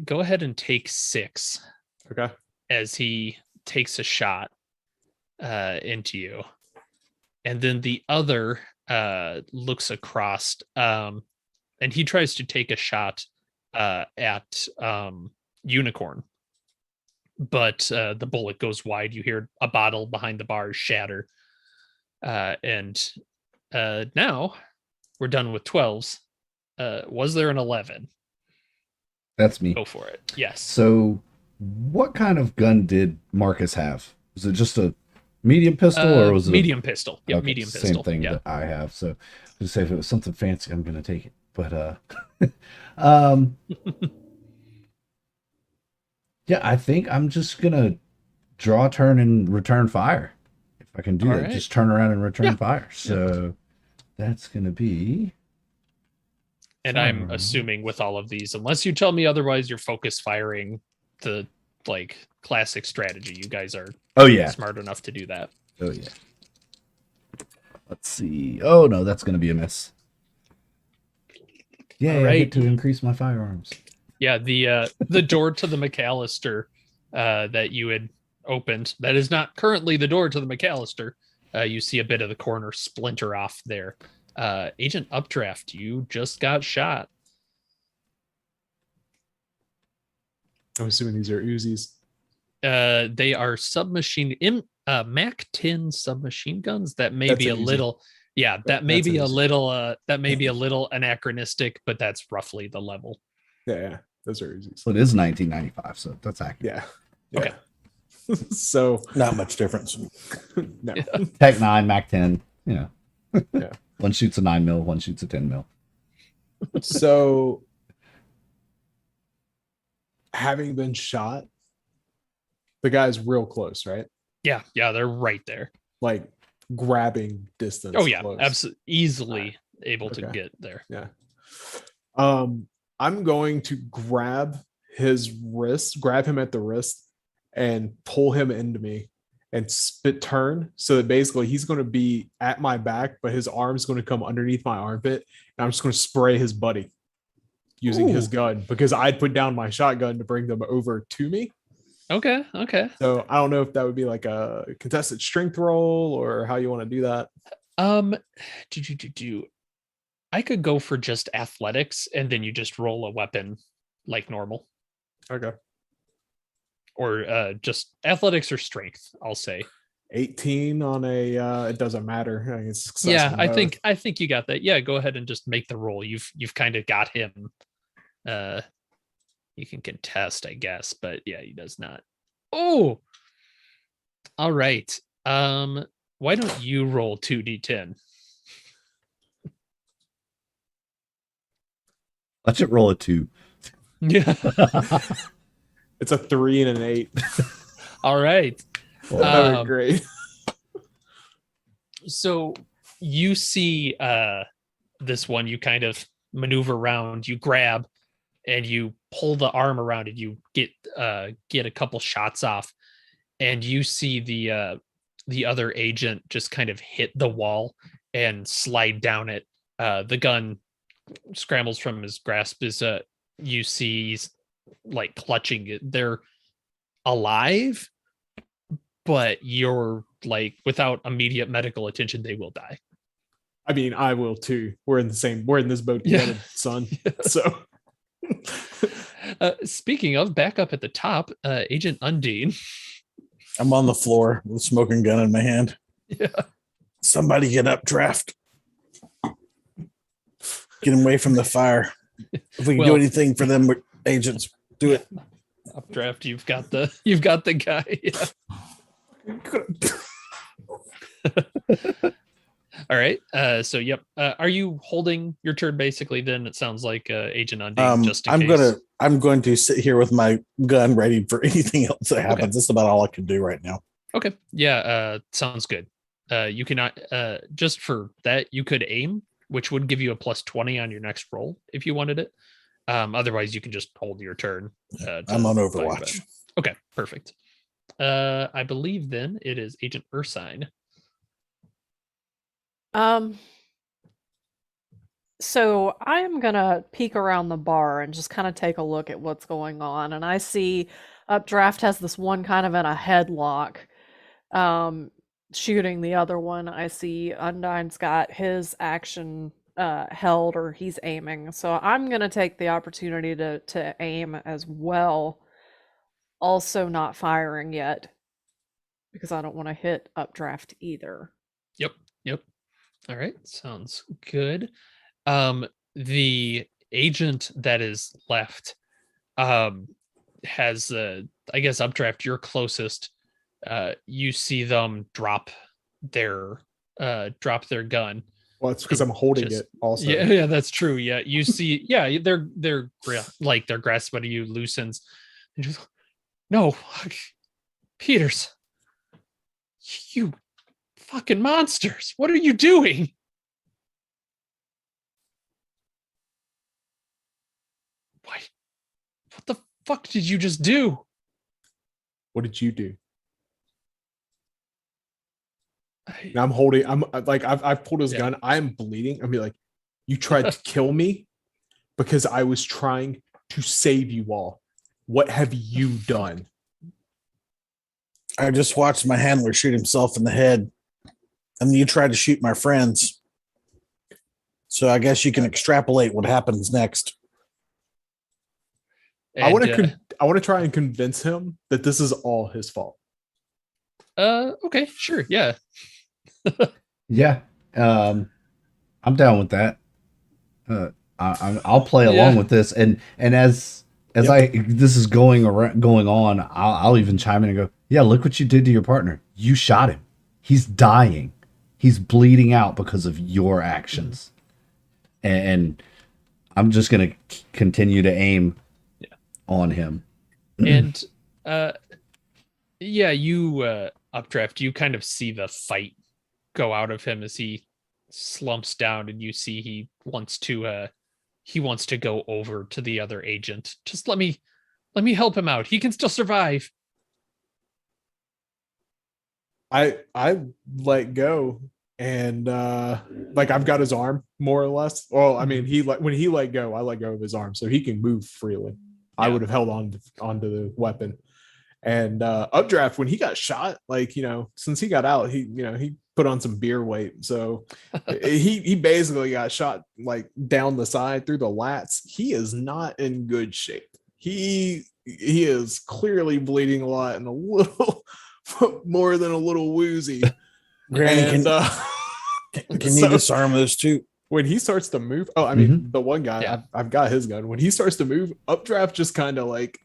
Go ahead and take 6 okay. as he takes a shot into you, and then the other looks across, and he tries to take a shot at Unicorn, but the bullet goes wide. You hear a bottle behind the bars shatter, and now we're done with 12s. Was there an 11? That's me. Go for it. Yes. So, what kind of gun did Marcus have? Was it just a medium pistol, or was it medium pistol? Yeah, okay, medium same pistol. thing Yeah. that I have? So, just say if it was something fancy, I'm gonna take it. But um, yeah, I think I'm just gonna draw a turn and return fire. If I can do All that, right. just turn around and return Yeah. fire. So that's gonna be. And I'm Firearm. assuming with all of these, unless you tell me otherwise, you're focus firing the like classic strategy. You guys are Oh yeah. smart enough to do that. Oh yeah. Let's see. Oh no, that's gonna be a miss. Yeah, I Alright. get to increase my firearms. Yeah, the door to the McAllister that you had opened, that is not currently the door to the McAllister. You see a bit of the corner splinter off there. Agent Updraft, you just got shot. I'm assuming these are Uzis. They are Mac 10 submachine guns. That may That's be a an Uzi. little, yeah, that may That's be an a Uzi. little, that may be a little anachronistic, but that's roughly the level. Yeah, those are Uzis. So it is 1995, so that's accurate. Yeah. Okay. So Not much difference. no. Yeah. Tech 9, Mac 10. Yeah. Yeah. One shoots a 9 mil, one shoots a 10 mil. So having been shot, the guy's real close, right? Yeah, they're right there. Like grabbing distance. Oh yeah, close. absolutely, easily able to Okay. get there. Yeah. I'm going to grab his wrist, grab him at the wrist, and pull him into me and turn so that basically he's going to be at my back, but his arm's going to come underneath my armpit, and I'm just going to spray his buddy using his gun because I'd put down my shotgun to bring them over to me. Okay. So I don't know if that would be like a contested strength roll or how you want to do that. Do I could go for just athletics and then you just roll a weapon like normal, Okay. or just athletics or strength, I'll say. 18 on a it doesn't matter. I think it's success Yeah, on I both. think you got that. Yeah, go ahead and just make the roll. You've kind of got him. You can contest, I guess, but yeah, he does not. Oh, all right. Why don't you roll 2d10? Let's it roll a 2. Yeah. It's a 3 and an 8. All right. That would be great. So you see this one, you kind of maneuver around, you grab and you pull the arm around it, you get a couple shots off, and you see the other agent just kind of hit the wall and slide down it. The gun scrambles from his grasp. You see he's like clutching it. They're alive, but you're like, without immediate medical attention, they will die. I mean, I will too. We're in this boat Yeah. together, son. So Speaking of, back up at the top, Agent Undine. I'm on the floor with a smoking gun in my hand. Yeah. Somebody get up, draft. Get him away from the fire. If we can do Well- anything for them agents, do it. Updraft, you've got the guy. Yeah. All right. So yep. Are you holding your turn basically? Then it sounds like Agent Undine. Just in case. I'm going to sit here with my gun ready for anything else that happens. That's about all I can do right now. Okay. Yeah. Sounds good. You cannot just for that you could aim, which would give you a +20 on your next roll if you wanted it. Otherwise, you can just hold your turn. I'm on fire Overwatch. button. Okay, perfect. I believe then it is Agent Ursine. So I am gonna peek around the bar and just kind of take a look at what's going on, and I see Updraft has this one kind of in a headlock, shooting the other one. I see Undyne's got his action held, or he's aiming. So I'm gonna take the opportunity to aim as well. Also not firing yet because I don't want to hit Updraft either. Yep. All right, sounds good. The agent that is left has I guess Updraft, you're closest. You see them drop their gun. Well, it's because I'm holding Just- it also. Yeah, that's true. Yeah, you see, yeah, they're like their grasp on you loosens, and just no, Peters, you fucking monsters! What are you doing? Why? What the fuck did you just do? What did you do? I- And I'm holding. I'm like I've pulled his Yeah. gun. I'm bleeding. I'm like, you tried to kill me because I was trying to save you all. What have you done? I just watched my handler shoot himself in the head, and you tried to shoot my friends. So I guess you can extrapolate what happens next. I want and, to. I want to try and convince him that this is all his fault. Okay, sure, yeah. Yeah, I'm down with that. I'll play along Yeah. with this, and as this is going on, I'll even chime in and go, yeah, look what you did to your partner. You shot him. He's dying. He's bleeding out because of your actions, and I'm just gonna continue to aim on him. And yeah, you Updraft, you kind of see the fight go out of him as he slumps down, and you see he wants to go over to the other agent. Just let me help him out. He can still survive. I let go, and like I've got his arm more or less. Well, I mean, when he let go, I let go of his arm, so he can move freely. I Yeah. would have held onto the weapon. And Updraft, when he got shot, like, since he got out, he put on some beer weight. So he basically got shot like down the side through the lats. He is not in good shape. He is clearly bleeding a lot and a little more than a little woozy. Granny, And can you disarm those two? when he starts to move, I mean, the one guy, Yeah. I've got his gun. When he starts to move, Updraft just kind of like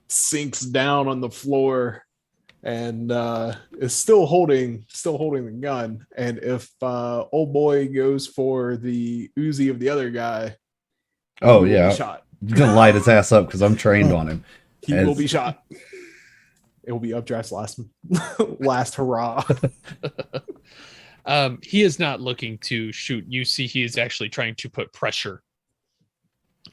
sinks down on the floor and is still holding the gun. And if old boy goes for the Uzi of the other guy, Oh he will yeah, be shot. you're gonna light his ass up because I'm trained on him. He will be shot. It will be Updraft's last hurrah. He is not looking to shoot. You see, he is actually trying to put pressure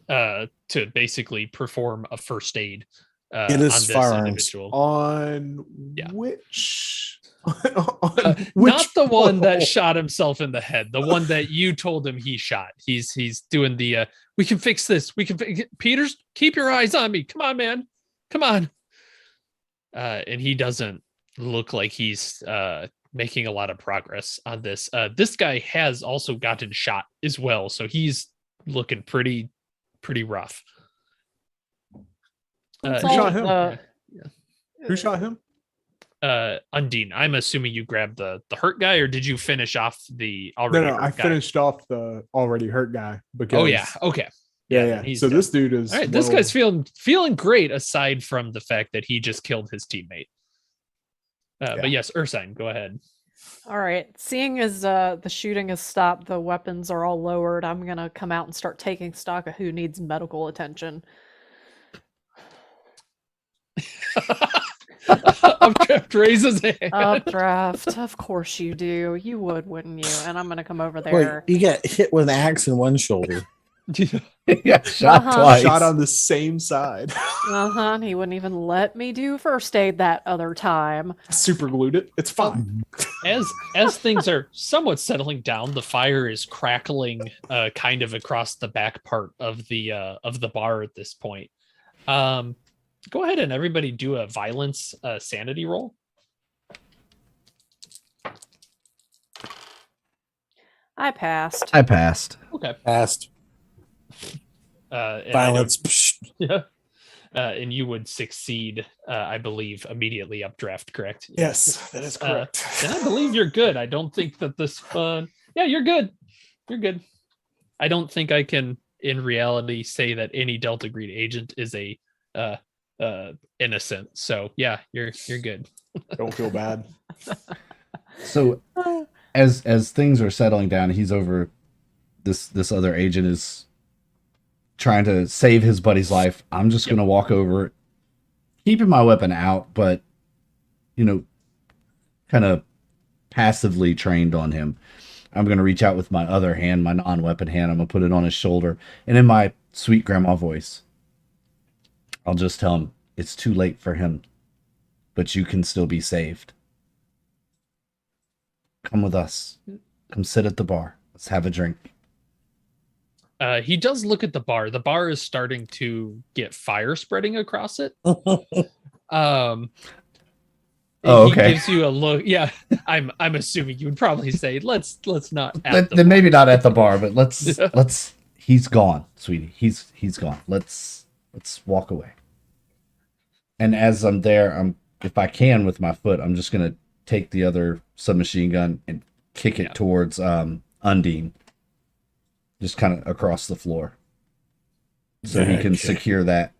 to basically perform a first aid It on is this firearms. individual. On Yeah. which? Not the one that portal? shot himself in the head. The one that you told him he shot. He's doing the we can fix this. We can Peters, keep your eyes on me. Come on, man. Come on. And he doesn't look like he's making a lot of progress on this. This guy has also gotten shot as well, so he's looking pretty rough. It's Who all shot him? the- Who shot him? Undine, I'm assuming you grabbed the hurt guy, or did you finish off the No, already no, hurt I guy? finished off the already hurt guy because. Oh yeah, okay. yeah, then yeah. he's So dead. this dude is. All right, this guy's feeling great, aside from the fact that he just killed his teammate. But yes, Ursine, go ahead. All right. Seeing as the shooting has stopped, the weapons are all lowered, I'm gonna come out and start taking stock of who needs medical attention. Updraft raises a hand. Updraft. Of course you do. You would, wouldn't you? And I'm gonna come over Wait, there. you got hit with an axe in one shoulder. Yeah, shot Uh-huh. twice. Shot on the same side. Uh-huh. He wouldn't even let me do first aid that other time. Super glued it. It's fine. As things are somewhat settling down, the fire is crackling kind of across the back part of the bar at this point. Go ahead and everybody do a violence sanity roll. I passed. I passed. Okay. Passed. And I know- Violence. Psh. Yeah. And you would succeed, I believe, immediately updraft, correct? Yes, that is correct. And I believe you're good. I don't think that this yeah, you're good. You're good. I don't think I can in reality say that any Delta Green agent is a innocent. So yeah, you're good. Don't feel bad. So as things are settling down, he's over. This other agent is trying to save his buddy's life. I'm just gonna walk over, keeping my weapon out, but kind of passively trained on him. I'm gonna reach out with my other hand, my non-weapon hand. I'm gonna put it on his shoulder, and in my sweet grandma voice, I'll just tell him it's too late for him, but you can still be saved. Come with us. Come sit at the bar. Let's have a drink. He does look at the bar. The bar is starting to get fire spreading across it. Oh, He okay. gives you a look. Yeah, I'm assuming you would probably say let's not. At the Then bar. maybe not at the bar, but let's Yeah. let's. He's gone, sweetie. He's gone. Let's walk away. And as I'm there, if I can with my foot, I'm just gonna take the other submachine gun and kick it Yeah. towards Undine, just kind of across the floor, so he can Okay. secure that.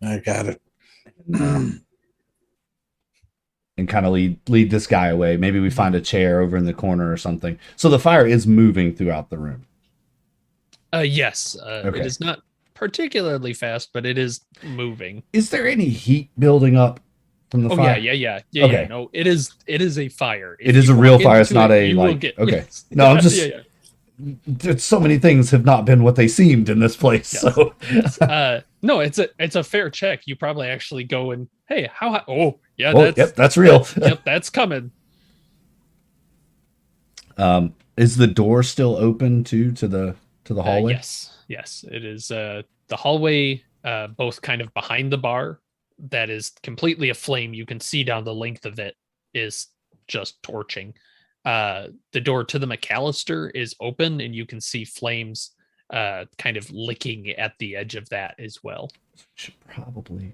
I got it. And kind of lead this guy away. Maybe we find a chair over in the corner or something. So the fire is moving throughout the room. Yes. Okay. It is not particularly fast, but it is moving. Is there any heat building up from the Oh fire? yeah. Okay. No, it is a fire. It is a real fire. It's into not a, you will like, okay. yes. No, I'm just- yeah. There's so many things have not been what they seemed in this place. Yes. So No, it's a fair check. You probably actually go and hey, how? Oh yeah, oh, yep, that's real. yep, that's coming. Is the door still open to the hallway? Yes, it is. The hallway, both kind of behind the bar, that is completely aflame. You can see down the length of it is just torching. The door to the McAllister is open, and you can see flames, kind of licking at the edge of that as well. Should probably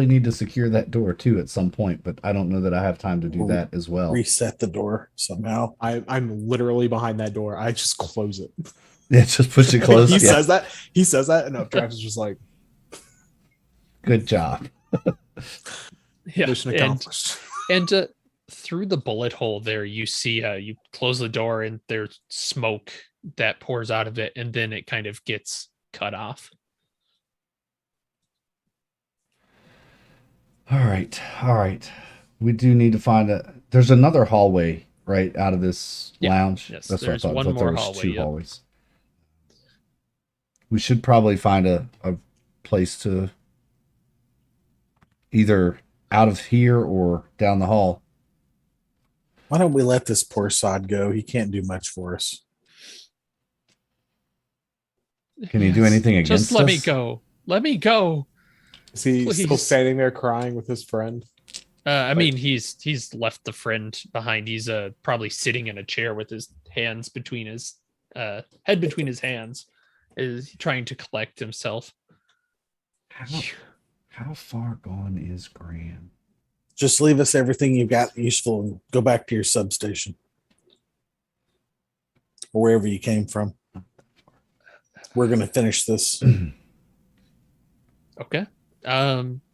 need to secure that door too at some point, but I don't know that I have time to do Ooh. that as well. Reset the door somehow. I'm literally behind that door. I just close it. Yeah, just push it close. he Yeah. says that. He says that, and Updraft is just like, Good job. Yeah, mission accomplished. and through the bullet hole there, you see you close the door, and there's smoke that pours out of it, and then it kind of gets cut off. All right. We do need to find there's another hallway right out of this Yeah, lounge. yes, That's what I there's thought. one I thought there more was hallway, two yep. hallways. We should probably find a place to either out of here or down the hall. Why don't we let this poor sod go? He can't do much for us. Can you do Yes, anything against just let me us? go. Let me go. Is he still Please. standing there crying with his friend? I mean, he's left the friend behind. He's probably sitting in a chair with his hands between his head between his hands, is trying to collect himself. How far gone is Gran? Just leave us everything you've got useful and go back to your substation or wherever you came from. We're going to finish this. Okay.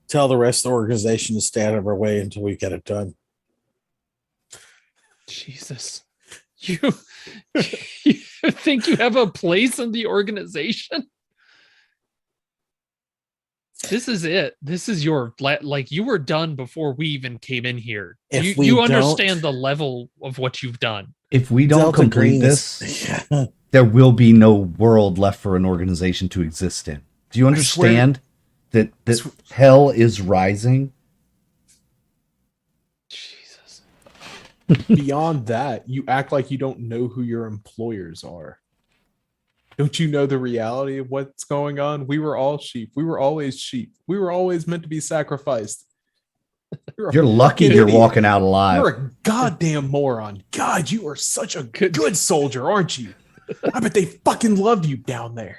Tell the rest of the organization to stay out of our way until we get it done. Jesus, you you think you have a place in the organization? This is it. This is your like you were done before we even came in here. If You we you don't- understand the level of what you've done. If we don't Delta complete Green this, is, yeah. there will be no world left for an organization to exist in. Do you understand that hell is rising? Jesus. Beyond that, you act like you don't know who your employers are. Don't you know the reality of what's going on? We were all sheep. We were always sheep. We were always meant to be sacrificed. a You're lucky fucking you're idiot. walking out alive. You're a goddamn moron. God, you are such a good soldier, aren't you? I bet they fucking love you down there.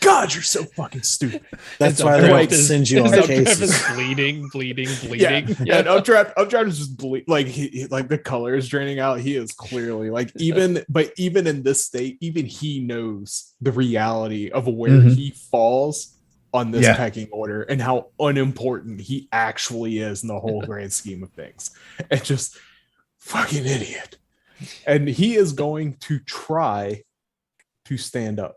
God, you're so fucking stupid. That's As why Updraft they don't is- send you on as Updraft cases. is bleeding. Yeah, and Updraft is just like like the color is draining out. He is clearly like even in this state, even he knows the reality of where Mhm. he falls on this Yeah. pecking order and how unimportant he actually is in the whole grand scheme of things. And just fucking idiot. And he is going to try to stand up.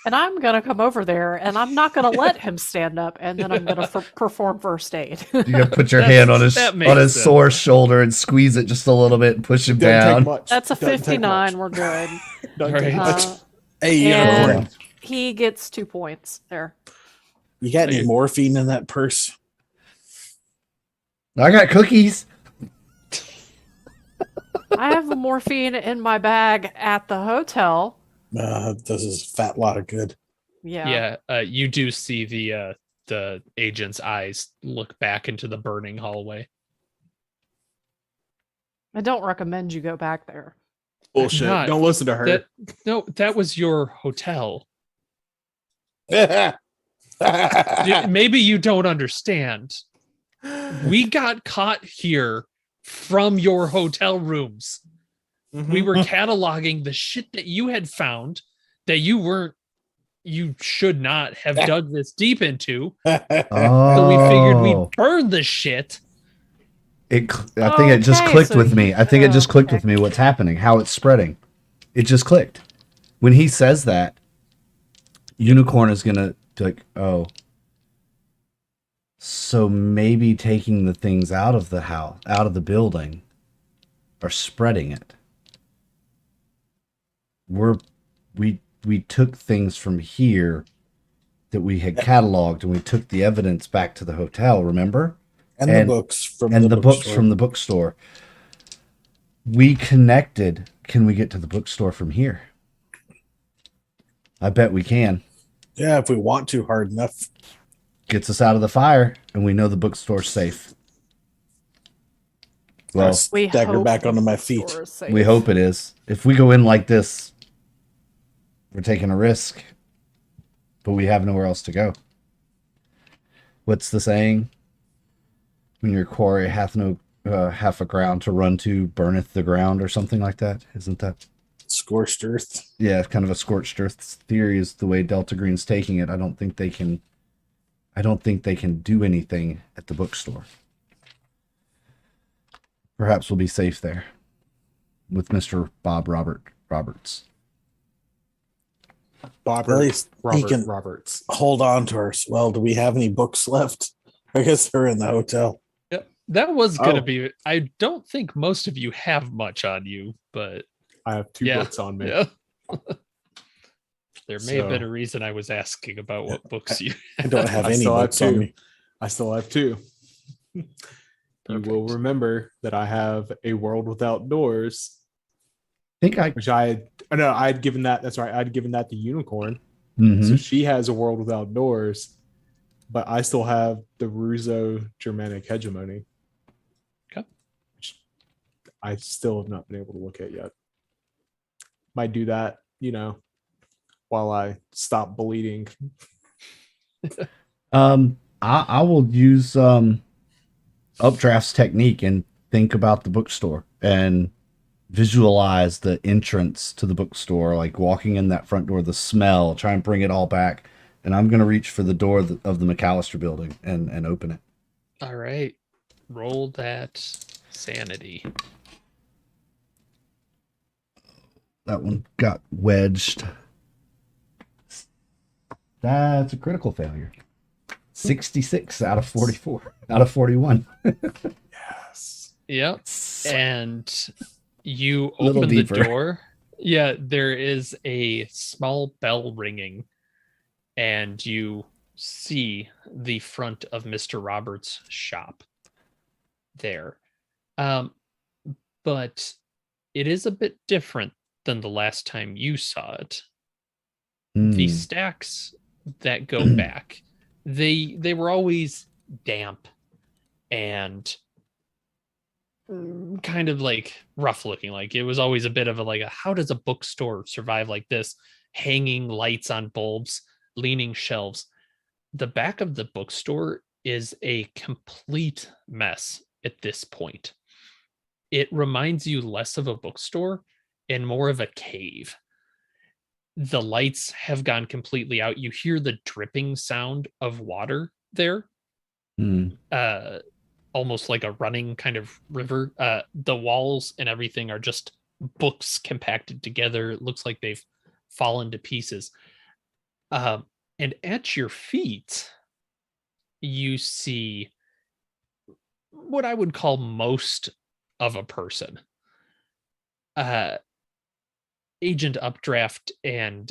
And I'm going to come over there and I'm not going to let him stand up. And then I'm going to perform first aid. You gotta put your That's- hand on his that makes sense. sore shoulder and squeeze it just a little bit and push him Doesn't take down. much. That's a Doesn't take 59. much. We're good. Doesn't take Alright. much. Hey, And- unicorn, He gets 2 points there. you got any morphine in that purse? I got cookies. I have a morphine in my bag at the hotel. This is a fat lot of good. Yeah. Yeah, you do see the agent's eyes look back into the burning hallway. I don't recommend you go back there. Bullshit. Not- Don't listen to her. That was your hotel. Yeah. Maybe you don't understand. We got caught here from your hotel rooms. We were cataloging the shit that you had found that you should not have dug this deep into. Oh, So we figured we'd burn the shit. I think it just Okay, clicked so with me. I think it just clicked okay. with me what's happening, how it's spreading. It just clicked. When he says that, Unicorn is gonna be like, oh. So maybe taking the things out of the house, out of the building, are spreading it. We took things from here that we had cataloged, and we took the evidence back to the hotel. Remember? and the books from and the books bookstore. from the bookstore. We connected. Can we get to the bookstore from here? I bet we can. Yeah, if we want to hard enough. Gets us out of the fire, and we know the bookstore's safe. Well, I stagger hope back the onto my feet. bookstore is safe. we hope it is. If we go in like this, we're taking a risk, but we have nowhere else to go. What's the saying? When your quarry hath no half a ground to run to, burneth the ground, or something like that. Isn't that? Scorched earth. Yeah, kind of a scorched earth theory is the way Delta Green's taking it. I don't think they can do anything at the bookstore. Perhaps we'll be safe there with Mr. Bob Roberts. Bob At least he can Roberts. hold on to us. Well, do we have any books left? I guess they're in the hotel. Yep. That was going to Oh. be. I don't think most of you have much on you, but I have two Yeah. books on me. yeah. There may have been So- a reason I was asking about what books you. I don't have I any still have books on two. me. I still have two. You will Perfect. remember that I have A World Without Doors, I think I. which I had given that. That's right. I'd given that to Unicorn. Mhm. So she has A World Without Doors, but I still have the Russo Germanic Hegemony. Okay. Which I still have not been able to look at yet. Might do that, while I stop bleeding. I will use Updraft's technique and think about the bookstore and visualize the entrance to the bookstore, like walking in that front door, the smell, try and bring it all back. And I'm gonna reach for the door of the McAllister building and open it. All right. Roll that sanity. That one got wedged. That's a critical failure. 66 out of 44 out of 41. Yes. Yep. And you Little open the deeper. door. Yeah, there is a small bell ringing, and you see the front of Mr. Roberts' shop there. But it is a bit different than the last time you saw it. The Hmm. stacks that go back, they were always damp and kind of like rough looking. Like it was always a bit of a like a, how does a bookstore survive like this? Hanging lights on bulbs, leaning shelves. The back of the bookstore is a complete mess at this point. It reminds you less of a bookstore and more of a cave. The lights have gone completely out. You hear the dripping sound of water there, Hmm. almost like a running kind of river. The walls and everything are just books compacted together. It looks like they've fallen to pieces. And at your feet, you see what I would call most of a person. Agent Updraft and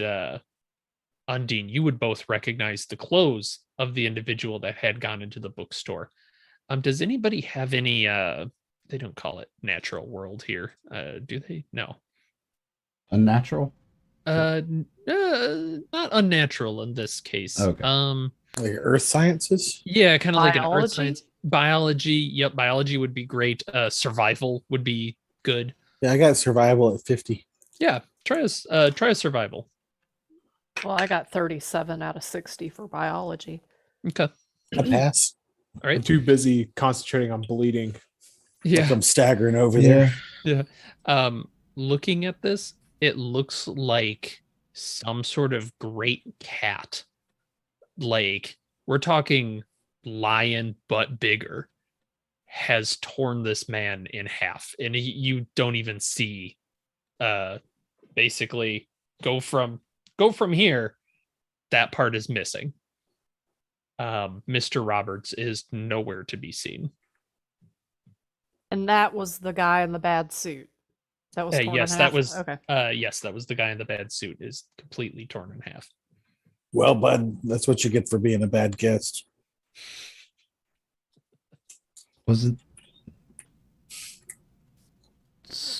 Undine, you would both recognize the clothes of the individual that had gone into the bookstore. Does anybody have any they don't call it natural world here. Do they? No. Unnatural. Not unnatural in this case. Okay. Like earth sciences. Yeah, kind of like an earth Biology? science. Biology. Yep, biology would be great. Survival would be good. Yeah, I got survival at 50. Yeah, try a survival. Well, I got 37 out of 60 for biology. Okay. I pass. All I'm right. too busy concentrating on bleeding. Like I'm staggering over there. Yeah. Looking at this, it looks like some sort of great cat. Like we're talking lion, but bigger, has torn this man in half, and you don't even see. Basically, go from here. That part is missing. Mr. Roberts is nowhere to be seen. And that was the guy in the bad suit. That was torn in Yes, that half? was Okay. yes, that was the guy in the bad suit, is completely torn in half. Well, bud, that's what you get for being a bad guest. Was it?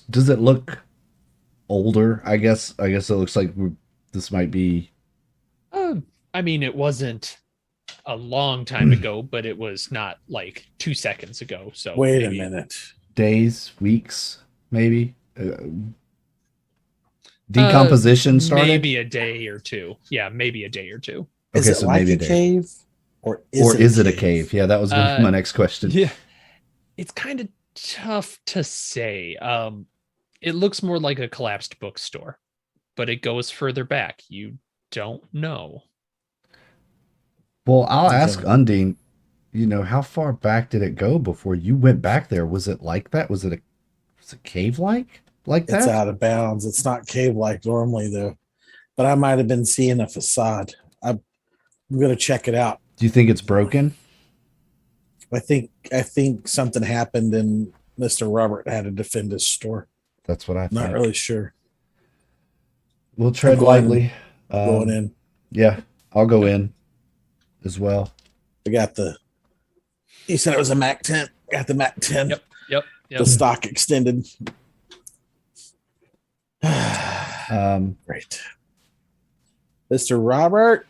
Does it look older? I guess it looks like this might be. I mean, it wasn't a long time ago, but it was not like 2 seconds ago. So Wait a maybe- minute. Days, weeks, maybe. Decomposition started. Maybe a day or two. Yeah, maybe a day or two. Is Okay, it so like maybe a a day. cave? Or Or is it a cave? Yeah, that was gonna be my next question. Yeah, it's kind of tough to say. It looks more like a collapsed bookstore, but it goes further back. You don't know. Well, I'll Okay. ask Undine. How far back did it go before you went back there? Was it like that? Was it cave like that? It's out of bounds. It's not cave like normally though. But I might have been seeing a facade. I'm gonna check it out. Do you think it's broken? I think something happened and Mr. Robert had to defend his store. That's what I Not think. really sure. We'll tread going- lightly. Going in. Yeah, I'll go in as well. I got he said it was a Mac 10. Got the Mac 10. Yep. The stock extended. Great. Mr. Robert.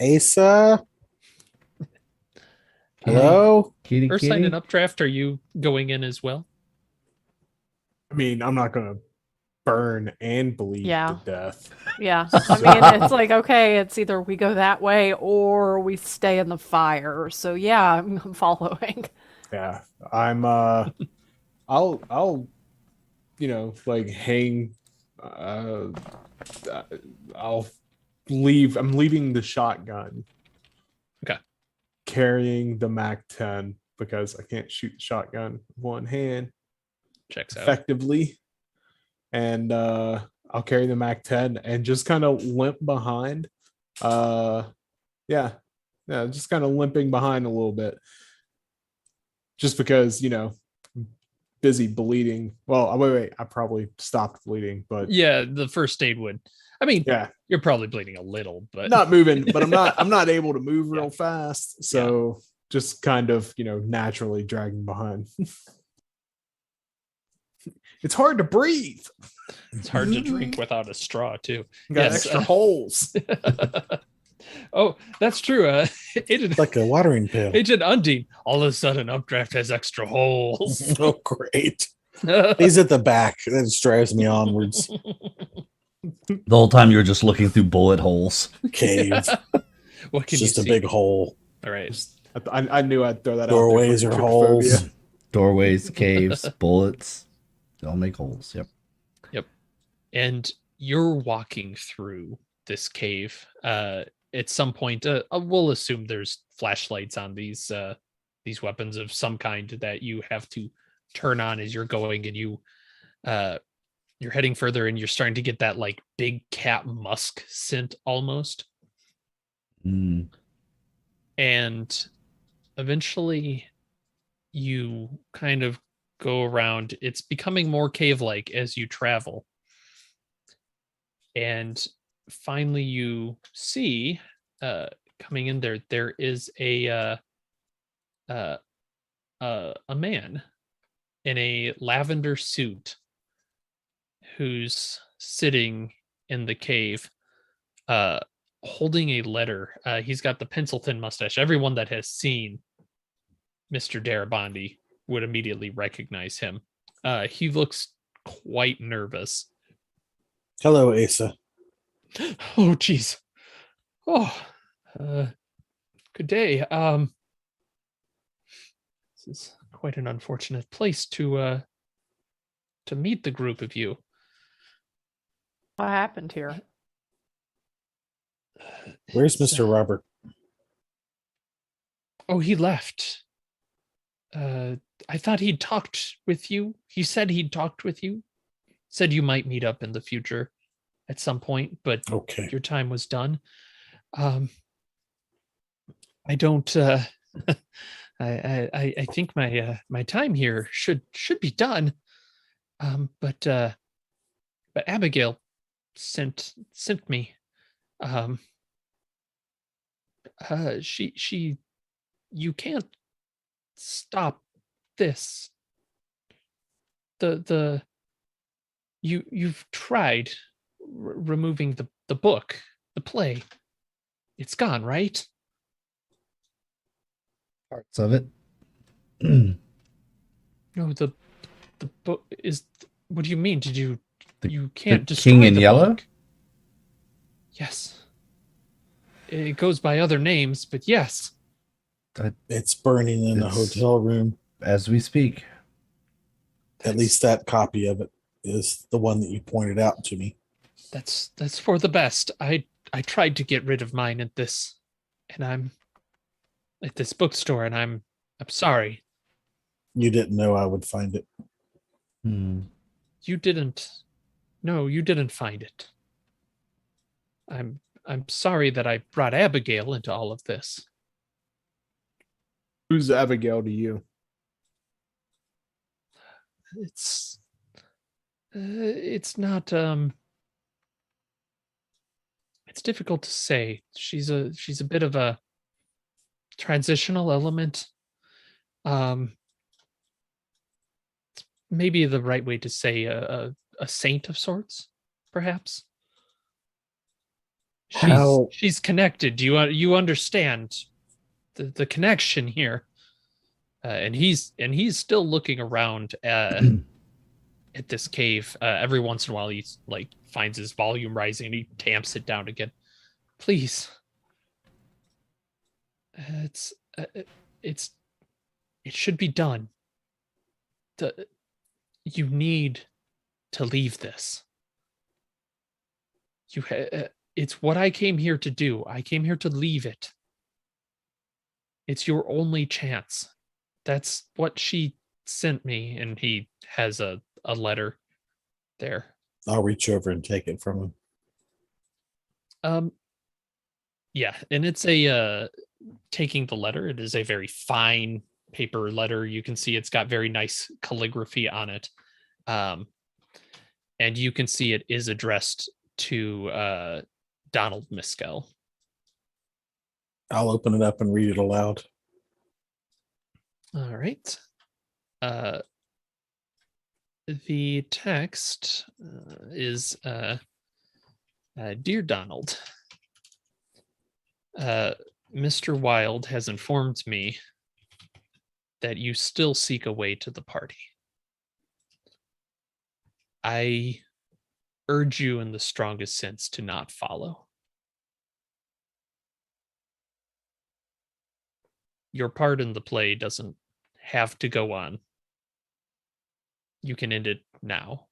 Asa. Hello. Kitty, Earthside kitty. and Updraft, are you going in as well? I mean, I'm not gonna burn and bleed Yeah. to death. Yeah. I mean, it's like, okay, it's either we go that way or we stay in the fire. So yeah, I'm following. Yeah, I'm. I'll, like hang. I'll leave. I'm leaving the shotgun. Okay. Carrying the Mac 10 because I can't shoot the shotgun with one hand Checks out. effectively, and I'll carry the Mac 10 and just kind of limp behind. Yeah, Yeah, just kind of limping behind a little bit. Just because, busy bleeding. Well, wait, I probably stopped bleeding, but Yeah, the first aid would. I mean, yeah, you're probably bleeding a little, but not moving, but I'm not able to move real fast. Yeah. So just kind of, naturally dragging behind. It's hard to breathe. it's hard to drink without a straw too. You got Yes, extra holes. Oh, that's true. Agent, It's like a watering pail. Agent Undine. All of a sudden, Updraft has extra holes. Oh, great. He's at the back. That just drives me onwards. The whole time you're just looking through bullet holes. Cave. What It's can just you a see? big hole. All right. I knew I'd throw that Doorways out are there for holes. trypophobia. Doorways, caves, bullets. They all make holes. Yep. And you're walking through this cave. At some point, we'll assume there's flashlights on these weapons of some kind that you have to turn on as you're going, and you're heading further, and you're starting to get that like big cat musk scent almost. Mm. And eventually you kind of go around. It's becoming more cave-like as you travel. And finally you see coming in there is a man in a lavender suit who's sitting in the cave holding a letter. He's got the pencil thin mustache. Everyone that has seen Mr. Darabandi would immediately recognize him. He looks quite nervous. Hello, Asa. Oh, geez. Oh, good day. This is quite an unfortunate place to meet the group of you. What happened here? Where's It's, Mr. Robert? Oh, he left. I thought he'd talked with you. He said he'd talked with you. Said you might meet up in the future at some point, but Okay. your time was done. I don't. I think my time here should be done. But Abigail sent me. She you can't stop this. You've tried removing the book, the play. It's gone, right? Parts of it. No, the book is. What do you mean? Did you? The- You can't the destroy King in the Yellow? book. Yes. It goes by other names, but yes. It's burning in the It's- hotel room. As we speak. At least that copy of it is the one that you pointed out to me. That's for the best. I tried to get rid of mine at this bookstore, and I'm sorry. You didn't know I would find it. Hmm. You didn't. No, you didn't find it. I'm sorry that I brought Abigail into all of this. Who's Abigail to you? It's not it's difficult to say. She's a bit of a transitional element. Maybe the right way to say a saint of sorts, perhaps. How- She's connected. Do you understand the connection here? And he's still looking around at this cave. Every once in a while, he's like finds his volume rising and he tamps it down again. Please, it should be done. You need to leave this. It's what I came here to do. I came here to leave it. It's your only chance. That's what she sent me, and he has a letter there. I'll reach over and take it from him. Yeah, and it's a taking the letter. It is a very fine paper letter. You can see it's got very nice calligraphy on it. And you can see it is addressed to Donald Miskell. I'll open it up and read it aloud. All right. The text is Dear Donald, Mr. Wilde has informed me that you still seek a way to the party. I urge you in the strongest sense to not follow. Your part in the play doesn't have to go on. You can end it now.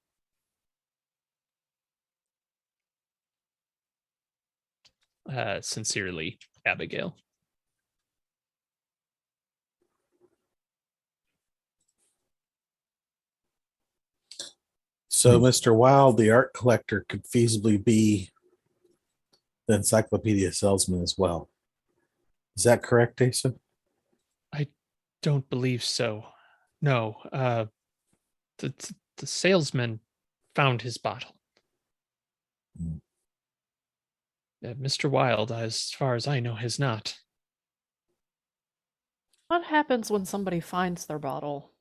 Sincerely, Abigail. So, Mr. Wilde, the art collector, could feasibly be the encyclopedia salesman as well. Is that correct, Asa? Don't believe so. No, the salesman found his bottle. Hmm. Mr. Wilde, as far as I know, has not. What happens when somebody finds their bottle?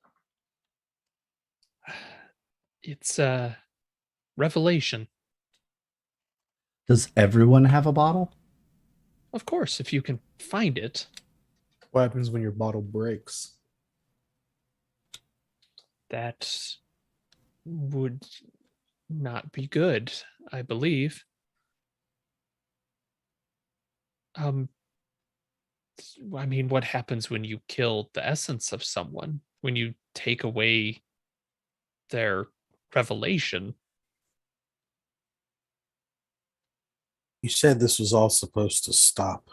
It's a revelation. Does everyone have a bottle? Of course, if you can find it. What happens when your bottle breaks? That would not be good, I believe. I mean, what happens when you kill the essence of someone? When you take away their revelation? You said this was all supposed to stop.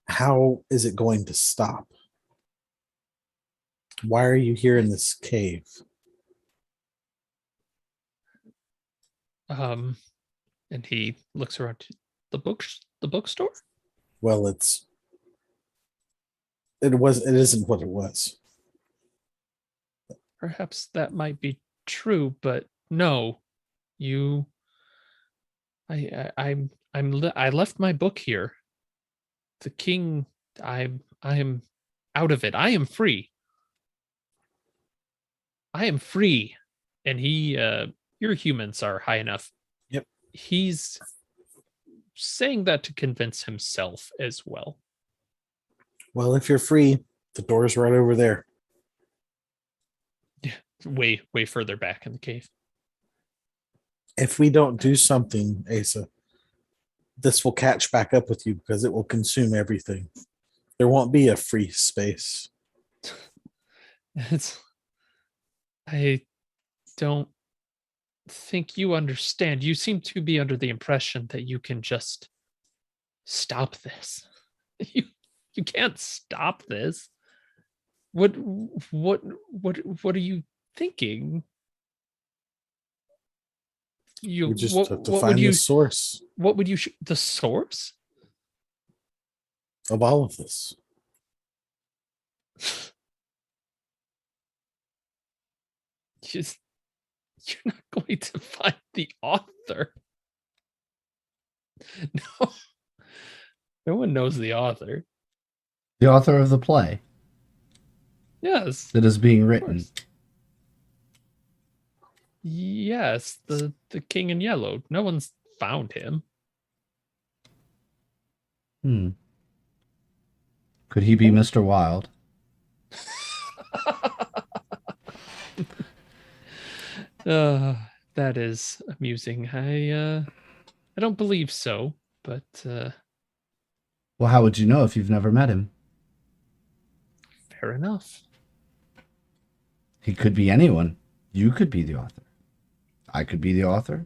How is it going to stop? Why are you here in this cave? And he looks around to the bookstore. Well, it isn't what it was. Perhaps that might be true, but no, you. I left my book here. The king. I am out of it. I am free. I am free, and he. Your humans are high enough. Yep. He's saying that to convince himself as well. Well, if you're free, the door's right over there. Way further back in the cave. If we don't do something, Asa, this will catch back up with you because it will consume everything. There won't be a free space. I don't think you understand. You seem to be under the impression that you can just stop this. You can't stop this. What are you thinking? You just have to find the source. What would you the source of all of this? You're not going to find the author. No one knows the author. The author of the play. Yes. That is being written. Yes, the King in Yellow. No one's found him. Could he be Mr. Wilde? That is amusing. I don't believe so, but well, how would you know if you've never met him? Fair enough. He could be anyone. You could be the author. I could be the author.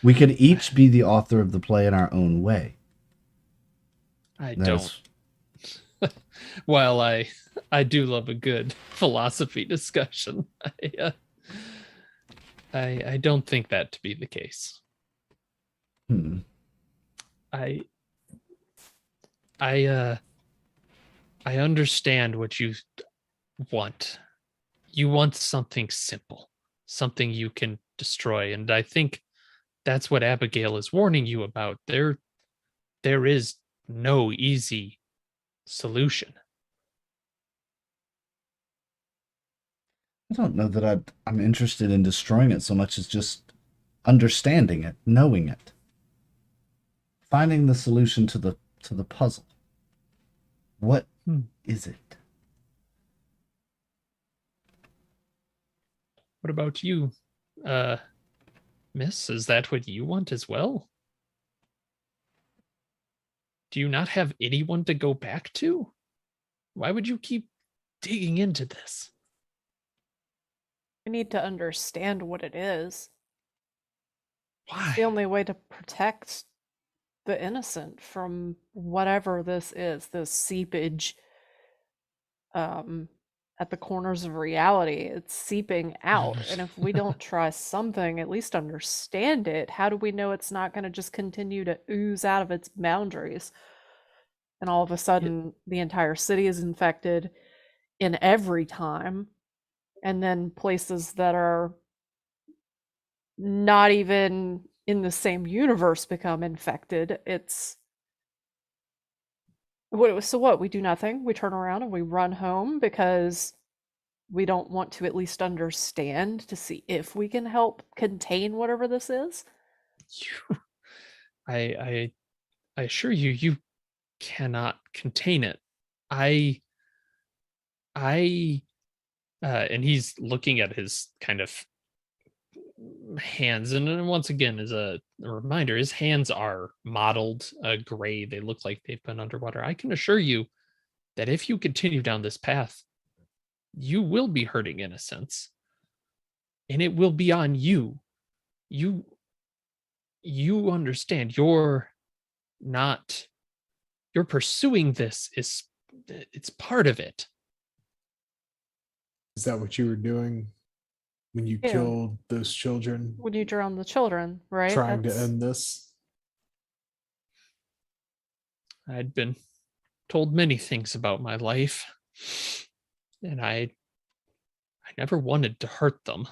We could each be the author of the play in our own way. I don't. While I do love a good philosophy discussion, I don't think that to be the case. I understand what you want. You want something simple, something you can destroy. And I think that's what Abigail is warning you about. There is no easy solution. I don't know that I'm interested in destroying it so much as just understanding it, knowing it, finding the solution to the puzzle. What is it? What about you, Miss? Is that what you want as well? Do you not have anyone to go back to? Why would you keep digging into this? We need to understand what it is. Why? The only way to protect the innocent from whatever this is, this seepage at the corners of reality. It's seeping out. And if we don't try something, at least understand it, how do we know it's not going to just continue to ooze out of its boundaries? And all of a sudden, the entire city is infected in every time. And then places that are not even in the same universe become infected. So what? We do nothing. We turn around and we run home because we don't want to at least understand to see if we can help contain whatever this is. I assure you, you cannot contain it. And he's looking at his kind of hands, and then once again, as a reminder, his hands are mottled gray. They look like they've been underwater. I can assure you that if you continue down this path, you will be hurting innocents, and it will be on you. You understand. You're pursuing this. It's part of it. Is that what you were doing when you Yeah. killed those children? When you drown the children, right? Trying to That's- end this? I'd been told many things about my life, and I never wanted to hurt them.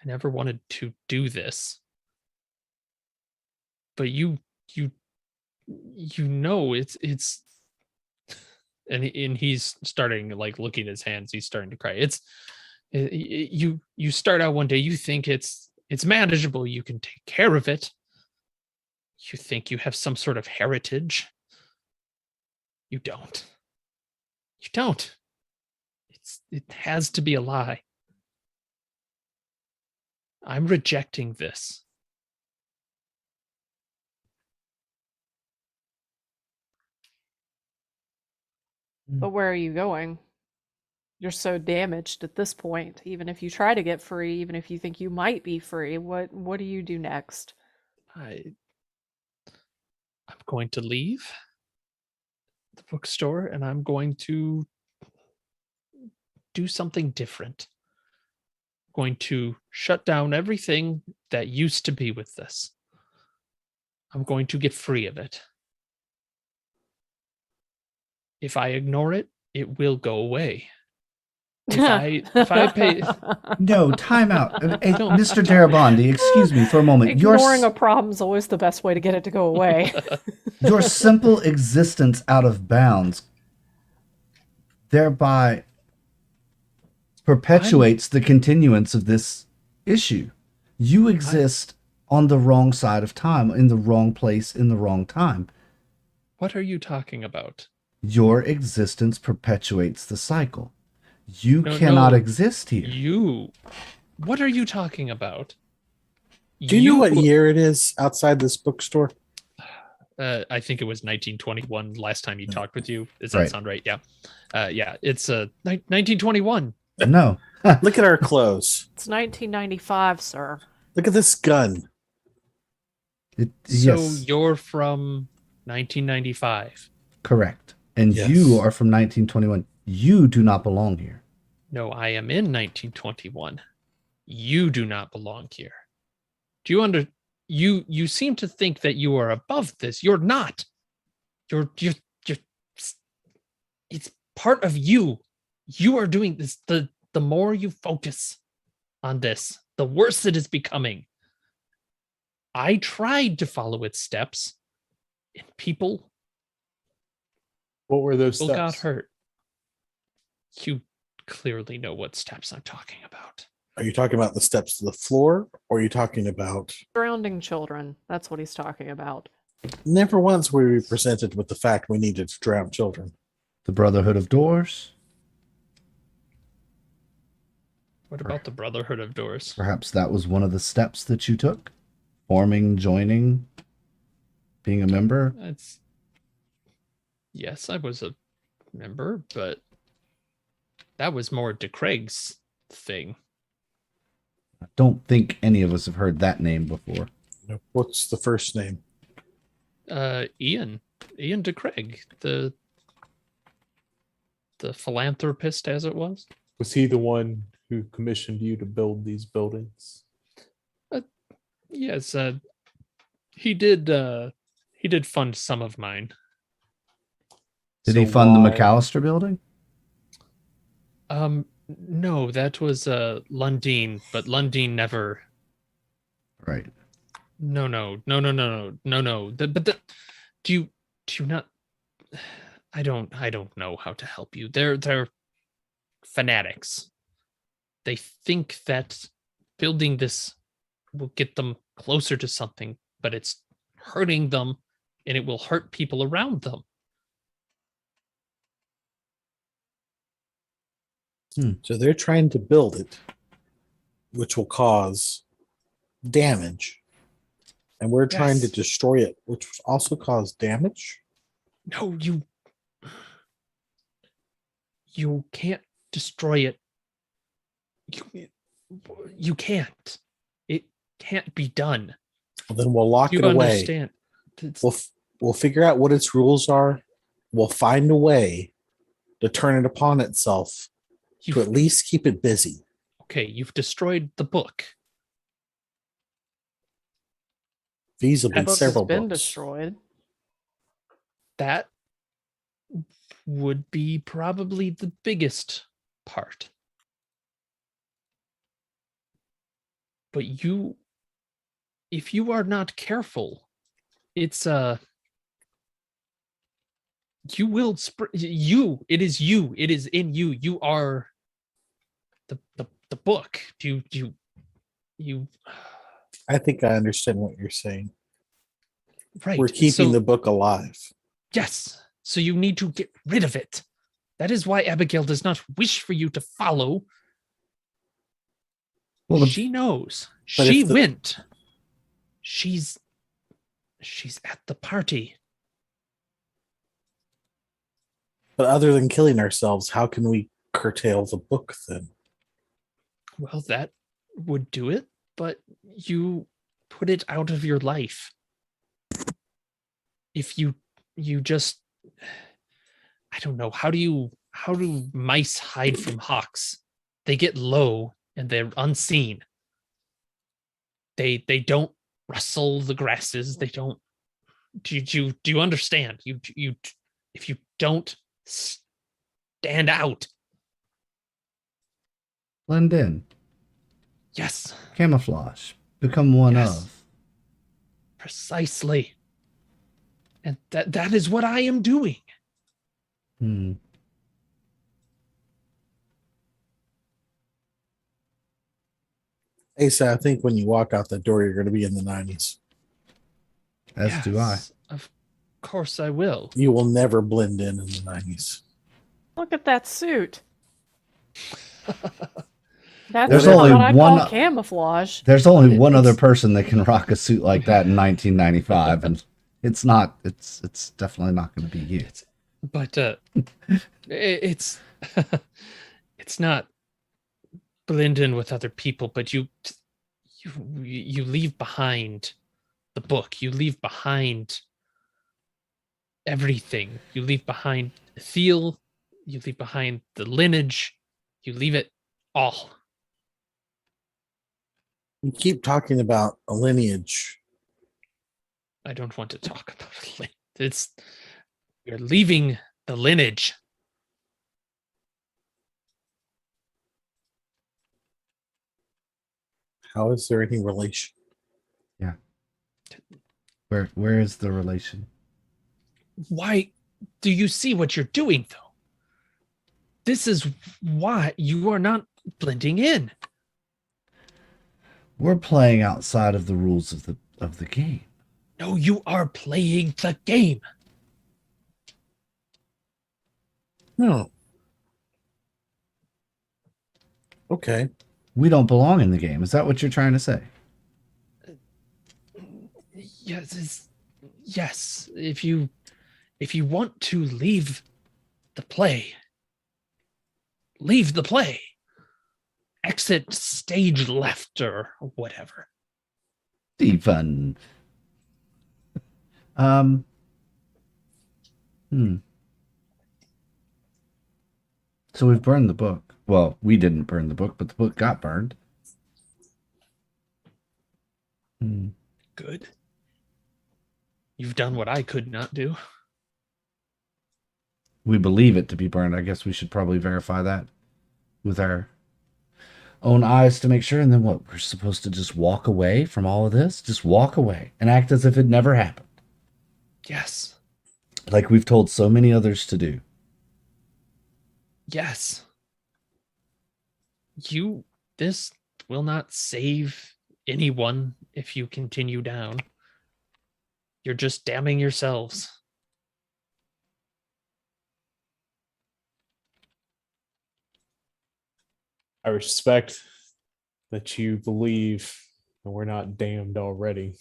I never wanted to do this. But you know it's and he's starting, like, looking at his hands, he's starting to cry. You start out one day, you think it's manageable, you can take care of it. You think you have some sort of heritage. You don't. You don't. It has to be a lie. I'm rejecting this. But where are you going? You're so damaged at this point. Even if you try to get free, even if you think you might be free, what do you do next? I'm going to leave the bookstore, and I'm going to do something different. I'm going to shut down everything that used to be with this. I'm going to get free of it. If I ignore it, it will go away. If I pay, No, time out. Hey, Mr. Darabandi, excuse me for a moment. Ignoring a problem's always the best way to get it to go away. Your simple existence out of bounds thereby perpetuates the continuance of this issue. You exist on the wrong side of time, in the wrong place, in the wrong time. what are you talking about? Your existence perpetuates the cycle. You No, cannot no. exist here. What are you talking about? Do you know what year it is outside this bookstore? I think it was 1921 last time he talked with you. Does that Right. sound right? Yeah. Yeah, it's 1921. No. Look at our clothes. It's 1995, sir. Look at this gun. So Yes, you're from 1995. correct. And Yes. you are from 1921. You do not belong here. No, I am in 1921. You do not belong here. Do you you seem to think that you are above this. You're not. You're it's part of you. You are doing this. The more you focus on this, the worse it is becoming. I tried to follow its steps, and people What were those got steps? hurt. You clearly know what steps I'm talking about. Are you talking about the steps to the floor, or are you talking about? Drowning children. That's what he's talking about. Never once were we presented with the fact we needed to drown children. The Brotherhood of Doors. What about the Brotherhood of Doors? Perhaps that was one of the steps that you took. Forming, joining, being a member. It's yes, I was a member, but that was more DeCraig's thing. I don't think any of us have heard that name before. What's the first name? Ian DeCraig, the philanthropist, as it was. Was he the one who commissioned you to build these buildings? Yes, he did fund some of mine. Did So he fund the why- McAllister building? No, that was Lundeen, but Lundeen never. Right. No. Do you not? I don't know how to help you. They're fanatics. They think that building this will get them closer to something, but it's hurting them, and it will hurt people around them. So they're trying to build it, which will cause damage. And we're trying to Yes. destroy it, which will also cause damage. No, you can't destroy it. You can't. It can't be done. Well, then we'll lock You it away. understand? It's- We'll figure out what its rules are. We'll find a way to turn it upon itself to you've- at least keep it busy. okay, you've destroyed the book. Feasibly The book has several been books. destroyed. That would be probably the biggest part. But if you are not careful, it's you will it is in you. You are the book. You I think I understand what you're saying. right. We're keeping so, the book alive. Yes. So you need to get rid of it. That is why Abigail does not wish for you to follow. Well, the, She knows. But She if the- went. She's at the party. But other than killing ourselves, how can we curtail the book then? Well, that would do it, but you put it out of your life. If you just, I don't know, how do mice hide from hawks? They get low and they're unseen. They don't rustle the grasses. They don't. Do you understand? You if you don't stand out. blend in, Yes, camouflage, become one Yes. of. precisely. And that is what I am doing. Hmm. Asa, I think when you walk out the door, you're going to be in the 90s. As do I. Yes, of course I will. You will never blend in the 90s. Look at that suit. That's There's not only what I one- call camouflage. There's only one other It's- person that can rock a suit like that in 1995, and it's not. It's definitely not going to be you. But it's it's not blend in with other people, but you leave behind the book. You leave behind everything. You leave behind Thiel. You leave behind the lineage. You leave it all. You keep talking about a lineage. I don't want to talk about it. It's you're leaving the lineage. How is there any relation? Where is the relation? Why do you see what you're doing, though? This is why you are not blending in. We're playing outside of the rules of the game. No, you are playing the game. No. Okay. We don't belong in the game. Is that what you're trying to say? Yes. If you want to leave the play, leave the play. Exit stage left or whatever. Stephen. Hmm. So we've burned the book. Well, we didn't burn the book, but the book got burned. Hmm. Good. You've done what I could not do. We believe it to be burned. I guess we should probably verify that with our own eyes to make sure. And then what? We're supposed to just walk away from all of this? Just walk away and act as if it never happened. Yes. Like we've told so many others to do. Yes. This will not save anyone if you continue down. You're just damning yourselves. I respect that you believe that we're not damned already.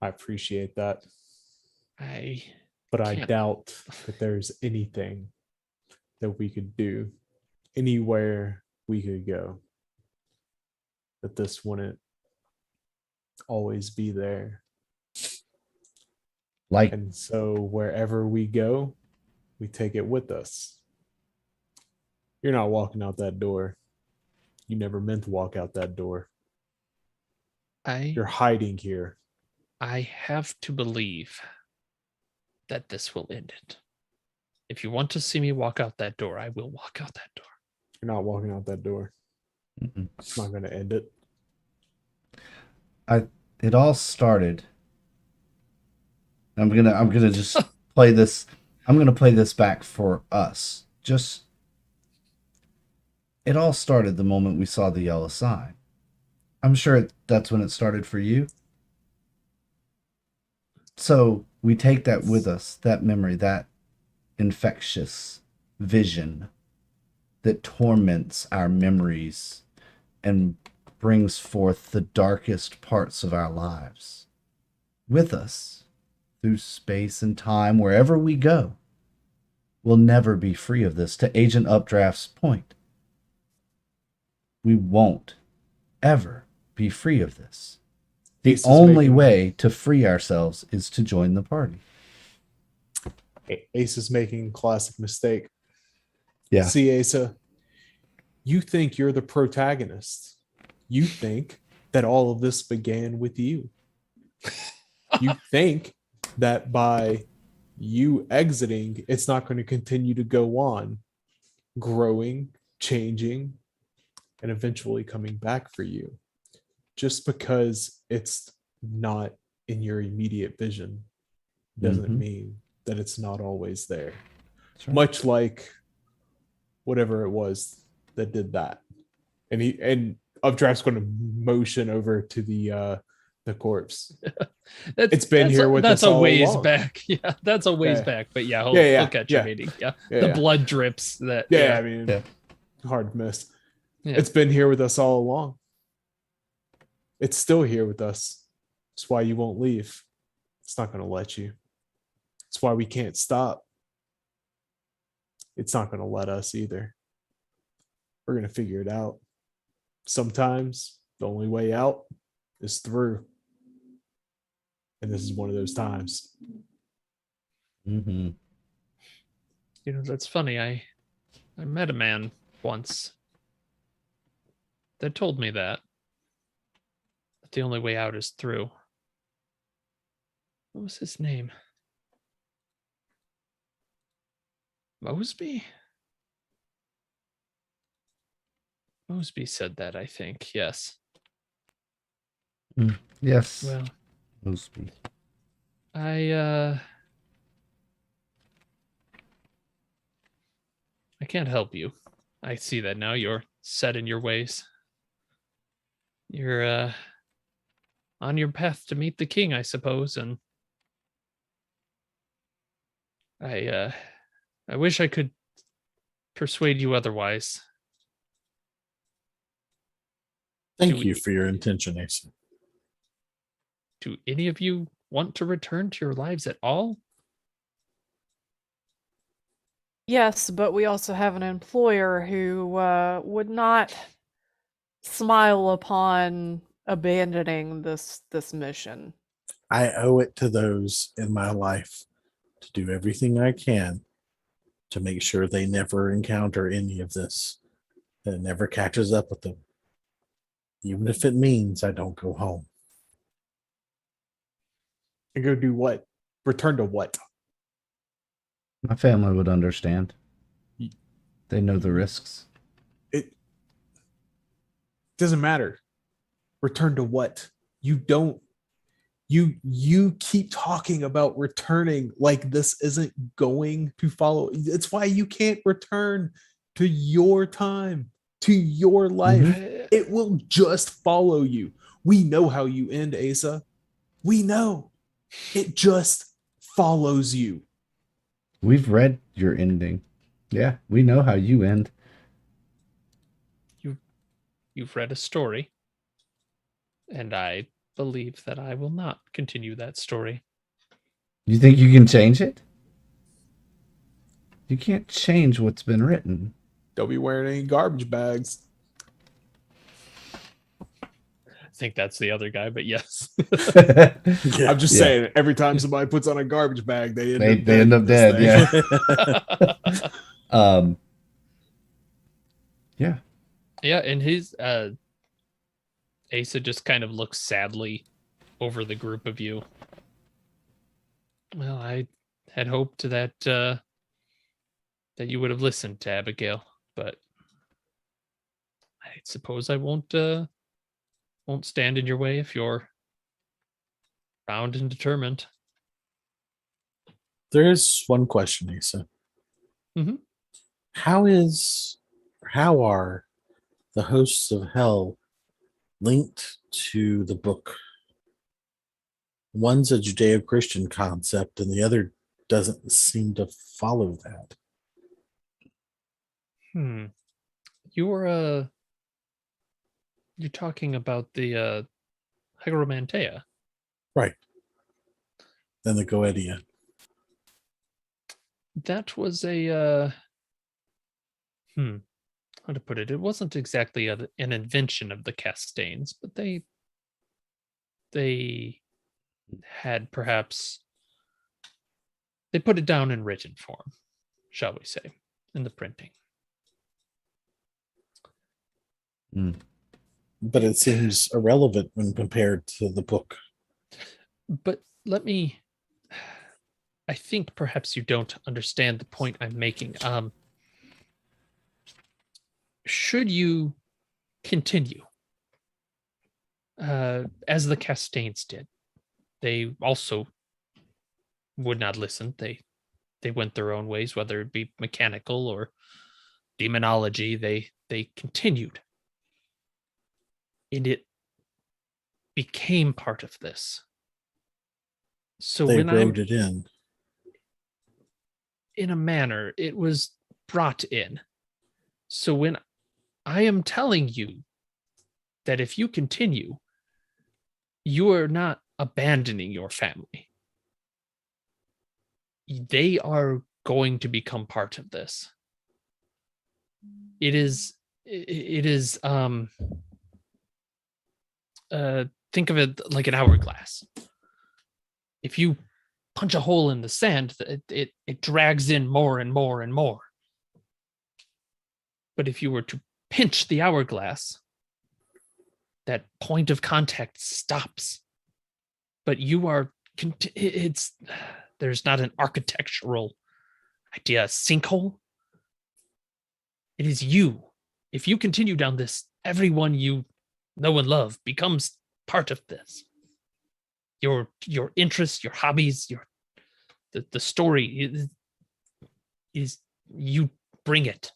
I appreciate that. But I Can't- doubt that there's anything that we could do, anywhere we could go, that this wouldn't always be there. Like, And so wherever we go, we take it with us. You're not walking out that door. You never meant to walk out that door. You're hiding here. I have to believe that this will end it. If you want to see me walk out that door, I will walk out that door. You're not walking out that door. mm-mm. It's not going to end it. It all started. I'm gonna just play this. I'm gonna play this back for us. Just it all started the moment we saw the yellow sign. I'm sure that's when it started for you. So we take that with us, that memory, that infectious vision that torments our memories and brings forth the darkest parts of our lives with us through space and time, wherever we go. We'll never be free of this. To Agent Updraft's point, we won't ever be free of this. The Ace is only making- way to free ourselves is to join the party. Ace is making a classic mistake. Yeah. See, Asa, you think you're the protagonist. You think that all of this began with you. You think that by you exiting, it's not going to continue to go on, growing, changing, and eventually coming back for you. Just because it's not in your immediate vision doesn't Mhm. mean that it's not always there. That's right. Much like whatever it was that did that. And Updraft's going to motion over to the corpse. It's been here with that's us a all ways along. back. Yeah, that's a ways Yeah. back. But yeah, Yeah, he'll catch you, yeah. meeting. Yeah. Yeah, The yeah. blood drips that. Yeah, I mean, Yeah. hard to miss. Yeah. It's been here with us all along. It's still here with us. It's why you won't leave. It's not going to let you. It's why we can't stop. It's not going to let us either. We're going to figure it out. Sometimes the only way out is through. And this is one of those times. Mhm. That's funny. I met a man once that told me that the only way out is through. What was his name? Mosby? Mosby said that, I think. Yes. Yes. Well, Mosby. I can't help you. I see that now. You're set in your ways. You're on your path to meet the king, I suppose, and I wish I could persuade you otherwise. Thank Do you we- for your intention, Asa. Do any of you want to return to your lives at all? Yes, but we also have an employer who would not smile upon abandoning this mission. I owe it to those in my life to do everything I can to make sure they never encounter any of this, that it never catches up with them, even if it means I don't go home. And go do what? Return to what? My family would understand. Y- They know the risks. It doesn't matter. Return to what? You don't. You keep talking about returning like this isn't going to follow. It's why you can't return to your time, to your life. It will just follow you. We know how you end, Asa. We know. It just follows you. We've read your ending. Yeah, we know how you end. You've read a story, and I believe that I will not continue that story. You think you can change it? You can't change what's been written. Don't be wearing any garbage bags. I think that's the other guy, but yes. Yeah. I'm just Yeah. saying, every time somebody puts on a garbage bag, they They end up in this dead, thing. yeah. um yeah. Yeah, and his Asa just kind of looks sadly over the group of you. Well, I had hoped that that you would have listened to Abigail, but I suppose I won't stand in your way if you're bound and determined. There is one question, Asa. Mhm. How are the hosts of hell linked to the book? One's a Judeo-Christian concept, and the other doesn't seem to follow that. You're talking about the Hygromantea. Right. Then the Goetia. That was a how to put it? It wasn't exactly an invention of the Castains, but they had perhaps they put it down in written form, shall we say, in the printing. But it seems irrelevant when compared to the book. But I think perhaps you don't understand the point I'm making. Should you continue as the Castains did, they also would not listen. They went their own ways, whether it be mechanical or demonology. They continued, and it became part of this. So They when wrote it in. in a manner, it was brought in. So when I am telling you that if you continue, you are not abandoning your family. They are going to become part of this. It is think of it like an hourglass. If you punch a hole in the sand, it drags in more and more and more. But if you were to pinch the hourglass, that point of contact stops. But you are there's not an architectural idea, a sinkhole. It is you if you continue down this, everyone you know and love becomes part of this. Your interests, your hobbies, the story is you bring it.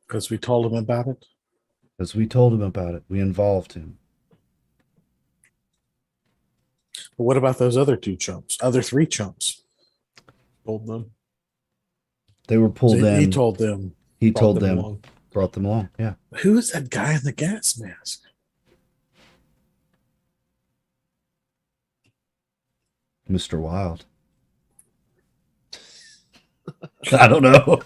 Because we told him about it. Because we told him about it. We involved him. But what about those other two chumps? Other three chumps? Told them. They were pulled So in. he told them. He Brought told them them. along. Brought them along. Yeah. Who is that guy in the gas mask? Mr. Wild. I don't know.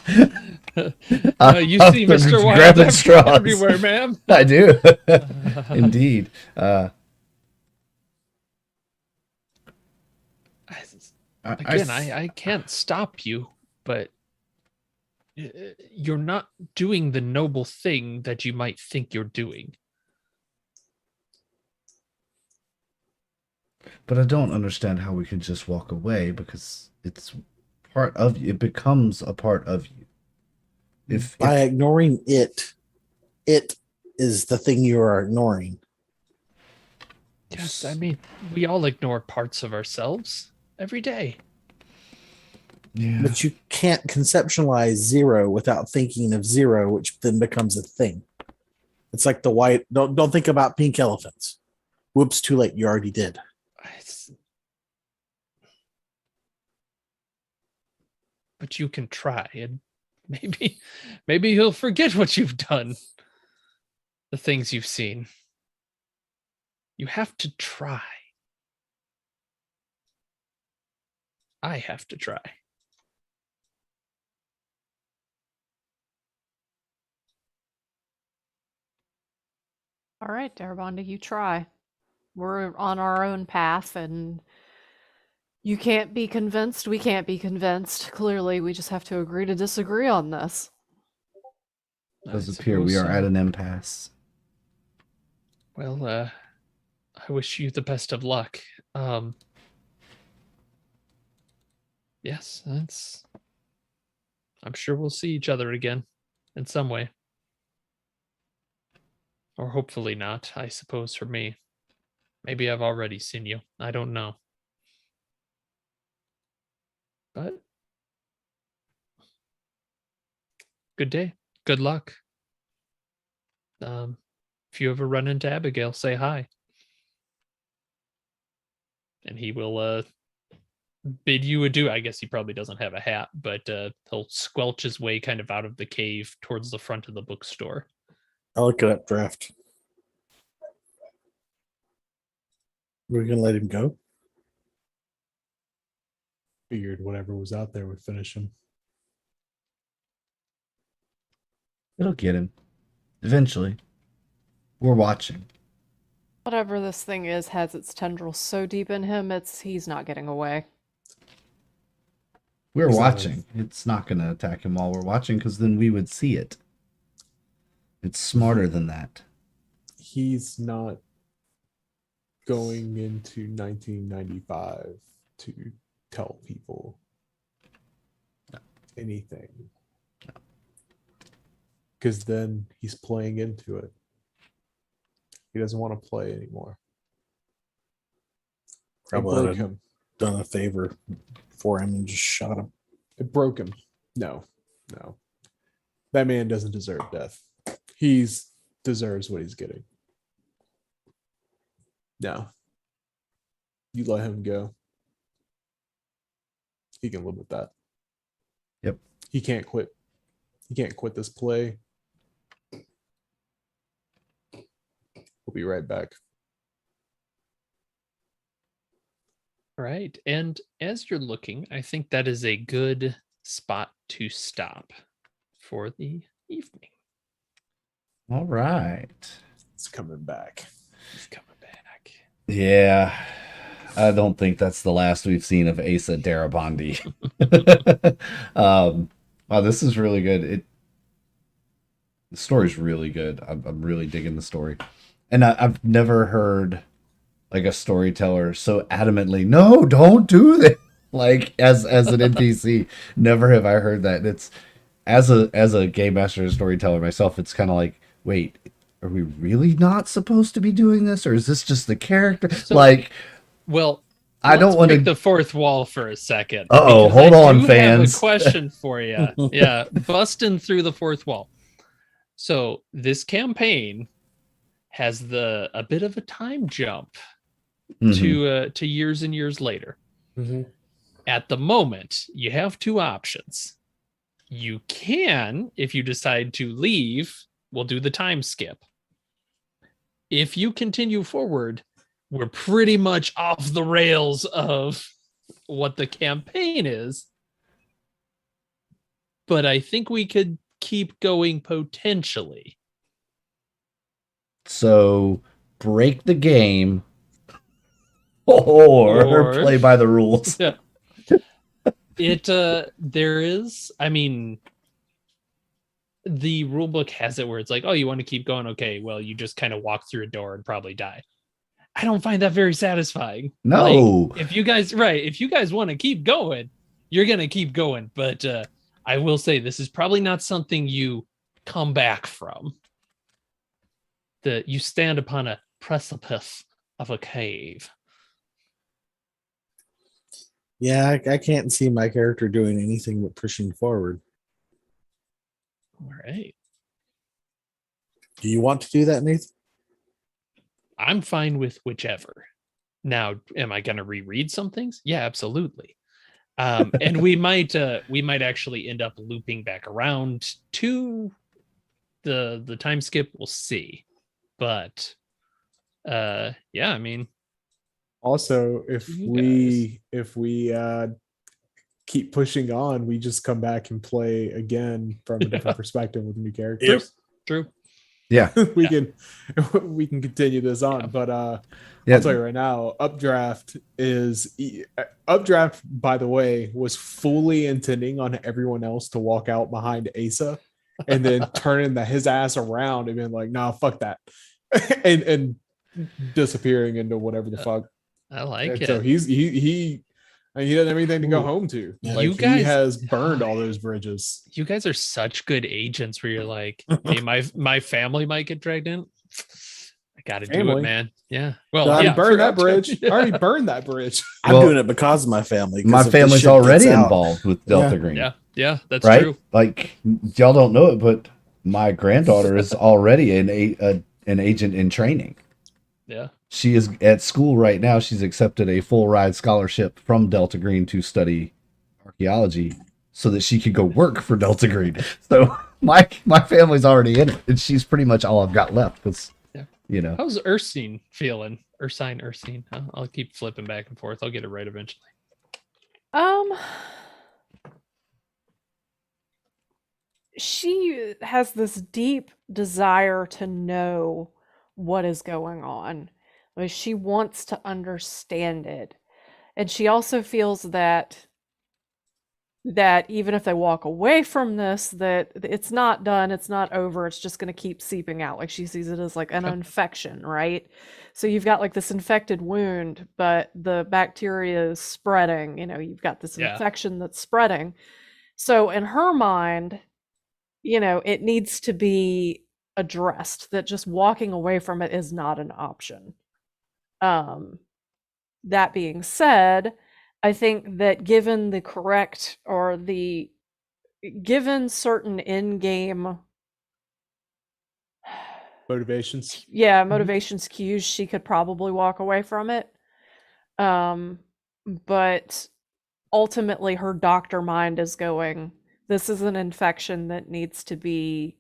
You see Mr. Wild grabbing straws. everywhere, ma'am. I do. Indeed. Again, I can't stop you, but you're not doing the noble thing that you might think you're doing. But I don't understand how we can just walk away, because it's part of you. It becomes a part of you. If By ignoring it, it is the thing you are ignoring. Yes, I mean, we all ignore parts of ourselves every day. yeah, But you can't conceptualize zero without thinking of zero, which then becomes a thing. It's like the white. Don't think about pink elephants. Whoops! Too late. You already did. But you can try, and maybe he'll forget what you've done, the things you've seen. You have to try. I have to try. All right, Darabonda, you try. We're on our own path, and you can't be convinced. We can't be convinced. Clearly, we just have to agree to disagree on this. it does I appear we suppose are so. at an impasse. Well, I wish you the best of luck. Yes, I'm sure we'll see each other again in some way. Or hopefully not, I suppose, for me. Maybe I've already seen you. I don't know. But good day. Good luck. If you ever run into Abigail, say hi. And he will bid you adieu. I guess he probably doesn't have a hat, but he'll squelch his way kind of out of the cave towards the front of the bookstore. I'll look it up. Draft. We're gonna let him go. Figured whatever was out there would finish him. It'll get him. Eventually. We're watching. Whatever this thing is has its tendrils so deep in him, he's not getting away. We're He's not watching. It's not going to attack him while we're watching, because then we would see it. It's smarter than that. He's not going into 1995 to tell people anything. Because then he's playing into it. He doesn't want to play anymore. It Probably broke would've him. done a favor for him and just shot him. It broke him. No. That man doesn't deserve death. He's deserves what he's getting. No. You let him go. He can live with that. Yep. He can't quit. He can't quit this play. We'll be right back. Right. And as you're looking, I think that is a good spot to stop for the evening. All right. It's coming back. He's coming back. Yeah. I don't think that's the last we've seen of Asa Darabonde. Wow, this is really good. The story's really good. I'm really digging the story. And I've never heard like a storyteller so adamantly, no, don't do this. Like as an NPC, never have I heard that. It's as a game master and storyteller myself, it's kind of like, wait, are we really not supposed to be doing this, or is this just the character? So- Like, Well, I don't let's want break to. the fourth wall for a second. Uh-oh, because hold I on, do fans. have a question for you. Yeah, busting through the fourth wall. So this campaign has a bit of a time jump Mhm. to years and years later. Mhm. At the moment, you have two options. You can, if you decide to leave, we'll do the time skip. If you continue forward, we're pretty much off the rails of what the campaign is. But I think we could keep going potentially. So break the game, or play by the rules. Yeah. There is, I mean, the rule book has it where it's like, oh, you want to keep going? Okay, well, you just kind of walk through a door and probably die. I don't find that very satisfying. No. Like, if you guys want to keep going, you're gonna keep going. But I will say this is probably not something you come back from. You stand upon a precipice of a cave. Yeah, I can't see my character doing anything but pushing forward. All right. Do you want to do that, Nathan? I'm fine with whichever. Now, am I going to reread some things? Yeah, absolutely. And we might actually end up looping back around to the time skip. We'll see. But yeah, I mean, Also, if You we keep pushing on, we just come back and play again from a different perspective with new characters. true. Yeah. we can continue this on, but Yeah. I'll tell you right now, Updraft Updraft, by the way, was fully intending on everyone else to walk out behind Asa and then turning his ass around and being like, nah, fuck that. and disappearing into whatever the fuck. I like And it. so he doesn't have anything to go home to. Yeah. Like, You guys- he has burned all those bridges. You guys are such good agents where you're like, hey, my family might get dragged in. I got to do it, Family? man. Yeah. Well, I already yeah, burned for that Updraft. bridge. I already burned that bridge. I'm Well, doing it because of my family. 'cause My if this family's shit already gets out- involved with Delta Green. Yeah, that's right? true. Like, y'all don't know it, but my granddaughter is already an agent in training. Yeah. She is at school right now. She's accepted a full ride scholarship from Delta Green to study archaeology so that she could go work for Delta Green. So my family's already in it, and she's pretty much all I've got left because, Yeah. you know. How's Ursine feeling? Ursine. I'll keep flipping back and forth. I'll get it right eventually. She has this deep desire to know what is going on. Like, she wants to understand it. And she also feels that even if they walk away from this, that it's not done, it's not over, it's just going to keep seeping out. Like, she sees it as like an Okay. infection, right? So you've got like this infected wound, but the bacteria is spreading, you've got this Yeah. infection that's spreading. So in her mind, it needs to be addressed, that just walking away from it is not an option. That being said, I think that given certain in-game Motivations. motivations cues, she could probably walk away from it. But ultimately her doctor mind is going, this is an infection that needs to be,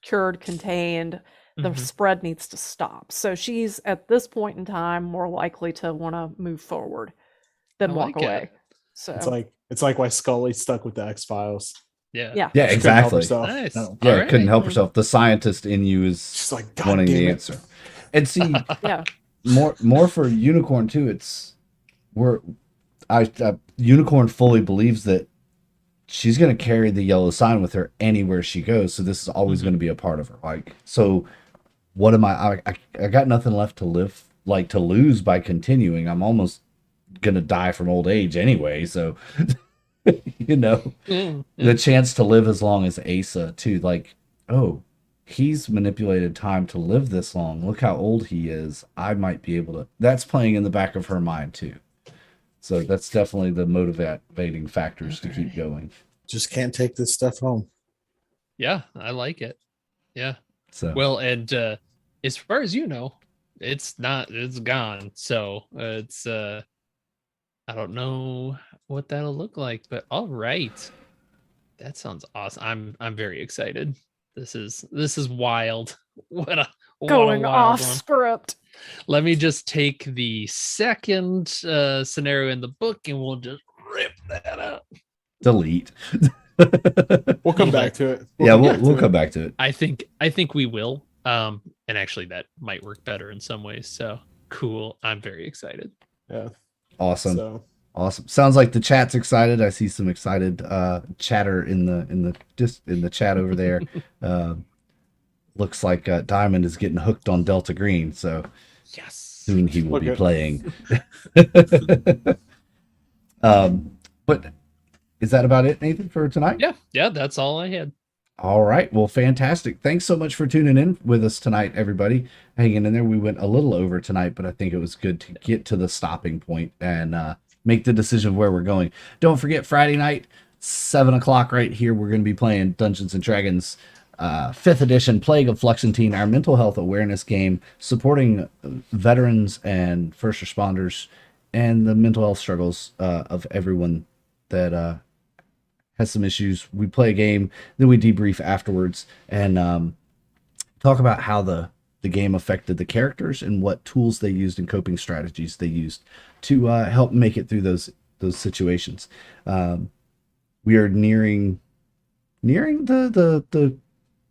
cured, contained. The Mhm. spread needs to stop. So she's at this point in time more likely to want to move forward than I walk like it. away. So It's like why Scully's stuck with the X-Files. Yeah. yeah. Yeah, She couldn't help exactly. herself. Nice. No. Yeah, All couldn't right. help herself. The scientist in you is She's like, God wanting damn the it. answer. And see, Yeah. more for Unicorn too. Unicorn fully believes that she's going to carry the yellow sign with her anywhere she goes. So this is always Mhm. going to be a part of her. Like, so what am I got nothing left to lose by continuing. I'm almost gonna die from old age anyway, so you know, Mm, the chance to live as long as Asa too, like, oh, he's manipulated time to live this long. Look how old he is. I might be able to. That's playing in the back of her mind too. So that's definitely the motivating factors to keep going. Just can't take this stuff home. yeah, I like it. Yeah. So Well, and as far as you know, it's gone. So it's I don't know what that'll look like, but all right. That sounds awesome. I'm very excited. This is wild. What a Going wild off one. script. Let me just take the second scenario in the book and we'll just rip that out. delete. We'll come back to it. We'll come back to it. I think we will. And actually that might work better in some ways. So cool. I'm very excited. Yeah. Awesome. So Awesome. Sounds like the chat's excited. I see some excited chatter in the chat over there. Looks like Diamond is getting hooked on Delta Green, so Yes. soon he will be Okay. playing. But is that about it, Nathan, for tonight? Yeah, that's all I had. All right. Well, fantastic. Thanks so much for tuning in with us tonight, everybody. Hanging in there. We went a little over tonight, but I think it was good to get to the stopping point and make the decision of where we're going. Don't forget Friday night, 7 o'clock right here. We're going to be playing Dungeons and Dragons 5th edition Plague of Fluxentine, our mental health awareness game, supporting veterans and first responders and the mental health struggles of everyone that has some issues. We play a game, then we debrief afterwards and talk about how the game affected the characters and what tools they used and coping strategies they used to help make it through those situations. We are nearing the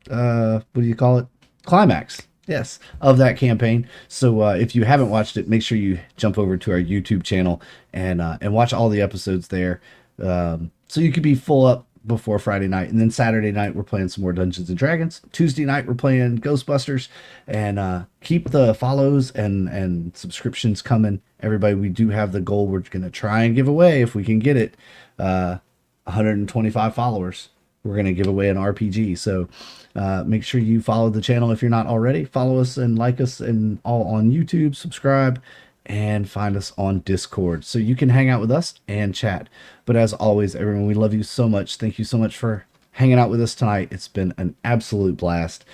what do you call it? Climax. Yes, of that campaign. So if you haven't watched it, make sure you jump over to our YouTube channel and watch all the episodes there. So you could be full up before Friday night. And then Saturday night, we're playing some more Dungeons and Dragons. Tuesday night, we're playing Ghostbusters. And keep the follows and subscriptions coming. Everybody, we do have the goal. We're going to try and give away, if we can get it, 125 followers. We're going to give away an RPG. So make sure you follow the channel if you're not already. Follow us and like us and all on YouTube. Subscribe. And find us on Discord so you can hang out with us and chat. But as always, everyone, we love you so much. Thank you so much for hanging out with us tonight. It's been an absolute blast.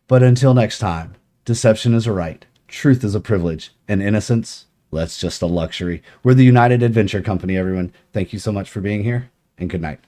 But until next time, deception is a right, truth is a privilege, and innocence, that's just a luxury. We're the United Adventure Company, everyone. Thank you so much for being here, and good night.